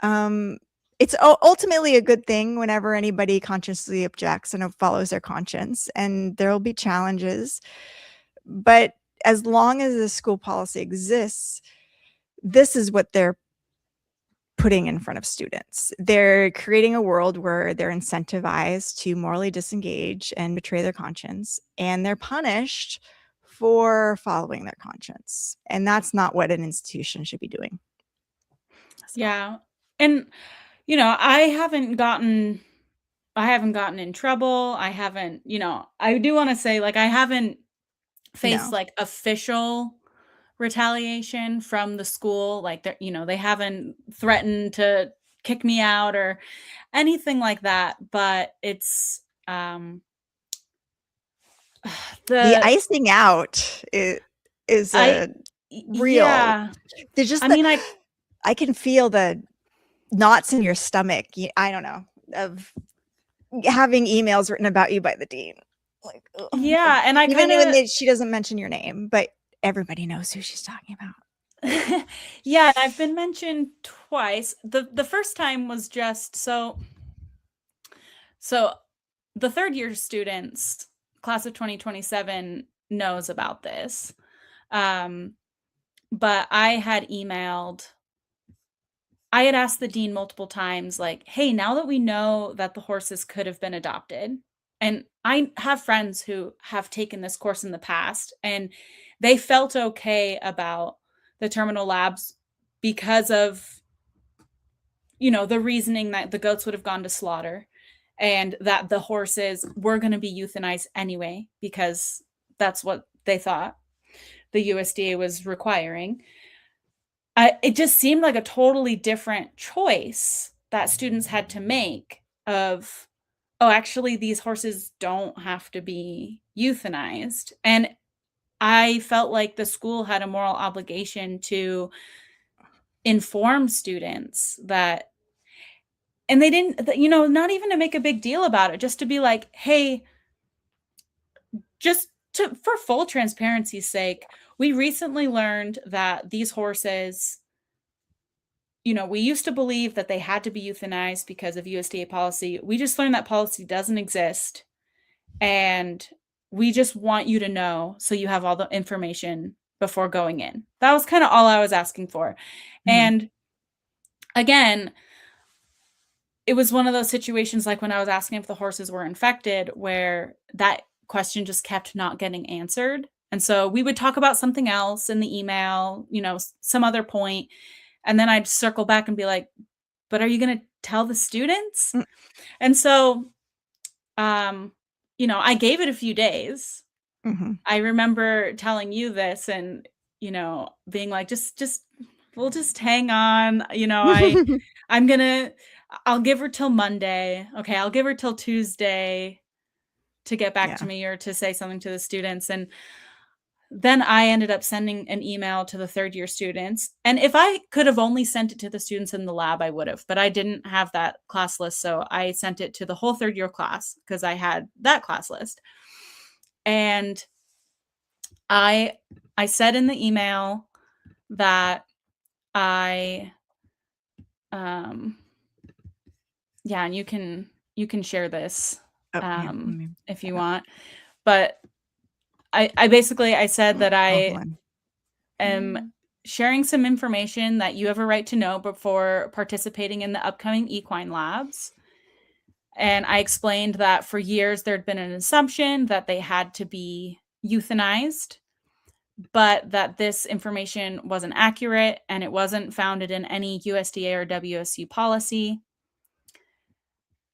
It's ultimately a good thing whenever anybody consciously objects and follows their conscience, and there will be challenges, but as long as the school policy exists, this is what they're putting in front of students. They're creating a world where they're incentivized to morally disengage and betray their conscience, and they're punished for following their conscience. And that's not what an institution should be doing. So. Yeah. And, I haven't gotten in trouble. I haven't, I do want to say, like, I haven't faced like official retaliation from the school. Like, they haven't threatened to kick me out or anything like that. But it's the icing out is real. Yeah. There's just I can feel the knots in your stomach. I don't know, of having emails written about you by the dean. Like, yeah, and even she doesn't mention your name, but everybody knows who she's talking about. Yeah, and I've been mentioned twice. The first time was just so the third year students, class of 2027, knows about this. But I had asked the dean multiple times, like, hey, now that we know that the horses could have been adopted, and I have friends who have taken this course in the past, and they felt okay about the terminal labs because of, the reasoning that the goats would have gone to slaughter and that the horses were going to be euthanized anyway, because that's what they thought the USDA was requiring. It just seemed like a totally different choice that students had to make of, oh, actually, these horses don't have to be euthanized. And I felt like the school had a moral obligation to inform students that, and they didn't, not even to make a big deal about it, just to be like, hey, for full transparency's sake, we recently learned that these horses, we used to believe that they had to be euthanized because of USDA policy. We just learned that policy doesn't exist. And we just want you to know so you have all the information before going in. That was kind of all I was asking for. Mm-hmm. And again, it was one of those situations like when I was asking if the horses were infected, where that question just kept not getting answered. And so we would talk about something else in the email, some other point. And then I'd circle back and be like, but are you going to tell the students? Mm. And so, I gave it a few days. Mm-hmm. I remember telling you this and, being like, we'll just hang on. I'll give her till Monday. Okay. I'll give her till Tuesday to get back to me or to say something to the students. And then I ended up sending an email to the third year students. And if I could have only sent it to the students in the lab, I would have, but I didn't have that class list. So I sent it to the whole third year class because I had that class list. And I said in the email that and you can share this if you want, but I basically said that I am sharing some information that you have a right to know before participating in the upcoming equine labs. And I explained that for years there'd been an assumption that they had to be euthanized, but that this information wasn't accurate and it wasn't founded in any USDA or WSU policy.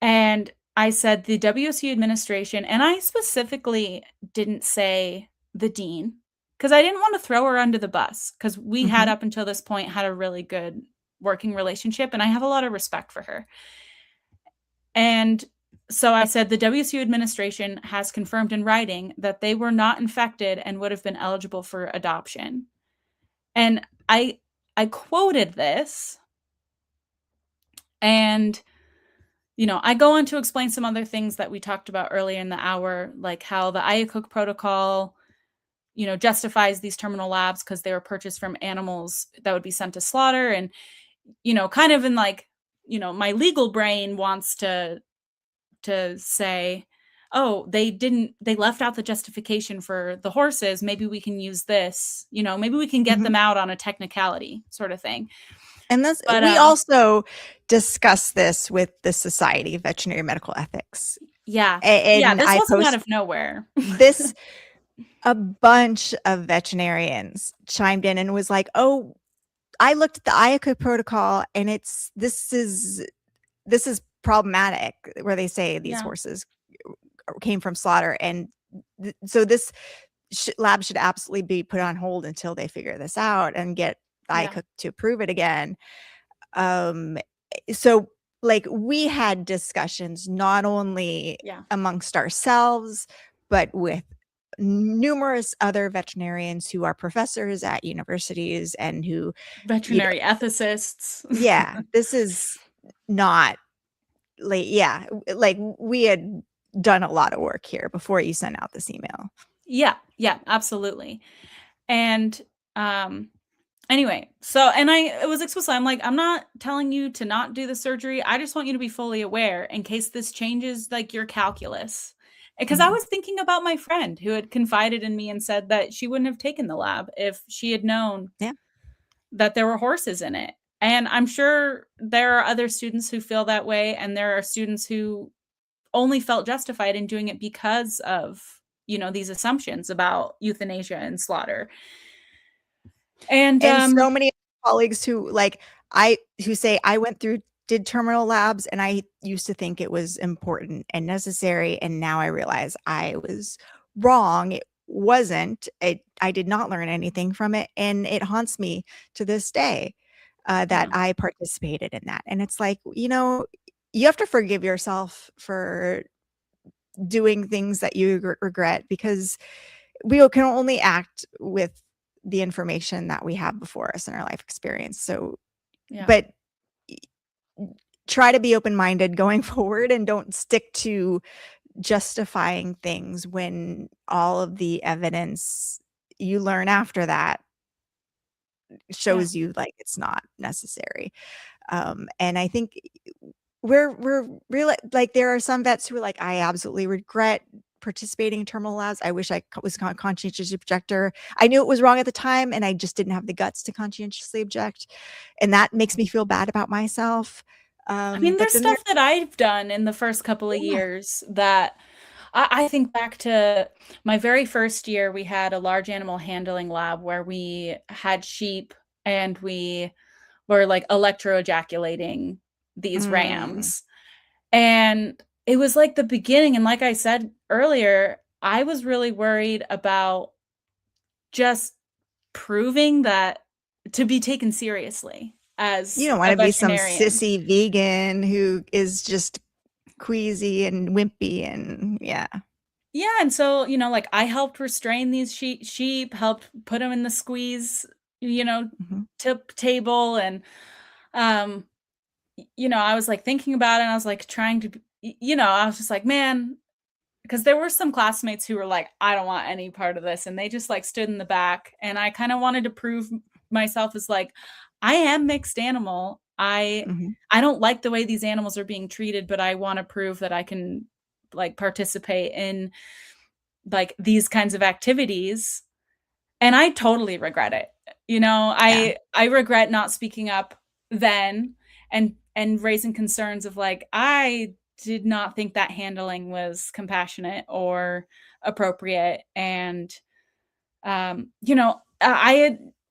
And I said the WSU administration, and I specifically didn't say the dean because I didn't want to throw her under the bus, because we had up until this point had a really good working relationship and I have a lot of respect for her. And so I said the WSU administration has confirmed in writing that they were not infected and would have been eligible for adoption. And I quoted this, and I go on to explain some other things that we talked about earlier in the hour, like how the Iacocca protocol, justifies these terminal labs because they were purchased from animals that would be sent to slaughter. And, kind of in like, my legal brain wants to say, oh, they left out the justification for the horses. Maybe we can use this, maybe we can get them out on a technicality sort of thing. And we also discussed this with the Society of Veterinary Medical Ethics. Yeah. And this wasn't out of nowhere. A bunch of veterinarians chimed in and was like, oh, I looked at the IACA protocol and this is problematic, where they say these horses came from slaughter. And so this lab should absolutely be put on hold until they figure this out and get IACA to approve it again. So like we had discussions not only amongst ourselves, but with numerous other veterinarians who are professors at universities and who veterinary ethicists. Yeah, this is not like we had done a lot of work here before you sent out this email. Yeah, absolutely. And anyway, so, and it was explicit. I'm like, I'm not telling you to not do the surgery. I just want you to be fully aware in case this changes like your calculus. Because I was thinking about my friend who had confided in me and said that she wouldn't have taken the lab if she had known that there were horses in it. And I'm sure there are other students who feel that way. And there are students who only felt justified in doing it because of, these assumptions about euthanasia and slaughter. And so many colleagues who say I did terminal labs and I used to think it was important and necessary. And now I realize I was wrong. It wasn't. I did not learn anything from it. And it haunts me to this day that I participated in that. And it's like, you have to forgive yourself for doing things that you regret, because we can only act with the information that we have before us in our life experience. So, but try to be open-minded going forward and don't stick to justifying things when all of the evidence you learn after that shows you like it's not necessary. And I think we're really like, there are some vets who are like, I absolutely regret participating in terminal labs. I wish I was a conscientious objector. I knew it was wrong at the time and I just didn't have the guts to conscientiously object. And that makes me feel bad about myself. I mean, there's stuff that I've done in the first couple of years that I think back to my very first year. We had a large animal handling lab where we had sheep and we were like electroejaculating these rams. And it was like the beginning. And like I said earlier, I was really worried about just proving that to be taken seriously as you don't want to be some sissy vegan who is just queasy and wimpy and and so like I helped restrain these sheep, helped put them in the squeeze tip table, and I was like thinking about it and I was like trying to I was just like, man, because there were some classmates who were like, I don't want any part of this, and they just like stood in the back, and I kind of wanted to prove myself as like, I am mixed animal. I don't like the way these animals are being treated, but I want to prove that I can like participate in like these kinds of activities. And I totally regret it. I regret not speaking up then and raising concerns of like, I did not think that handling was compassionate or appropriate. And I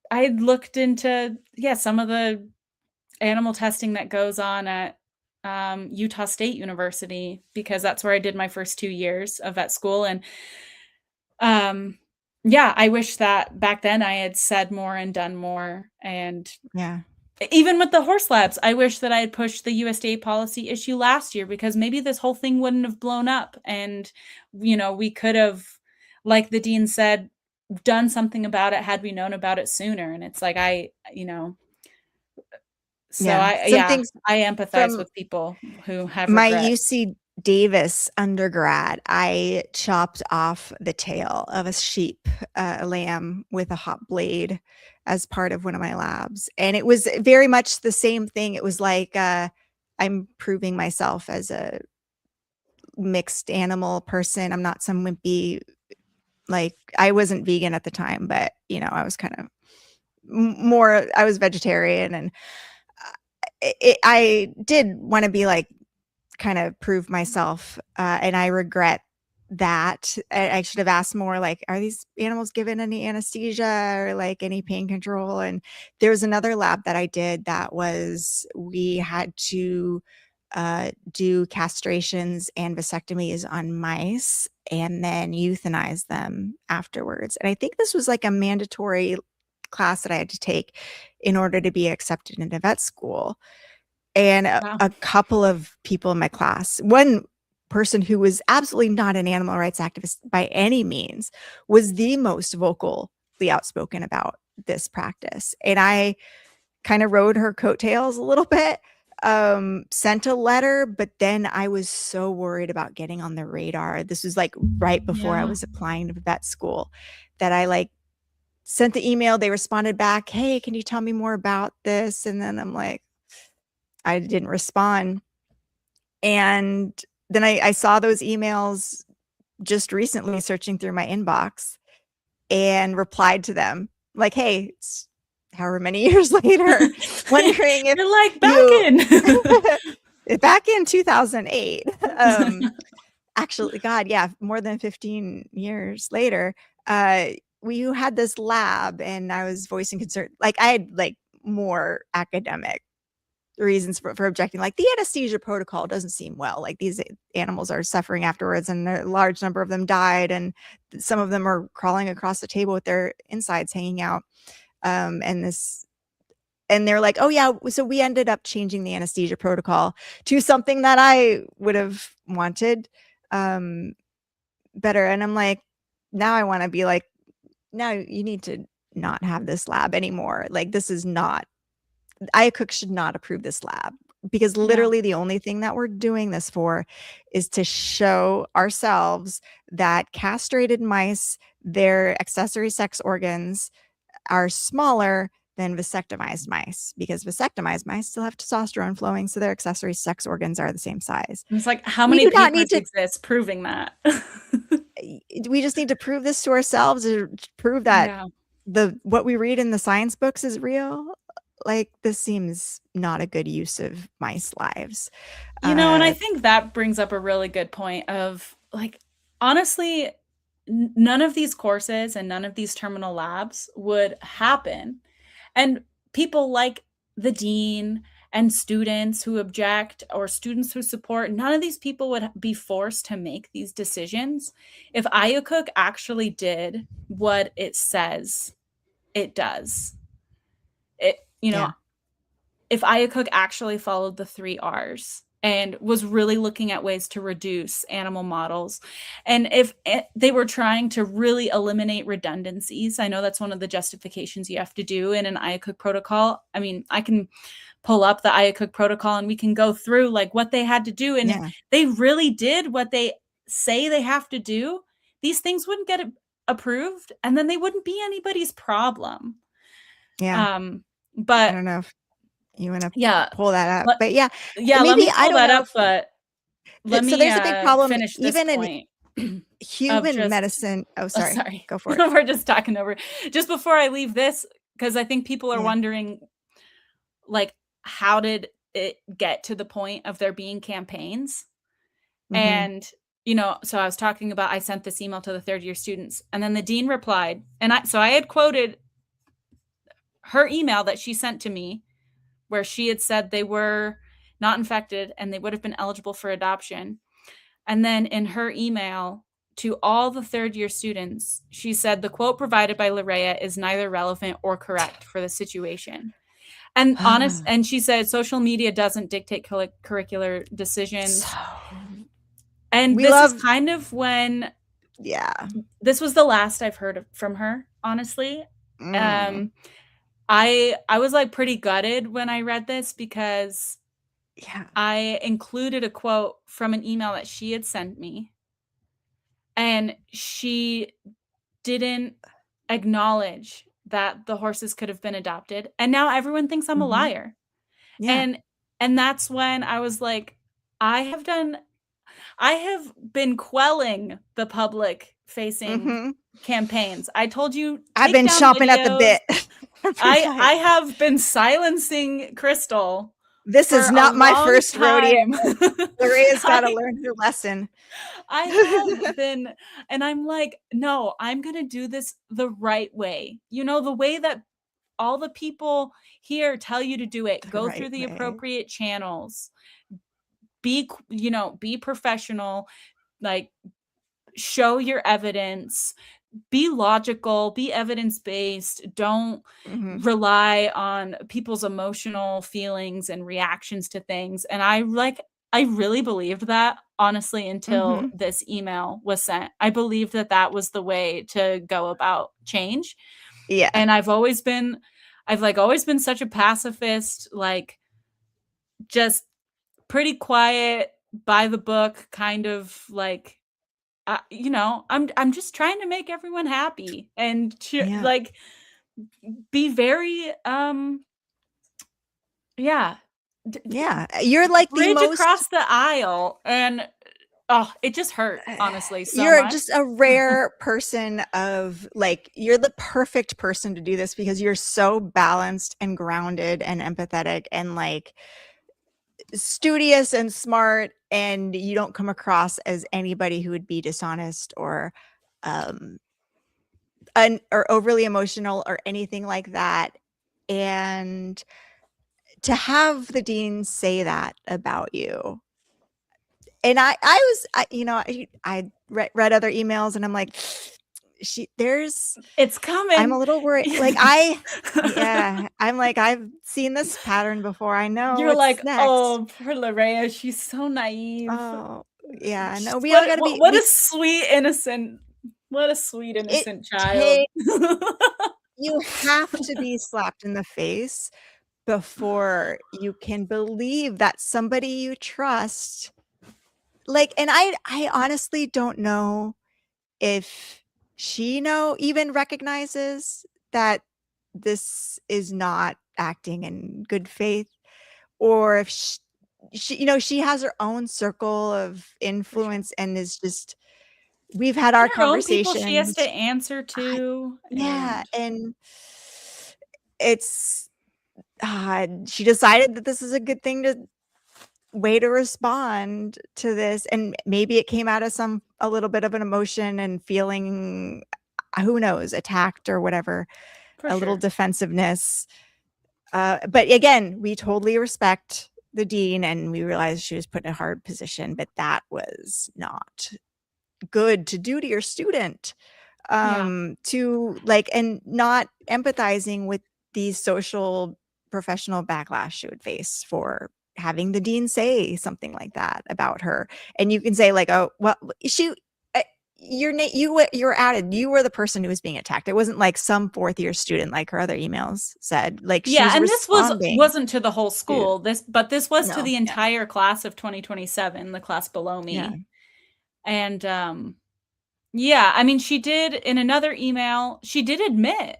had looked into some of the animal testing that goes on at Utah State University, because that's where I did my first 2 years of vet school. And I wish that back then I had said more and done more. And even with the horse labs, I wish that I had pushed the USDA policy issue last year, because maybe this whole thing wouldn't have blown up. And, we could have, like the dean said, done something about it had we known about it sooner. And it's like, I empathize with people who have my regret. UC Davis undergrad. I chopped off the tail of a sheep, a lamb, with a hot blade as part of one of my labs. And it was very much the same thing. It was like, I'm proving myself as a mixed animal person. I'm not some wimpy, like I wasn't vegan at the time, but you know, I was kind of more, I was vegetarian, and I did want to be like, kind of prove myself. And I regret that. I should have asked more, like, are these animals given any anesthesia or like any pain control? And there was another lab that I did that was, we had to do castrations and vasectomies on mice and then euthanize them afterwards. And I think this was like a mandatory class that I had to take in order to be accepted into vet school. And Wow. a couple of people in my class, one person who was absolutely not an animal rights activist by any means, was the most vocally outspoken about this practice. And I kind of rode her coattails a little bit, sent a letter, but then I was so worried about getting on the radar. This was like right before I was applying to vet school, that I like sent the email. They responded back, hey, can you tell me more about this? And then I'm like, I didn't respond. And then I saw those emails just recently, searching through my inbox, and replied to them like, hey, it's however many years later, wondering if You're like, back in 2008, actually, God, yeah, more than 15 years later, we had this lab, and I was voicing concern. Like, I had like more academic reasons for objecting, like the anesthesia protocol doesn't seem well, like these animals are suffering afterwards, and a large number of them died, and some of them are crawling across the table with their insides hanging out, and they're like, oh yeah, so we ended up changing the anesthesia protocol to something that I would have wanted better. And I'm like, now I want to be like, now you need to not have this lab anymore. Like, this is not, IACUC should not approve this lab, because literally the only thing that we're doing this for is to show ourselves that castrated mice, their accessory sex organs are smaller than vasectomized mice, because vasectomized mice still have testosterone flowing, so their accessory sex organs are the same size. It's like, how We many do not papers need to- exist proving that? We just need to prove this to ourselves, or prove that what we read in the science books is real. Like, this seems not a good use of mice lives. And I think that brings up a really good point of, like, honestly, none of these courses and none of these terminal labs would happen. And people like the dean and students who object, or students who support, none of these people would be forced to make these decisions if IACUC actually did what it says it does. If IACUC actually followed the 3 R's and was really looking at ways to reduce animal models, and if they were trying to really eliminate redundancies, I know that's one of the justifications you have to do in an IACUC protocol. I mean, I can pull up the IACUC protocol and we can go through like what they had to do. And if they really did what they say they have to do, these things wouldn't get approved, and then they wouldn't be anybody's problem. But I don't know if you want to pull that up, but maybe let me pull that up. But let me so there's a big problem finish this even point. in human medicine. Oh, sorry. Go for it. We're just talking over. Just before I leave this, because I think people are wondering, like, how did it get to the point of there being campaigns? And so I was talking about, I sent this email to the 3rd-year students, and then the dean replied, and I had quoted her email that she sent to me, where she had said they were not infected and they would have been eligible for adoption. And then in her email to all the 3rd-year students, she said the quote provided by Larea is neither relevant or correct for the situation. And and she said social media doesn't dictate curricular decisions. And this is kind of when, this was the last I've heard from her, honestly. I was like pretty gutted when I read this, because I included a quote from an email that she had sent me, and she didn't acknowledge that the horses could have been adopted, and now everyone thinks I'm a liar. And that's when I was like, I have done I have been quelling the public facing campaigns. I told you, I've been chomping at the bit. I have been silencing Crystal. This is not my first rodeo. Lorea's got to learn her lesson. I have been, and I'm like, no, I'm going to do this the right way. You know, the way that all the people here tell you to do it. Go through the appropriate channels. Be professional, like show your evidence, be logical, be evidence-based. Don't rely on people's emotional feelings and reactions to things. And I really believed that, honestly, until this email was sent. I believed that was the way to go about change. Yeah. And I've always been such a pacifist, like just pretty quiet, by the book, kind of like, I'm just trying to make everyone happy and like be very you're like bridge the most across the aisle, and it just hurt, honestly, so you're much. just a rare person of like, you're the perfect person to do this because you're so balanced and grounded and empathetic and like studious and smart, and you don't come across as anybody who would be dishonest or overly emotional or anything like that. And to have the dean say that about you, and I read other emails and I'm like, it's coming. I'm a little worried. Like I'm like, I've seen this pattern before. I know. You're like, next. oh, poor Lorea, she's so naive. Oh yeah, no, we all gotta be. What a sweet innocent child. You have to be slapped in the face before you can believe that somebody you trust, like, and I honestly don't know if she even recognizes that this is not acting in good faith, or if she has her own circle of influence and is just, we've had our conversations. She has to answer to. And it's she decided that this is a good way to respond to this, and maybe it came out of a little bit of an emotion and feeling, who knows, attacked or whatever, little defensiveness. But again, we totally respect the dean, and we realized she was put in a hard position, but that was not good to do to your student, to like, and not empathizing with the social professional backlash she would face for having the dean say something like that about her. And you can say like, oh, well, you were added, you were the person who was being attacked. It wasn't like some fourth year student, like her other emails said. Like, and this wasn't to the whole school. This was to the entire class of 2027, the class below me. And I mean, she did, in another email, she did admit,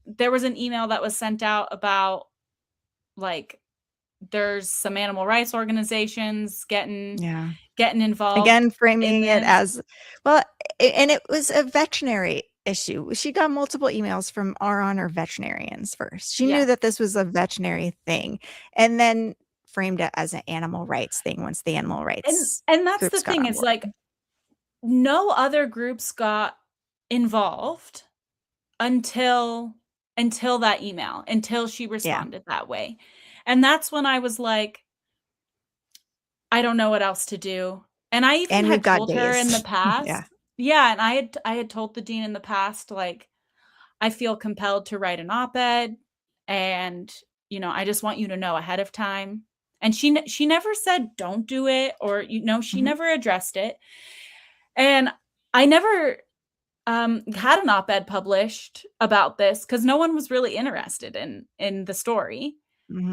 there was an email that was sent out about, like, there's some animal rights organizations getting involved. Again, framing it as, well, and it was a veterinary issue. She got multiple emails from our honor veterinarians first. She knew that this was a veterinary thing, and then framed it as an animal rights thing once the animal rights and that's the thing, is like, no other groups got involved until that email, until she responded that way. And that's when I was like, I don't know what else to do. And I even had told her in the past. And I had told the dean in the past, like, I feel compelled to write an op-ed, and I just want you to know ahead of time. And she never said don't do it, or she never addressed it. And I never had an op-ed published about this because no one was really interested in the story.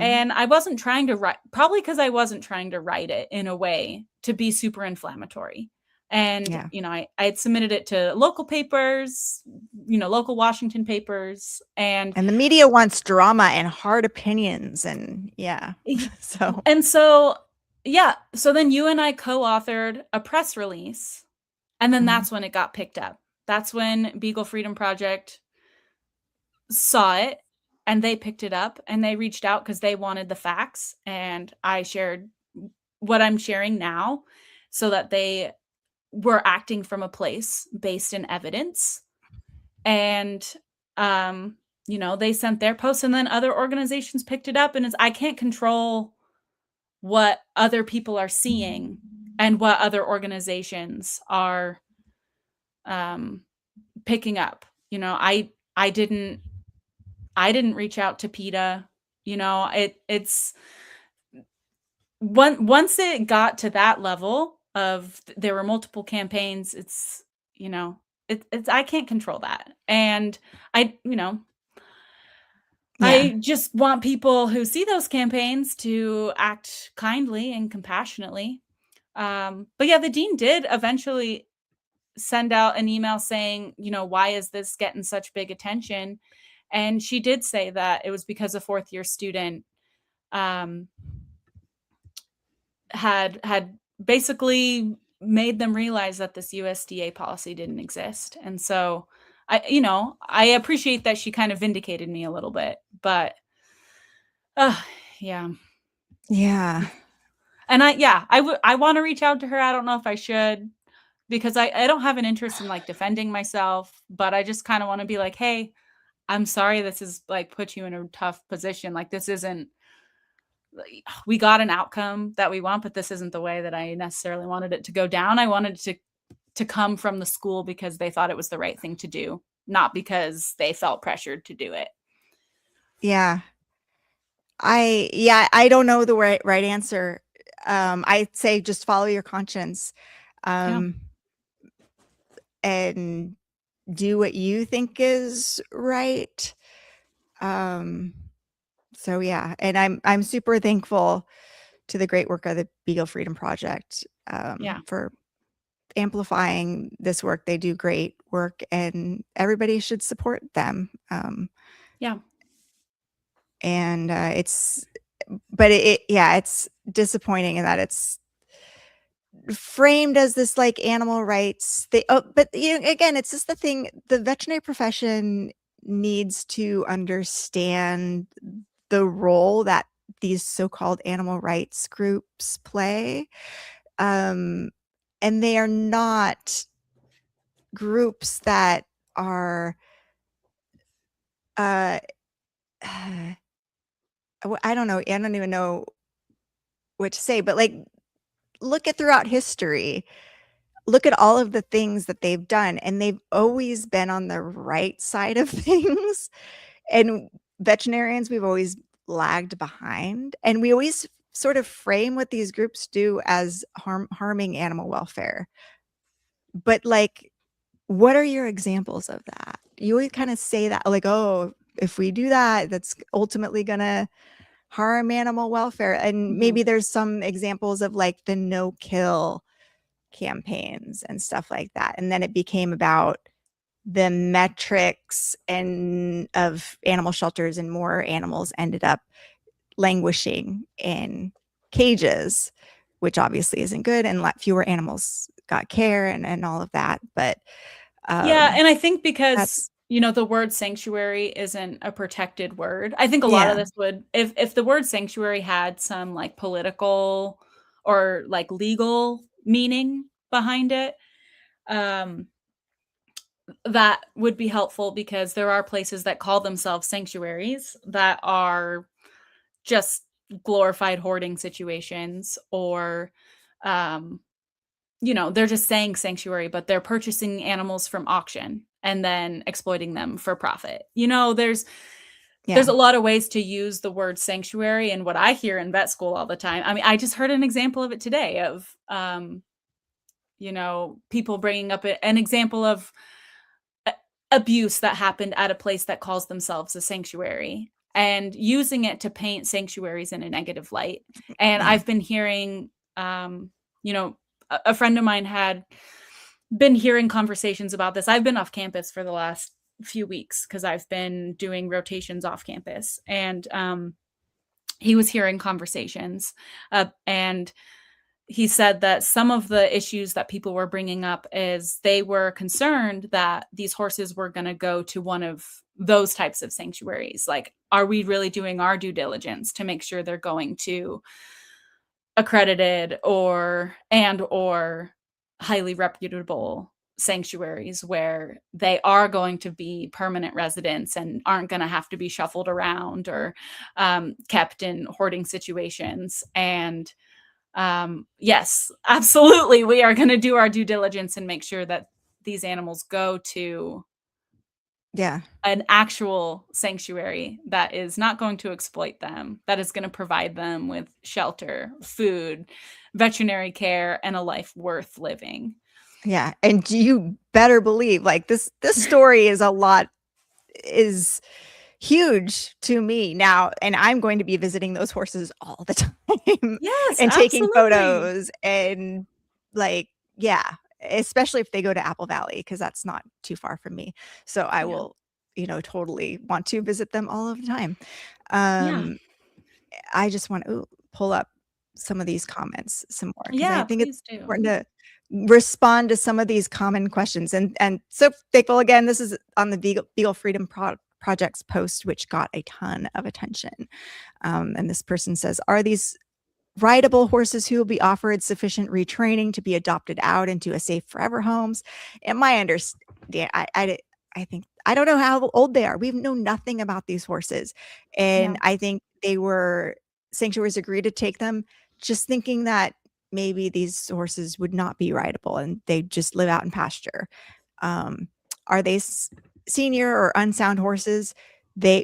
And I wasn't trying to write, probably because I wasn't trying to write it in a way to be super inflammatory. And, I had submitted it to local papers, local Washington papers. And the media wants drama and hard opinions. And so yeah, so then you and I co-authored a press release, and then Mhm. that's when it got picked up. That's when Beagle Freedom Project saw it, and they picked it up, and they reached out because they wanted the facts, and I shared what I'm sharing now so that they were acting from a place based in evidence. And they sent their posts, and then other organizations picked it up, and I can't control what other people are seeing and what other organizations are picking up. I didn't reach out to PETA. It's once it got to that level of there were multiple campaigns, it's I can't control that. And I you know Yeah. I just want people who see those campaigns to act kindly and compassionately. But yeah, the dean did eventually send out an email saying, why is this getting such big attention? And she did say that it was because a fourth year student um, had basically made them realize that this USDA policy didn't exist. And so I appreciate that she kind of vindicated me a little bit, but yeah. Yeah. And I want to reach out to her. I don't know if I should, because I don't have an interest in like defending myself, but I just kind of want to be like, hey, I'm sorry this is like put you in a tough position. Like this isn't, we got an outcome that we want, but this isn't the way that I necessarily wanted it to go down. I wanted it to come from the school because they thought it was the right thing to do, not because they felt pressured to do it. Yeah. I don't know the right answer. I'd say just follow your conscience. And do what you think is right. So yeah, and I'm super thankful to the great work of the Beagle Freedom Project for amplifying this work. They do great work, and everybody should support them. And it's disappointing in that it's framed as this like animal rights thing. But again, it's just the thing. The veterinary profession needs to understand the role that these so-called animal rights groups play. And they are not groups that are I don't know. I don't even know what to say, but like, look at throughout history, look at all of the things that they've done, and they've always been on the right side of things. And veterinarians, we've always lagged behind, and we always sort of frame what these groups do as harming animal welfare. But like, what are your examples of that? You always kind of say that like, oh, if we do that, that's ultimately gonna harm animal welfare. And maybe there's some examples of like the no kill campaigns and stuff like that. And then it became about the metrics and of animal shelters, and more animals ended up languishing in cages, which obviously isn't good, and fewer animals got care and all of that. But and I think because the word sanctuary isn't a protected word, I think a lot of this would, if the word sanctuary had some like political or like legal meaning behind it, that would be helpful, because there are places that call themselves sanctuaries that are just glorified hoarding situations, or they're just saying sanctuary, but they're purchasing animals from auction and then exploiting them for profit. There's a lot of ways to use the word sanctuary. And what I hear in vet school all the time, I mean, I just heard an example of it today of, people bringing up an example of abuse that happened at a place that calls themselves a sanctuary, and using it to paint sanctuaries in a negative light. And I've been hearing, a friend of mine had been hearing conversations about this. I've been off campus for the last few weeks because I've been doing rotations off campus. And he was hearing conversations, and he said that some of the issues that people were bringing up is they were concerned that these horses were going to go to one of those types of sanctuaries. Like, are we really doing our due diligence to make sure they're going to accredited or highly reputable sanctuaries where they are going to be permanent residents and aren't going to have to be shuffled around or kept in hoarding situations? And yes, absolutely, we are going to do our due diligence and make sure that these animals go to an actual sanctuary that is not going to exploit them, that is going to provide them with shelter, food, veterinary care, and a life worth living. Yeah. And you better believe, like, this story is huge to me now, and I'm going to be visiting those horses all the time. Yes, and taking absolutely. photos, and like, yeah, especially if they go to Apple Valley, because that's not too far from me. So I will, totally want to visit them all of the time. I just want to pull up some of these comments some more, because I think it's important to respond to some of these common questions. And so thankful, again, this is on the Beagle Freedom Project's post, which got a ton of attention. And this person says, are these rideable horses who will be offered sufficient retraining to be adopted out into a safe forever homes? And my understanding, I think, I don't know how old they are. We know nothing about these horses. And I think sanctuaries agreed to take them just thinking that maybe these horses would not be rideable and they just live out in pasture. Are they senior or unsound horses?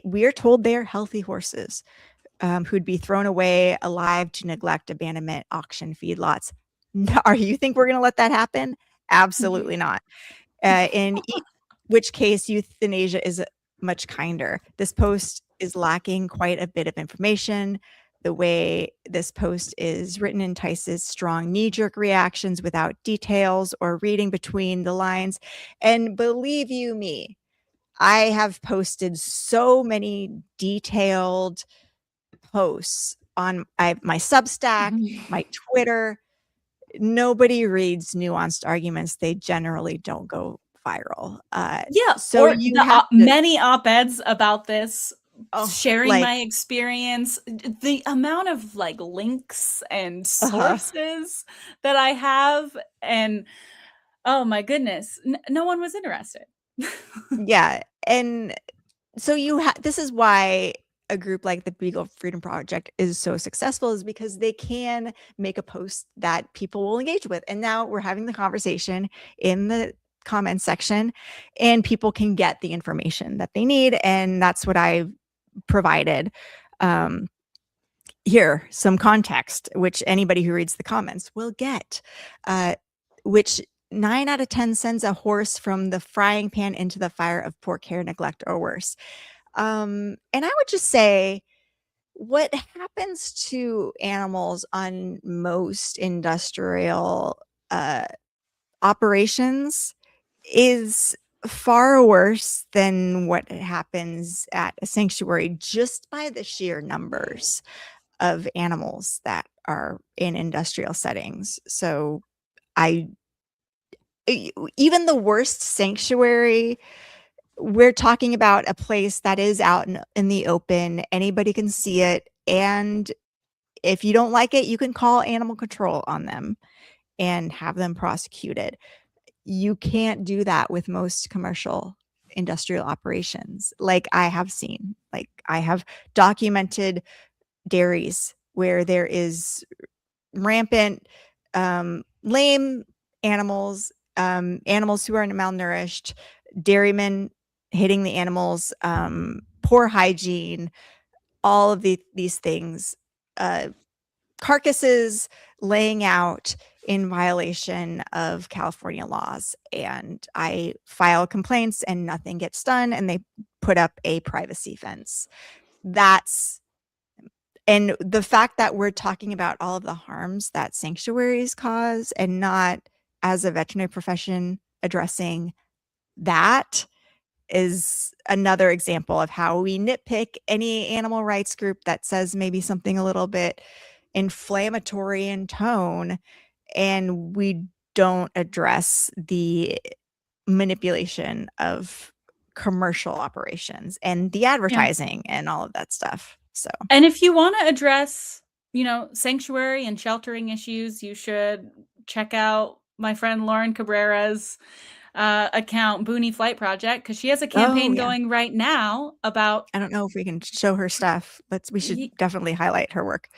We are told they're healthy horses who'd be thrown away alive to neglect, abandonment, auction, feedlots. No, you think we're going to let that happen? Absolutely not. In which case, euthanasia is much kinder. This post is lacking quite a bit of information. The way this post is written entices strong knee-jerk reactions without details or reading between the lines. And believe you me, I have posted so many detailed posts on my Substack, my Twitter. Nobody reads nuanced arguments. They generally don't go viral. So or you have many op-eds about this, sharing like, my experience, the amount of like links and sources that I have, and oh my goodness, no one was interested. Yeah. And so this is why a group like the Beagle Freedom Project is so successful, is because they can make a post that people will engage with. And now we're having the conversation in the comment section, and people can get the information that they need. And that's what I've provided. Here, some context, which anybody who reads the comments will get, which 9 out of 10 sends a horse from the frying pan into the fire of poor care, neglect, or worse. And I would just say, what happens to animals on most industrial operations is far worse than what happens at a sanctuary, just by the sheer numbers of animals that are in industrial settings. So even the worst sanctuary, we're talking about a place that is out in the open. Anybody can see it. And if you don't like it, you can call animal control on them and have them prosecuted. You can't do that with most commercial industrial operations. Like I have seen, like I have documented dairies where there is rampant lame animals, animals who are malnourished, dairymen hitting the animals, poor hygiene, all of these things, carcasses laying out in violation of California laws. And I file complaints and nothing gets done, and they put up a privacy fence. And the fact that we're talking about all of the harms that sanctuaries cause and not, as a veterinary profession, addressing that is another example of how we nitpick any animal rights group that says maybe something a little bit inflammatory in tone, and we don't address the manipulation of commercial operations and the advertising and all of that stuff. So, and if you want to address, sanctuary and sheltering issues, you should check out my friend Lauren Cabrera's account, Boonie Flight Project, because she has a campaign going right now about. I don't know if we can show her stuff, but we should definitely highlight her work.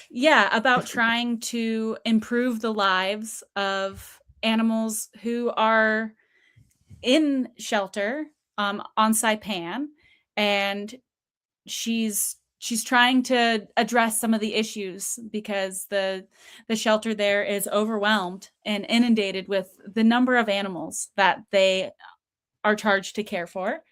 Yeah, about trying to improve the lives of animals who are in shelter on Saipan, and she's trying to address some of the issues because the shelter there is overwhelmed and inundated with the number of animals that they are charged to care for,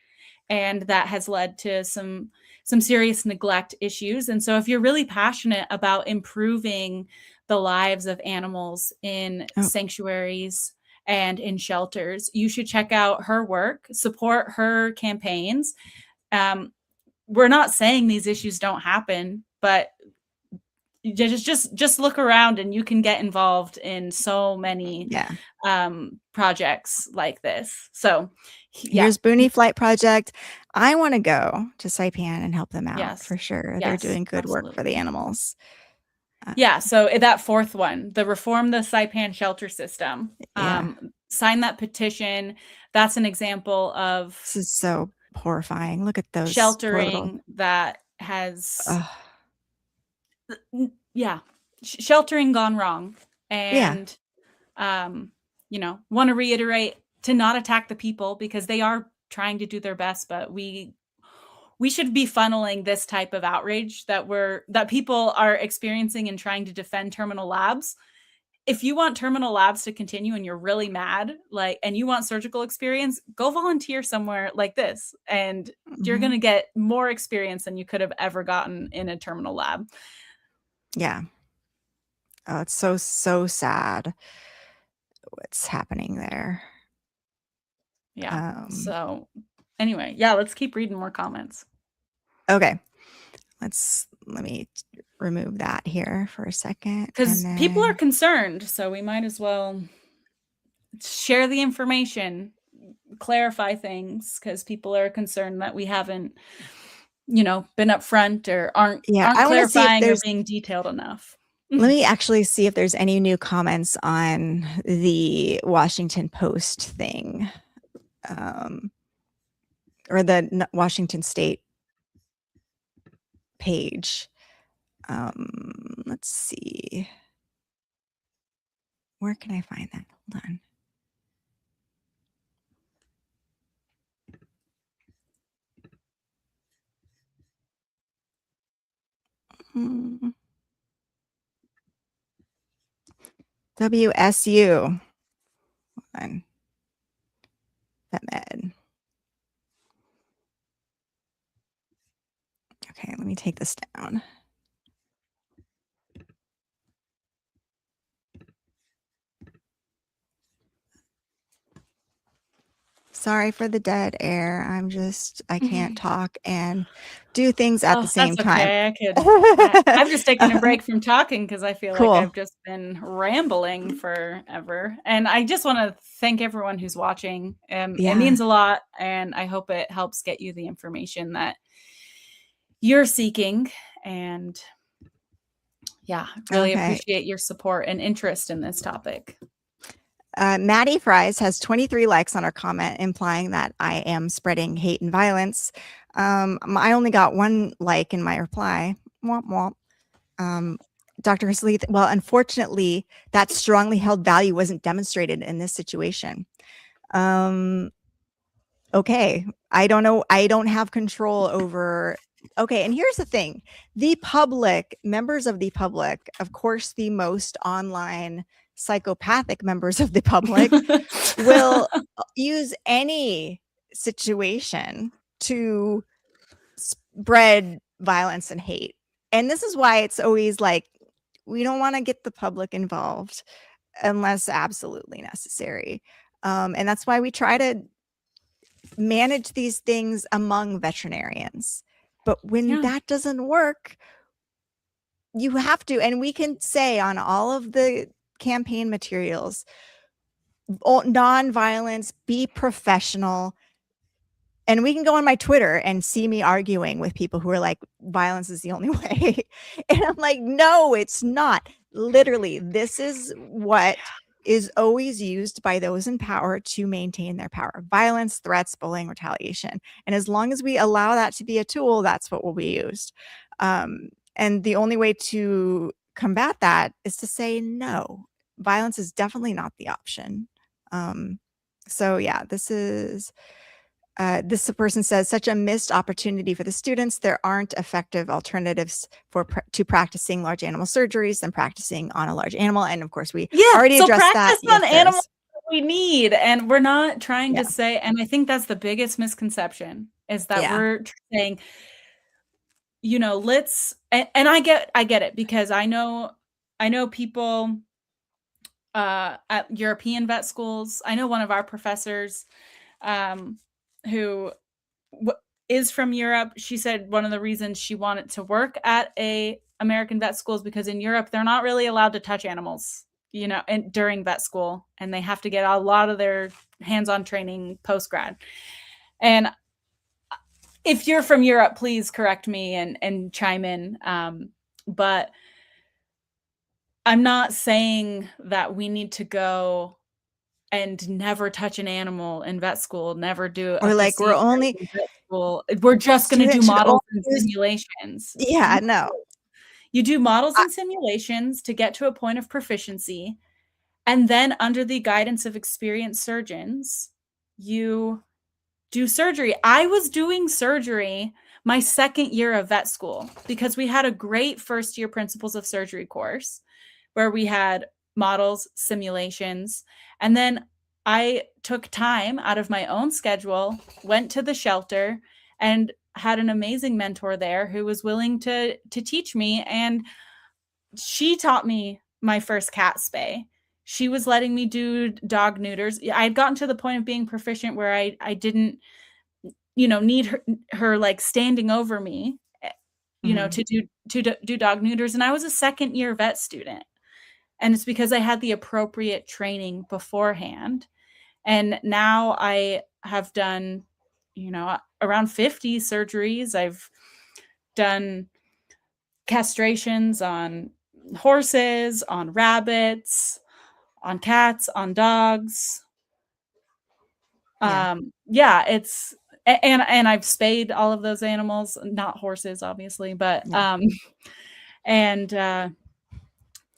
and that has led to some serious neglect issues. And so if you're really passionate about improving the lives of animals in sanctuaries and in shelters, you should check out her work, support her campaigns. We're not saying these issues don't happen, but just look around and you can get involved in so many projects like this. So here's Boonie Flight Project. I want to go to Saipan and help them out for sure. They're doing good work for the animals. So that fourth one, the Reform the Saipan Shelter System. Sign that petition. That's an example of this is so horrifying. Look at those sheltering that has sheltering gone wrong. And want to reiterate to not attack the people, because they are trying to do their best, but we should be funneling this type of outrage that people are experiencing and trying to defend terminal labs. If you want terminal labs to continue and you're really mad, and you want surgical experience, go volunteer somewhere like this, and you're going to get more experience than you could have ever gotten in a terminal lab. Yeah. Oh, it's so sad what's happening there. Yeah. So anyway, let's keep reading more comments. Okay. Let me remove that here for a second. Because people are concerned, so we might as well share the information, clarify things, because people are concerned that we haven't, been upfront or aren't clarifying or being detailed enough. Let me actually see if there's any new comments on the Washington Post thing, or the Washington State page. Let's see. Where can I find that? Hold on. WSU. Hold on. VetMed. Okay, let me take this down. Sorry for the dead air. I can't talk and do things at the same time. I'm just taking a break from talking because I feel like I've just been rambling forever. And I just want to thank everyone who's watching. It means a lot, and I hope it helps get you the information that you're seeking. And really appreciate your support and interest in this topic. Maddie Fries has 23 likes on our comment, implying that I am spreading hate and violence. I only got 1 like in my reply. Womp womp. Dr. Heath, well, unfortunately, that strongly held value wasn't demonstrated in this situation. Okay, I don't know. I don't have control over. Okay, and here's the thing. The public, members of the public, of course, the most online psychopathic members of the public will use any situation to spread violence and hate. And this is why it's always like, we don't want to get the public involved unless absolutely necessary. And that's why we try to manage these things among veterinarians. But when that doesn't work, you have to, and we can say on all of the campaign materials, non-violence, be professional. And we can go on my Twitter and see me arguing with people who are like, violence is the only way. And I'm like, no, it's not. Literally, this is what is always used by those in power to maintain their power. Violence, threats, bullying, retaliation. And as long as we allow that to be a tool, that's what will be used. And the only way to combat that is to say no. Violence is definitely not the option. So yeah, this person says, such a missed opportunity for the students. There aren't effective alternatives to practicing large animal surgeries than practicing on a large animal. And of course, we already addressed that. On animals we need, and we're not trying to say, and I think that's the biggest misconception, is that we're saying, you know, let's, and I get it, because I know people at European vet schools. I know one of our professors who is from Europe. She said one of the reasons she wanted to work at a American vet school is because in Europe, they're not really allowed to touch animals, you know, and during vet school, and they have to get a lot of their hands-on training post-grad. And if you're from Europe, please correct me and chime in. But I'm not saying that we need to go and never touch an animal in vet school, never do, or like we're only vet school. We're just going to do models and simulations. Yeah, no. You do models and simulations to get to a point of proficiency, and then under the guidance of experienced surgeons, you do surgery. I was doing surgery my second year of vet school because we had a great first year principles of surgery course where we had models, simulations, and then I took time out of my own schedule, went to the shelter, and had an amazing mentor there who was willing to teach me. And she taught me my first cat spay. She was letting me do dog neuters. I had gotten to the point of being proficient where I didn't, you know, need her like standing over me, you know, to do dog neuters. And I was a second year vet student. And it's because I had the appropriate training beforehand. And now I have done, you know, around 50 surgeries. I've done castrations on horses, on rabbits, on cats, on dogs. It's, and I've spayed all of those animals, not horses, obviously, but,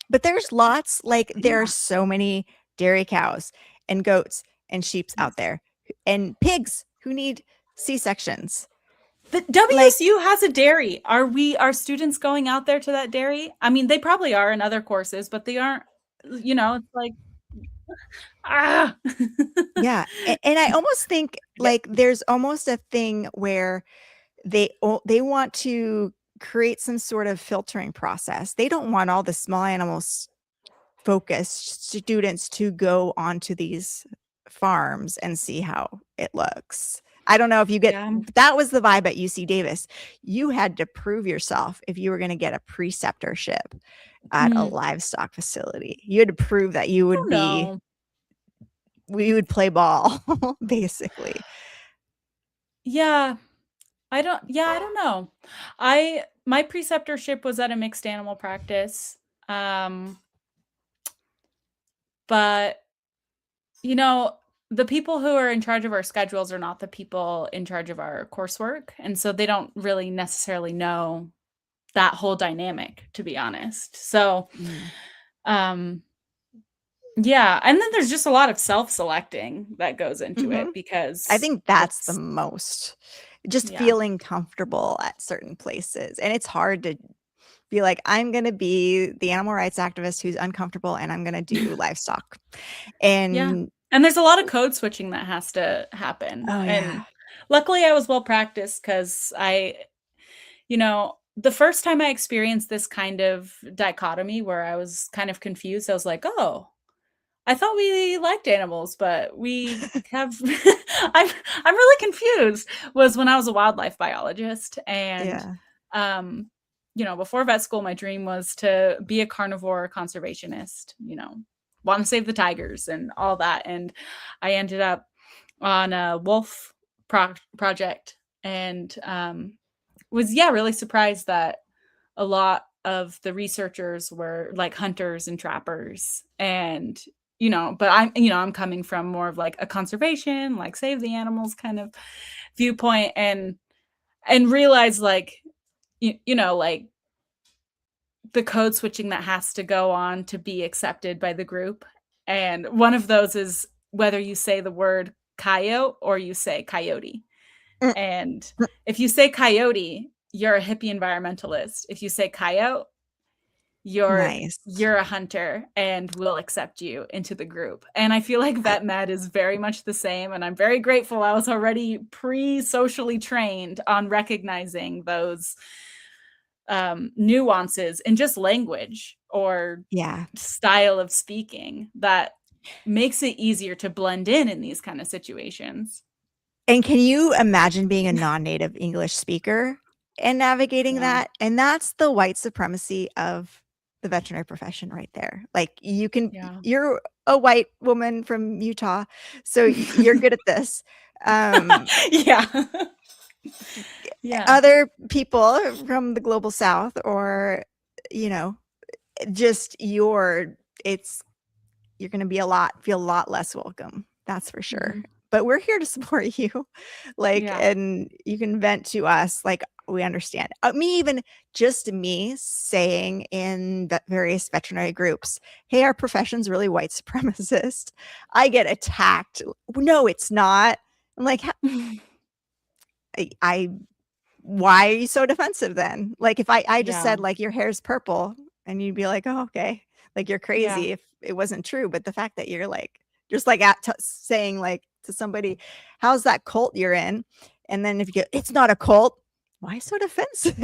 but there's lots, like there are so many dairy cows and goats and sheep out there and pigs who need C-sections. The WSU has a dairy. Are students going out there to that dairy? I mean, they probably are in other courses, but they aren't, you know, it's like, yeah. And I almost think like there's almost a thing where they want to create some sort of filtering process. They don't want all the small animals focused students to go onto these farms and see how it looks. I don't know if you get, that was the vibe at UC Davis. You had to prove yourself if you were going to get a preceptorship at a livestock facility. You had to prove that you would we would play ball basically. I don't know. My preceptorship was at a mixed animal practice. But you know, the people who are in charge of our schedules are not the people in charge of our coursework. And so they don't really necessarily know that whole dynamic, to be honest. So, yeah. And then there's just a lot of self-selecting that goes into it, because I think that's the most just feeling comfortable at certain places. And it's hard to be like, I'm going to be the animal rights activist who's uncomfortable and I'm going to do livestock. And there's a lot of code switching that has to happen. And luckily I was well practiced, because you know, the first time I experienced this kind of dichotomy where I was kind of confused, I was like, oh, I thought we liked animals, but we have I'm really confused. Was when I was a wildlife biologist, and before vet school, my dream was to be a carnivore conservationist, want to save the tigers and all that. And I ended up on a wolf project, and was really surprised that a lot of the researchers were like hunters and trappers. And but I'm coming from more of like a conservation, like save the animals kind of viewpoint, and realize like like the code switching that has to go on to be accepted by the group. And one of those is whether you say the word coyote or you say coyote. And if you say coyote, you're a hippie environmentalist. If you say coyote, you're a hunter, and we'll accept you into the group. And I feel like vet med is very much the same. And I'm very grateful I was already pre-socially trained on recognizing those nuances in just language or style of speaking that makes it easier to blend in these kind of situations. And can you imagine being a non-native English speaker and navigating that? And that's the white supremacy of the veterinary profession right there. Like you're a white woman from Utah, so you're good at this. Other people from the global South, or just you're going to feel a lot less welcome. That's for sure. But we're here to support you. And you can vent to us. Like, we understand. Me saying in the various veterinary groups, hey, our profession's really white supremacist, I get attacked. No, it's not. I'm like, why are you so defensive then? Like, if I just said like your hair's purple, and you'd be like, oh, okay, like you're crazy if it wasn't true. But the fact that you're like just like saying like to somebody, how's that cult you're in? And then if you go, it's not a cult, why so defensive?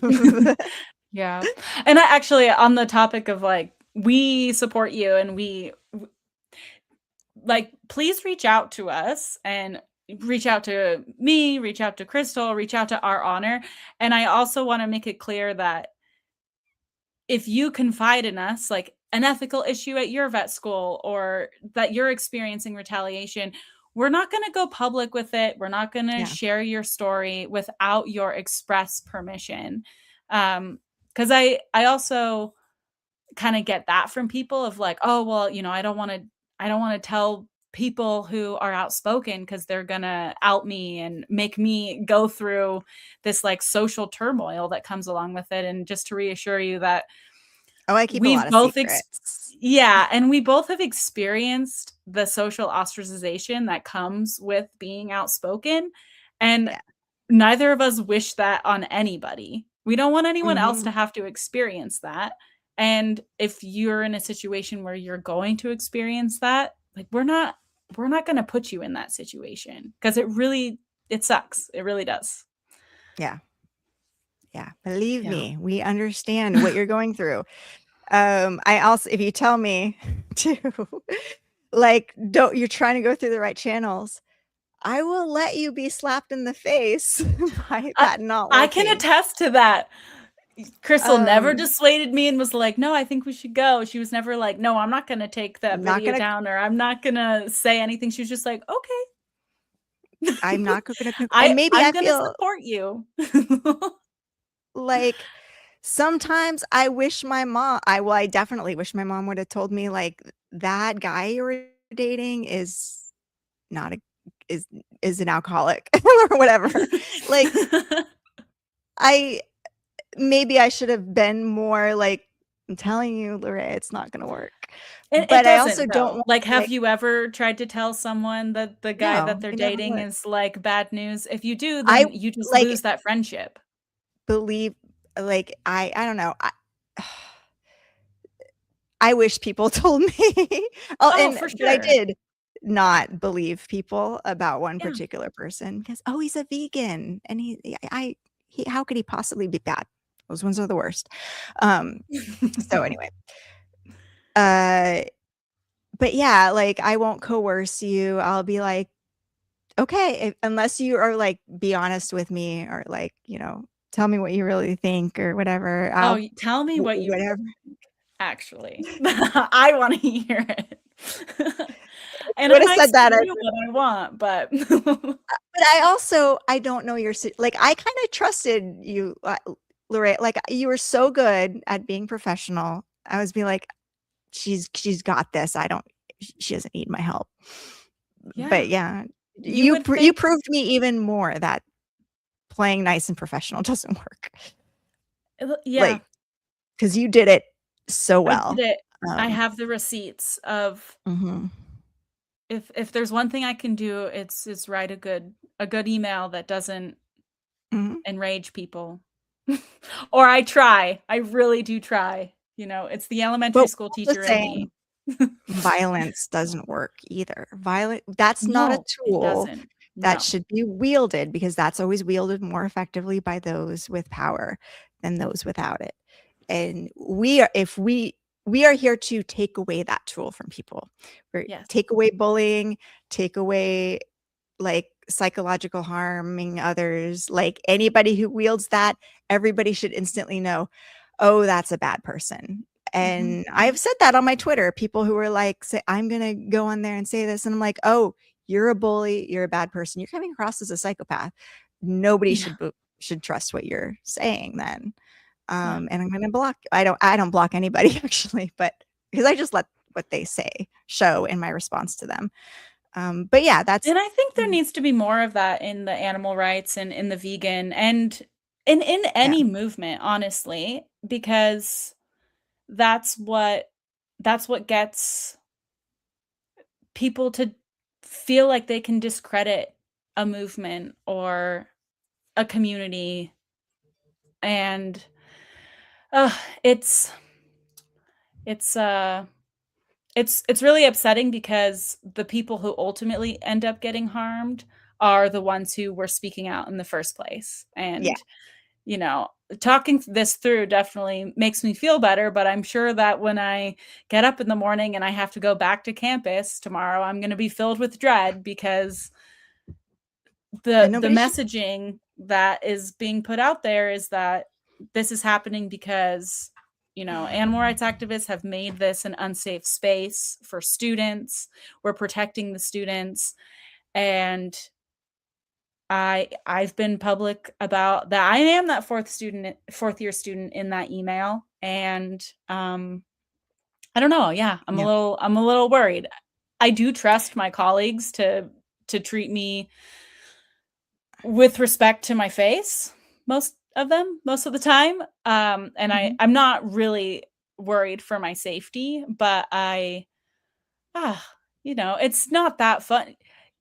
And I actually, on the topic of like, we support you, and we like, please reach out to us, and reach out to me, reach out to Crystal, reach out to Our Honor. And I also want to make it clear that if you confide in us, like an ethical issue at your vet school, or that you're experiencing retaliation, we're not going to go public with it. We're not going to share your story without your express permission. Because I also kind of get that from people of like, oh, well, I don't want to tell people who are outspoken because they're going to out me and make me go through this like social turmoil that comes along with it. And just to reassure you that I keep a lot of secrets. And we both have experienced the social ostracization that comes with being outspoken. And neither of us wish that on anybody. We don't want anyone else to have to experience that. And if you're in a situation where you're going to experience that, like, we're not going to put you in that situation, because it sucks. It really does. Yeah. Believe me, we understand what you're going through. I also, if you tell me to like, you're trying to go through the right channels, I will let you be slapped in the face by that not working. I can attest to that. Crystal never dissuaded me and was like, no, I think we should go. She was never like, no, I'm not going to take that video down, or I'm not going to say anything. She was just like, okay. I'm not going to. I'm going to support you. Like, sometimes I wish my mom, I definitely wish my mom would have told me, like, that guy you were dating is not is an alcoholic or whatever. Like, maybe I should have been more like, I'm telling you, Lorraine, it's not going to work. But I also don't like, have you ever tried to tell someone that the guy that they're dating is like bad news? If you do, then you just lose that friendship. Believe, like, I don't know. I wish people told me. For sure. But I did not believe people about one particular person because, he's a vegan, and he how could he possibly be bad? Those ones are the worst. So anyway, but yeah, like I won't coerce you. I'll be like, okay, unless you are like, be honest with me or like, tell me what you really think or whatever. Tell me what you whatever. actually. I want to hear it. And I Would have might said that. do what I want, but But I don't know like I kind of trusted you, Lorraine. Like you were so good at being professional. I was being like, she's got this. She doesn't need my help. yeah. But yeah, You would you proved me even more that playing nice and professional doesn't work. Yeah. Like, because you did it so well. I did it. I have the receipts of if there's one thing I can do, it's write a good email that doesn't enrage people. Or I try. I really do try. It's the elementary school teacher in me. Violence doesn't work either. That's not a tool that should be wielded, because that's always wielded more effectively by those with power than those without it. And we are here to take away that tool from people. Take away bullying, take away like psychological harming others. Like anybody who wields that, everybody should instantly know, oh, that's a bad person. And I've said that on my Twitter. People who are like, say, I'm going to go on there and say this. And I'm like, oh, you're a bully. You're a bad person. You're coming across as a psychopath. Nobody should trust what you're saying then. And I'm going to block. I don't block anybody actually, but because I just let what they say show in my response to them. But yeah, and I think there needs to be more of that in the animal rights and in the vegan and in any movement, honestly, because that's what gets people to feel like they can discredit a movement or a community. And it's really upsetting, because the people who ultimately end up getting harmed are the ones who were speaking out in the first place. And talking this through definitely makes me feel better, but I'm sure that when I get up in the morning and I have to go back to campus tomorrow, I'm going to be filled with dread, because the messaging that is being put out there is that this is happening because animal rights activists have made this an unsafe space for students. We're protecting the students. And I've been public about that. I am that fourth year student in that email. And I don't know. Yeah, I'm a little worried. I do trust my colleagues to treat me with respect to my face, most of the time. And I'm not really worried for my safety, but it's not that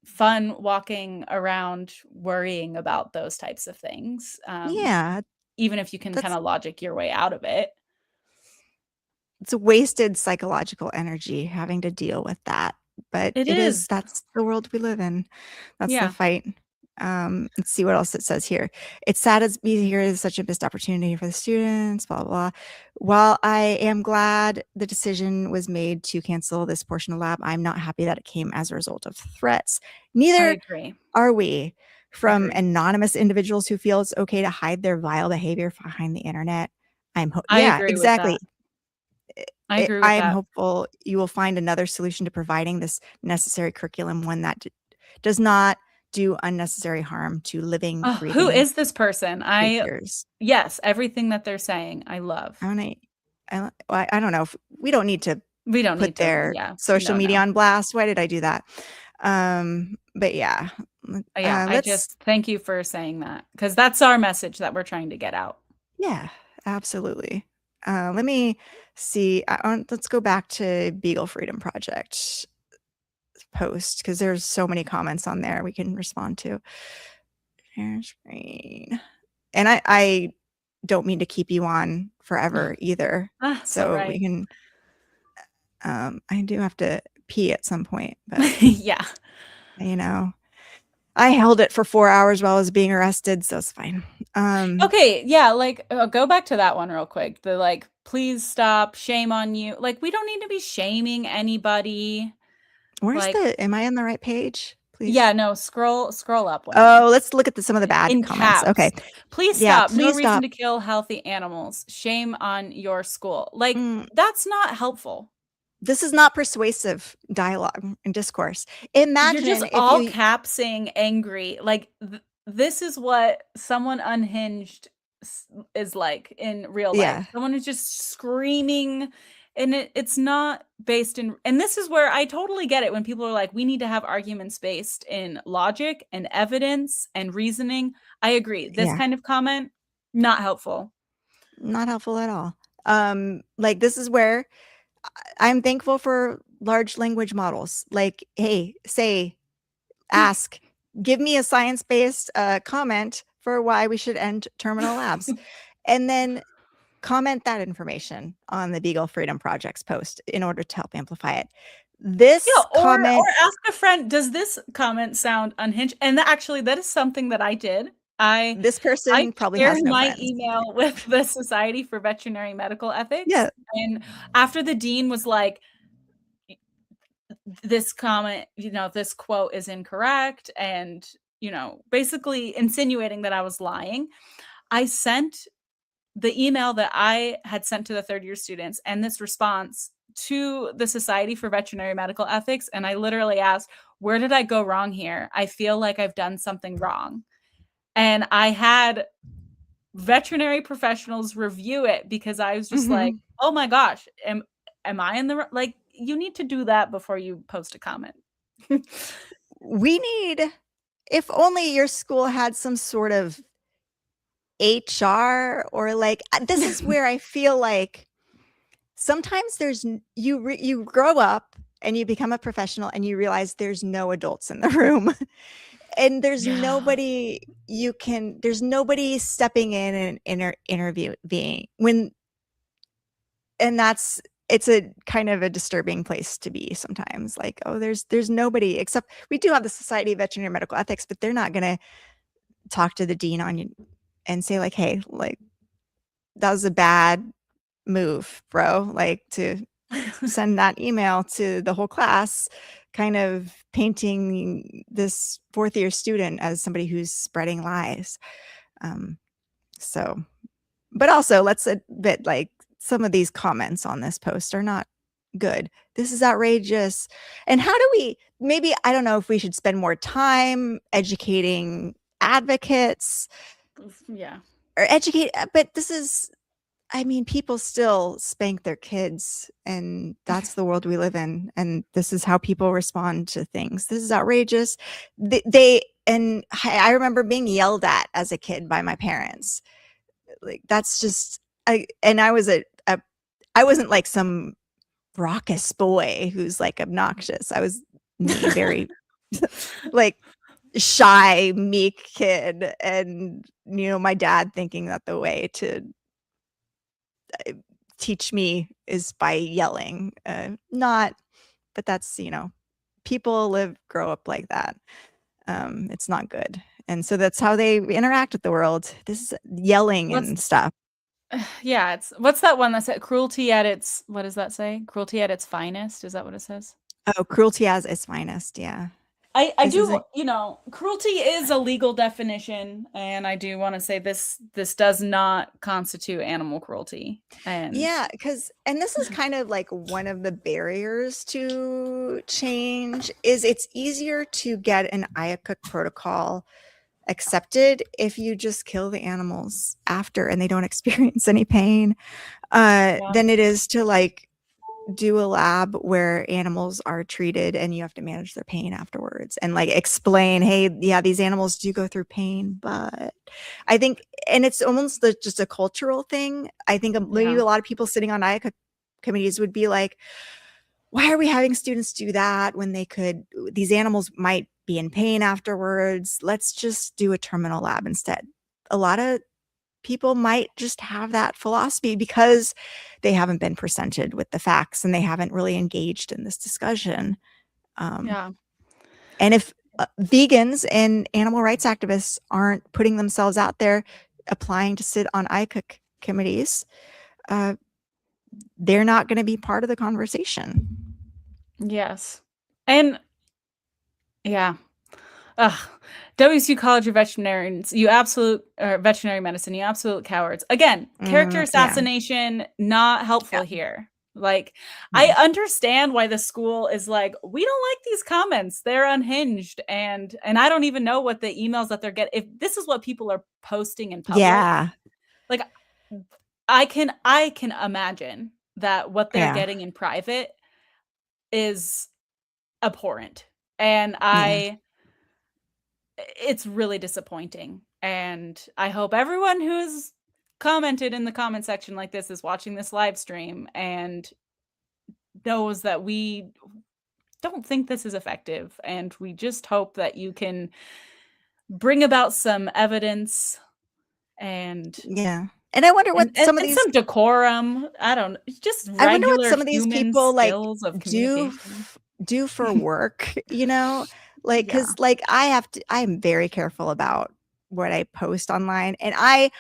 fun walking around worrying about those types of things. Even if you can kind of logic your way out of it. It's a wasted psychological energy having to deal with that. But that's the world we live in. That's the fight. Let's see what else it says here. It's sad as being here is such a missed opportunity for the students, blah, blah, blah. While I am glad the decision was made to cancel this portion of lab, I'm not happy that it came as a result of threats. Neither are we. From anonymous individuals who feel it's okay to hide their vile behavior behind the internet. I agree exactly. With that. I agree with that. I'm hopeful you will find another solution to providing this necessary curriculum, one that does not do unnecessary harm to living, breathing. Who is this person? Yes, everything that they're saying, I love. I don't know. We don't need to put their social media on blast. Why did I do that? But yeah. I just thank you for saying that, because that's our message that we're trying to get out. Yeah, absolutely. Let me see. Let's go back to Beagle Freedom Project post, because there's so many comments on there we can respond to. Share screen. And I don't mean to keep you on forever either. So we can I do have to pee at some point, but yeah. I held it for 4 hours while I was being arrested, so it's fine. Okay, yeah, like go back to that one real quick. The like, please stop, shame on you. Like, we don't need to be shaming anybody. Where's Like, am I on the right page? Please. yeah, no, scroll up one Oh, more. let's look at some of the bad In comments. caps. Okay. Please Yeah, stop. No please reason stop. to kill healthy animals. Shame on your school. Like, Mm. that's not helpful. This is not persuasive dialogue and discourse. Imagine You're just if all you capsing angry. Like, this is what someone unhinged is like in real life. Yeah. Someone who's just screaming, and it's not based in. And this is where I totally get it when people are like, we need to have arguments based in logic and evidence and reasoning. I agree. This Yeah. kind of comment, not helpful. Not helpful at all. Like this is where I'm thankful for large language models. Like, hey, ask, give me a science-based comment for why we should end terminal labs. And then comment that information on the Beagle Freedom Project's post in order to help amplify it. This comment, or ask a friend, does this comment sound unhinged? And actually, that is something that I did. this person I probably shared has no my friends. email with the Society for Veterinary Medical Ethics. Yeah. And after the dean was like, this comment, this quote is incorrect, and, basically insinuating that I was lying, I sent the email that I had sent to the third year students and this response to the Society for Veterinary Medical Ethics. And I literally asked, where did I go wrong here? I feel like I've done something wrong. And I had veterinary professionals review it because I was just like, oh my gosh, am I in the, like, you need to do that before you post a comment. We need, if only your school had some sort of HR or like, this is where I feel like sometimes there's, you grow up and you become a professional and you realize there's no adults in the room. And there's nobody there's nobody stepping in and interviewing when, and it's a kind of a disturbing place to be sometimes. Like, oh, there's nobody except we do have the Society of Veterinary Medical Ethics, but they're not going to talk to the dean on you and say like, hey, like that was a bad move, bro. Like to send that email to the whole class, kind of painting this fourth year student as somebody who's spreading lies. So, but also let's admit, like some of these comments on this post are not good. This is outrageous. And how do we, maybe, I don't know if we should spend more time educating advocates. Yeah. Or educate, but this is, I mean, people still spank their kids, and that's the world we live in. And this is how people respond to things. This is outrageous. And I remember being yelled at as a kid by my parents. Like, that's just, I wasn't like some raucous boy who's like obnoxious. I was very like shy, meek kid. And, my dad thinking that the way to teach me is by yelling, but that's, people grow up like that. It's not good. And so that's how they interact with the world. This is yelling and stuff. Yeah. What's that one that said cruelty at its, what does that say? Cruelty at its finest. Is that what it says? Oh, cruelty at its finest. Yeah. I do, cruelty is a legal definition, and I do want to say this does not constitute animal cruelty. And yeah, and this is kind of like one of the barriers to change is it's easier to get an IACUC protocol accepted if you just kill the animals after and they don't experience any pain than it is to like do a lab where animals are treated and you have to manage their pain afterwards and like explain, hey, yeah, these animals do go through pain. But I think, and it's almost just a cultural thing. I think maybe a lot of people sitting on IACUC committees would be like, why are we having students do that when these animals might be in pain afterwards? Let's just do a terminal lab instead. A lot of people might just have that philosophy because they haven't been presented with the facts and they haven't really engaged in this discussion. And if vegans and animal rights activists aren't putting themselves out there applying to sit on ICOOC committees, they're not going to be part of the conversation. Yes. And yeah. WSU College of Veterinarians, veterinary medicine, you absolute cowards. Again, character assassination, not helpful here. Like, I understand why the school is like, we don't like these comments. They're unhinged. And I don't even know what the emails that they're getting. If this is what people are posting in public, like I can imagine that what they're getting in private is abhorrent. And it's really disappointing. And I hope everyone who's commented in the comment section like this is watching this live stream and knows that we don't think this is effective. And we just hope that you can bring about some evidence and and I wonder what some decorum. I don't know, just regular I wonder what some of these people like do for work, you know, like, because like I'm very careful about what I post online, and I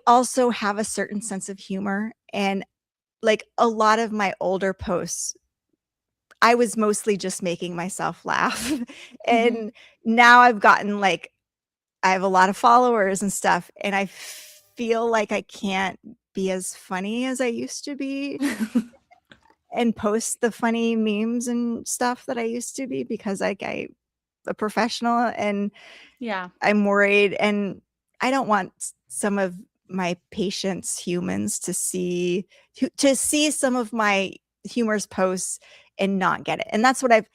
also have a certain sense of humor, and like a lot of my older posts, I was mostly just making myself laugh. And now I've gotten like, I have a lot of followers and stuff, and I feel like I can't be as funny as I used to be and post the funny memes and stuff that I used to be, because like I'm a professional, and I'm worried, and I don't want some of my patients, humans, to see some of my humorous posts and not get it. And that's what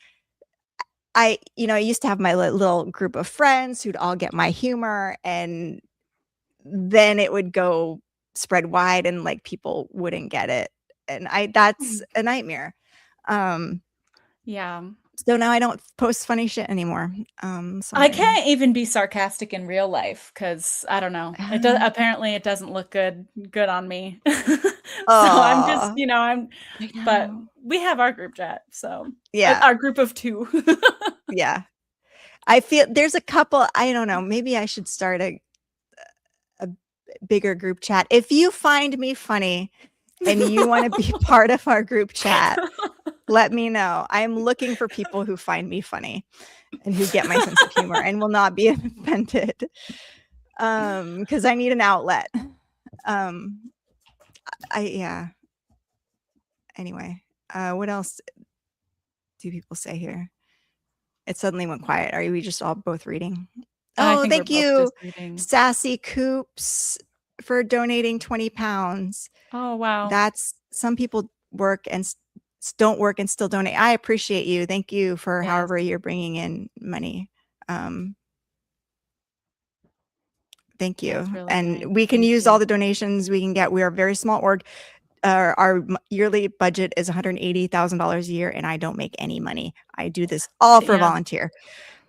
I used to have my little group of friends who'd all get my humor, and then it would go spread wide and like people wouldn't get it. And that's a nightmare. So now I don't post funny shit anymore. I can't even be sarcastic in real life because I don't know. It does. Apparently, it doesn't look good on me. So I'm just, but we have our group chat. So our group of 2. I feel there's a couple. I don't know. Maybe I should start a bigger group chat. If you find me funny and you want to be part of our group chat, let me know. I'm looking for people who find me funny and who get my sense of humor and will not be offended. Because I need an outlet. Anyway, what else do people say here? It suddenly went quiet. Are we just all both reading? Oh, thank you, Sassy Coops, for donating 20 pounds. Oh, wow. That's, some people work and don't work and still donate. I appreciate you. Thank you for however you're bringing in money. Thank you. Really and nice. We can use all the donations we can get. We are a very small org. Our yearly budget is $180,000 a year, and I don't make any money. I do this all for volunteer.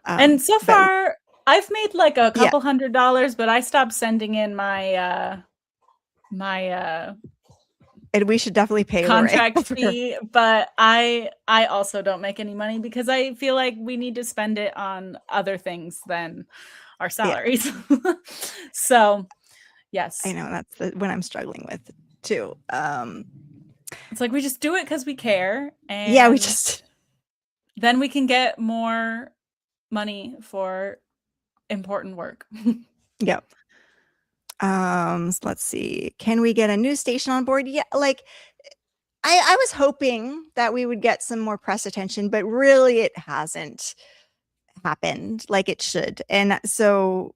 And so far, I've made like a couple $100, but I stopped sending in my and we should definitely pay contract fee. But I also don't make any money because I feel like we need to spend it on other things than our salaries. So, yes, I know that's what I'm struggling with too. It's like we just do it because we care, and we just then we can get more money for important work. So let's see. Can we get a news station on board? Yeah, like I was hoping that we would get some more press attention, but really it hasn't happened like it should. And so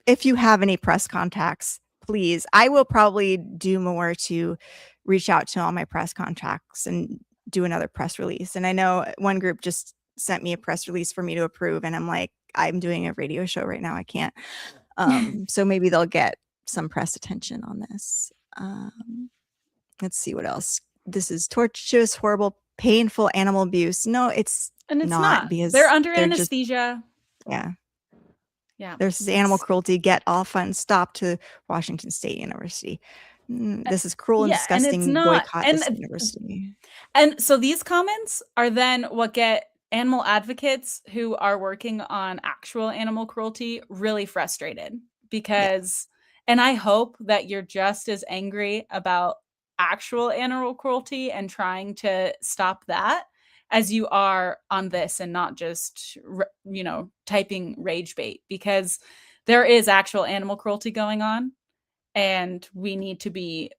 if you have any press contacts, please, I will probably do more to reach out to all my press contacts and do another press release. And I know one group just sent me a press release for me to approve, and I'm like, I'm doing a radio show right now, I can't. So maybe they'll get some press attention on this. Let's see what else. This is torturous, horrible, painful animal abuse. No, it's not, because they're under anesthesia. There's animal cruelty. Get all funds stopped to Washington State University. This is cruel and disgusting. Boycott this university. And so these comments are then what get animal advocates who are working on actual animal cruelty really frustrated because, and I hope that you're just as angry about actual animal cruelty and trying to stop that as you are on this, and not just, typing rage bait, because there is actual animal cruelty going on, and we need to be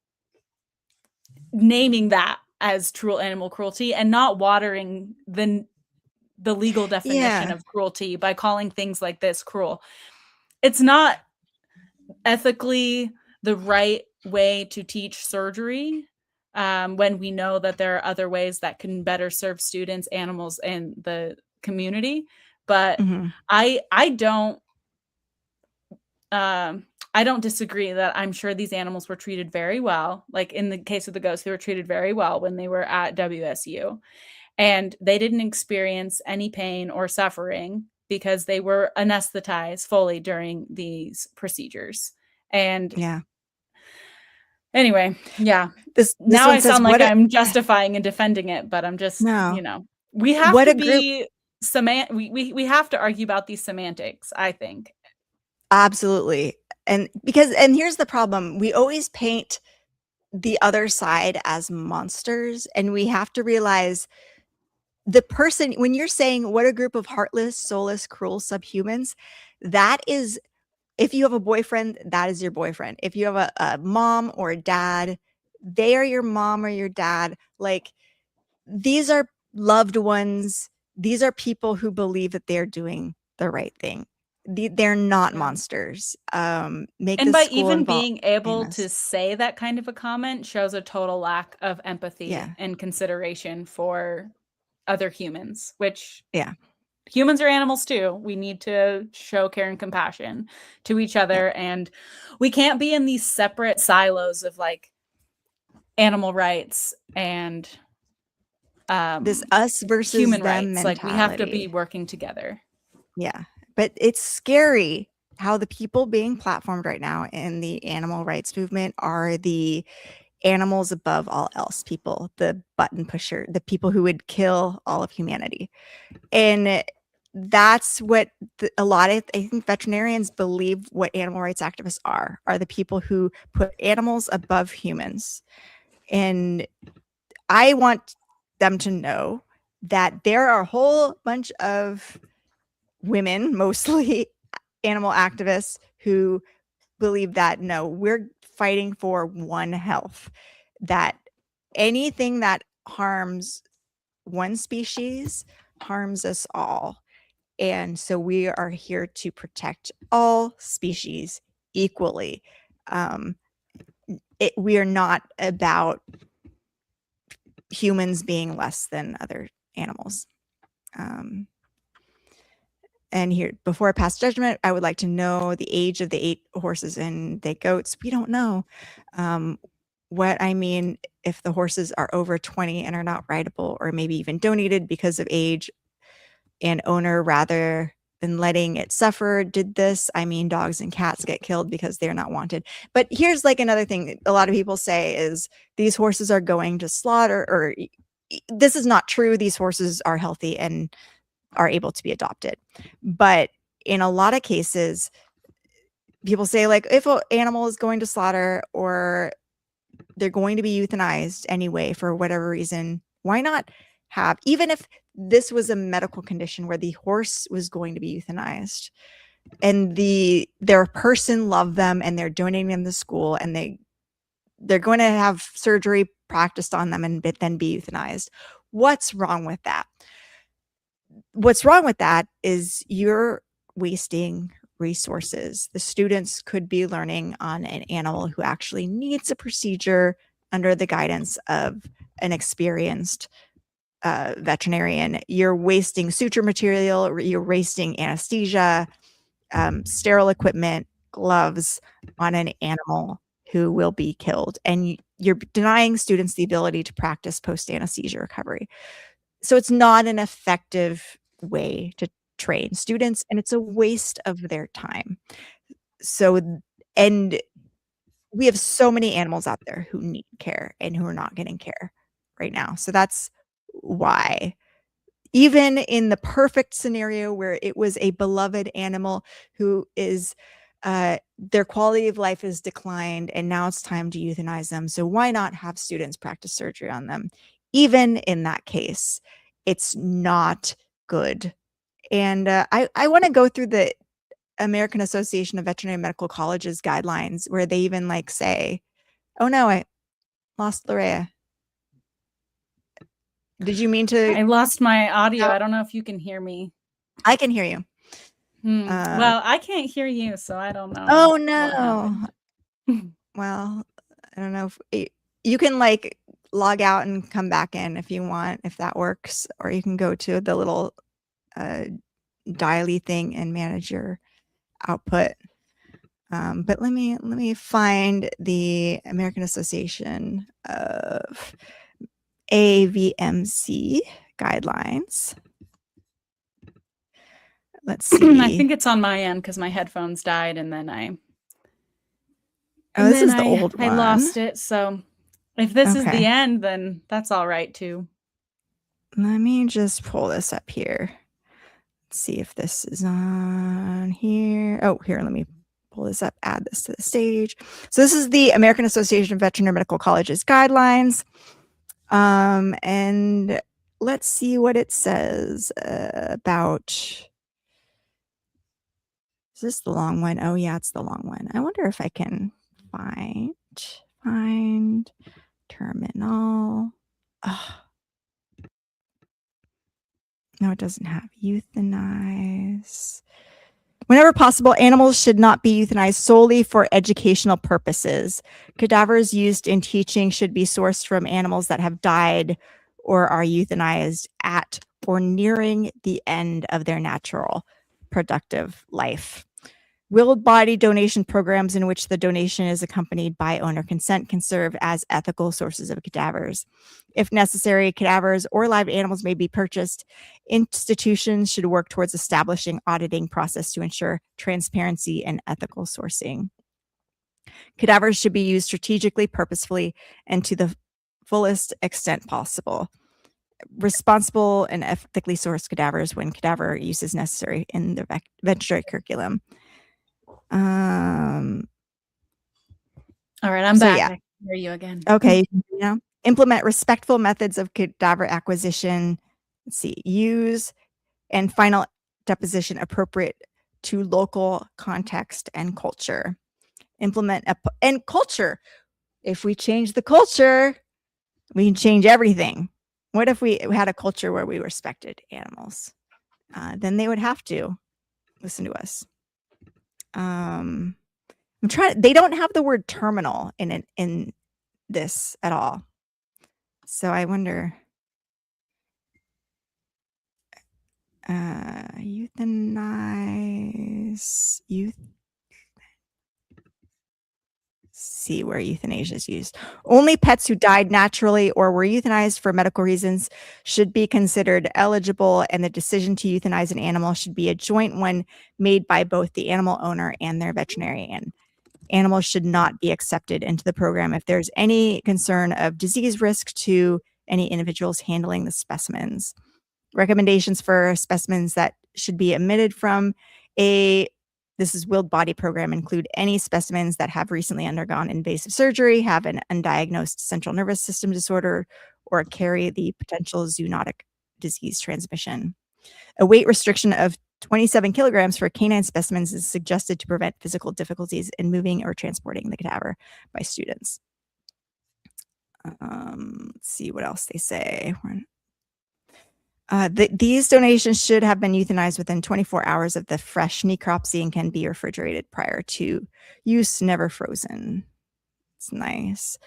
naming that as true animal cruelty and not watering the legal definition of cruelty by calling things like this cruel. It's not ethically the right way to teach surgery, when we know that there are other ways that can better serve students, animals, and the community. But Mhm. I don't disagree that I'm sure these animals were treated very well. Like in the case of the ghosts, they were treated very well when they were at WSU. And they didn't experience any pain or suffering because they were anesthetized fully during these procedures. And Yeah. anyway, yeah. This Now one I says, sound like I'm justifying and defending it, but I'm just, No. we have What to a group. be we have to argue about these semantics, I think. Absolutely. And here's the problem. We always paint the other side as monsters, and we have to realize the person, when you're saying what a group of heartless, soulless, cruel subhumans, that is, if you have a boyfriend, that is your boyfriend. If you have a mom or a dad, they are your mom or your dad. Like, these are loved ones. These are people who believe that they're doing the right thing. They're not monsters. Make And the by school even being able famous. to say that kind of a comment shows a total lack of empathy Yeah. and consideration for other humans, which Yeah. humans are animals too. We need to show care and compassion to each other. And we can't be in these separate silos of like animal rights and This us versus human them rights. Like we have to be mentality. working together. Yeah. But it's scary how the people being platformed right now in the animal rights movement are the animals above all else people, the button pusher, the people who would kill all of humanity. And that's what a lot of, I think, veterinarians believe what animal rights activists are the people who put animals above humans. And I want them to know that there are a whole bunch of women, mostly animal activists, who believe that no, we're fighting for one health, that anything that harms one species harms us all. And so we are here to protect all species equally. We are not about humans being less than other animals. And here, before I pass judgment, I would like to know the age of the 8 horses and the goats. We don't know. What I mean, if the horses are over 20 and are not rideable, or maybe even donated because of age and owner, rather than letting it suffer, did this. I mean, dogs and cats get killed because they're not wanted. But here's like another thing a lot of people say is these horses are going to slaughter, or this is not true. These horses are healthy and are able to be adopted. But in a lot of cases, people say, like, if an animal is going to slaughter or they're going to be euthanized anyway for whatever reason, why not have, even if this was a medical condition where the horse was going to be euthanized and their person loved them and they're donating them to school and they're going to have surgery practiced on them and then be euthanized. What's wrong with that? What's wrong with that is you're wasting resources. The students could be learning on an animal who actually needs a procedure under the guidance of an experienced veterinarian. You're wasting suture material, you're wasting anesthesia, sterile equipment, gloves on an animal who will be killed. And you're denying students the ability to practice post-anesthesia recovery. So it's not an effective way to train students, and it's a waste of their time. So, and we have so many animals out there who need care and who are not getting care right now. So that's why Even in the perfect scenario where it was a beloved animal who is their quality of life has declined and now it's time to euthanize them. So why not have students practice surgery on them? Even in that case, it's not good. And I want to go through the American Association of Veterinary Medical Colleges guidelines where they even like say, oh no, I lost Larea. Did you mean to? I lost my audio. No. I don't know if you can hear me. I can hear you. Well, I can't hear you, so I don't know. Oh what no. happened. Well, I don't know if you can like log out and come back in if you want, if that works, or you can go to the little dialy thing and manage your output. But let me find the American Association of AVMC guidelines. Let's see. I think it's on my end because my headphones died, and then this is the old one. I lost it. So if this is Okay. the end, then that's all right too. Let me just pull this up here. Let's see if this is on here. Oh, here, let me pull this up, add this to the stage. So this is the American Association of Veterinary Medical Colleges guidelines. And let's see what it says about. Is this the long one? Oh yeah, it's the long one. I wonder if I can find terminal. Oh. No, it doesn't have euthanize. Whenever possible, animals should not be euthanized solely for educational purposes. Cadavers used in teaching should be sourced from animals that have died or are euthanized at or nearing the end of their natural productive life. Willed body donation programs in which the donation is accompanied by owner consent can serve as ethical sources of cadavers. If necessary, cadavers or live animals may be purchased. Institutions should work towards establishing auditing process to ensure transparency and ethical sourcing. Cadavers should be used strategically, purposefully, and to the fullest extent possible. Responsible and ethically sourced cadavers when cadaver use is necessary in the veterinary curriculum. All right, I'm back. Yeah. I can hear you again. Okay, implement respectful methods of cadaver acquisition. Let's see, use and final deposition appropriate to local context and culture. Implement and culture. If we change the culture, we can change everything. What if we had a culture where we respected animals? Then they would have to listen to us. I'm trying. They don't have the word terminal in this at all. So I wonder. Euthanize. See where euthanasia is used. Only pets who died naturally or were euthanized for medical reasons should be considered eligible, and the decision to euthanize an animal should be a joint one made by both the animal owner and their veterinarian. Animals should not be accepted into the program if there's any concern of disease risk to any individuals handling the specimens. Recommendations for specimens that should be omitted from this is willed body program include any specimens that have recently undergone invasive surgery, have an undiagnosed central nervous system disorder, or carry the potential zoonotic disease transmission. A weight restriction of 27 kilograms for canine specimens is suggested to prevent physical difficulties in moving or transporting the cadaver by students. Let's see what else they say. These donations should have been euthanized within 24 hours of the fresh necropsy and can be refrigerated prior to use, never frozen. It's nice.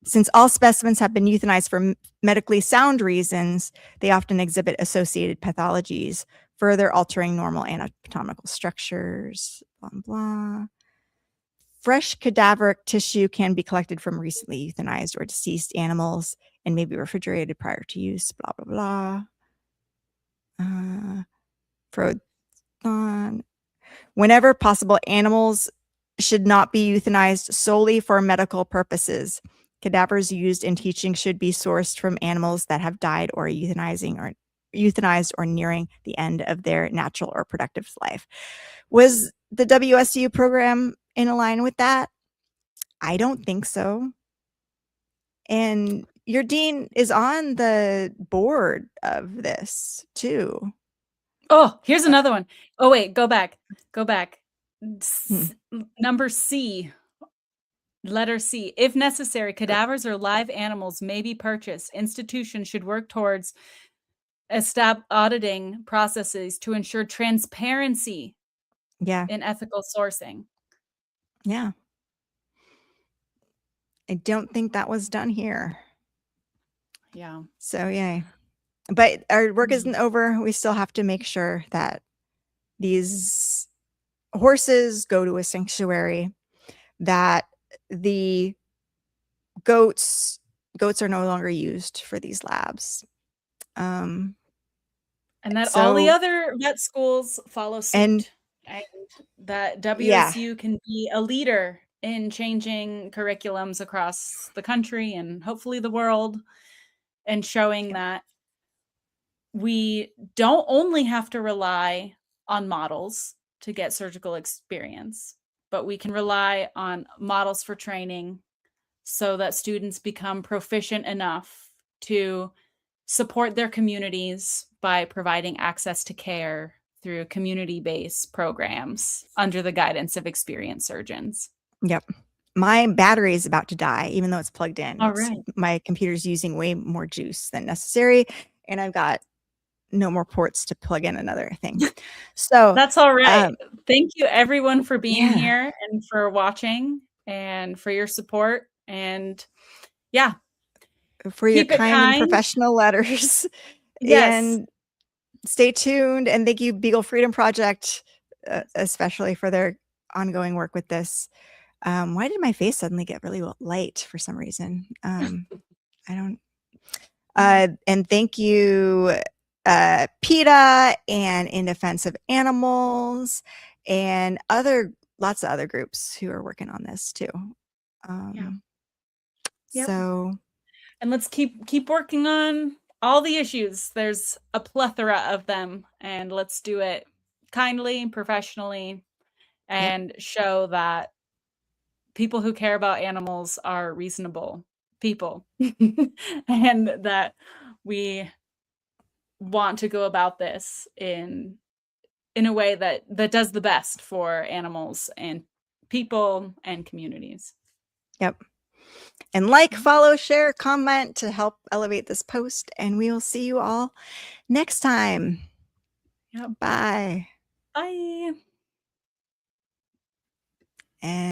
Since all specimens have been euthanized for medically sound reasons, they often exhibit associated pathologies, further altering normal anatomical structures, blah, blah. Fresh cadaveric tissue can be collected from recently euthanized or deceased animals and may be refrigerated prior to use, blah, blah, blah. Whenever possible, animals should not be euthanized solely for medical purposes. Cadavers used in teaching should be sourced from animals that have died or euthanizing or euthanized or nearing the end of their natural or productive life. Was the WSU program in line with that? I don't think so. And your dean is on the board of this too. Oh, here's another one. Oh, wait, go back. Hmm. Number C, letter C. If necessary, cadavers or live animals may be purchased. Institutions should work towards auditing processes to ensure transparency Yeah. in ethical sourcing. Yeah. I don't think that was done here. Yeah. So, yay. But our work isn't over. We still have to make sure that these horses go to a sanctuary, that the goats are no longer used for these labs. And that all the other vet schools follow suit. And that WSU can be a leader in changing curriculums across the country and hopefully the world, and showing that we don't only have to rely on models to get surgical experience, but we can rely on models for training so that students become proficient enough to support their communities by providing access to care through community-based programs under the guidance of experienced surgeons. Yep. My battery is about to die, even though it's plugged in. All right. My computer's using way more juice than necessary, and I've got no more ports to plug in another thing. So that's all right. Thank you everyone for being here and for watching and for your support, and for your kind and professional letters. Yes. And stay tuned, and thank you Beagle Freedom Project, especially for their ongoing work with this. Why did my face suddenly get really light for some reason? I don't. And thank you, PETA and In Defense of Animals, and lots of other groups who are working on this too. So, and let's keep working on all the issues. There's a plethora of them, and let's do it kindly and professionally, and show that people who care about animals are reasonable people and that we want to go about this in a way that does the best for animals and people and communities. Yep. And follow, share, comment to help elevate this post, and we will see you all next time. Yep. Bye. Bye. And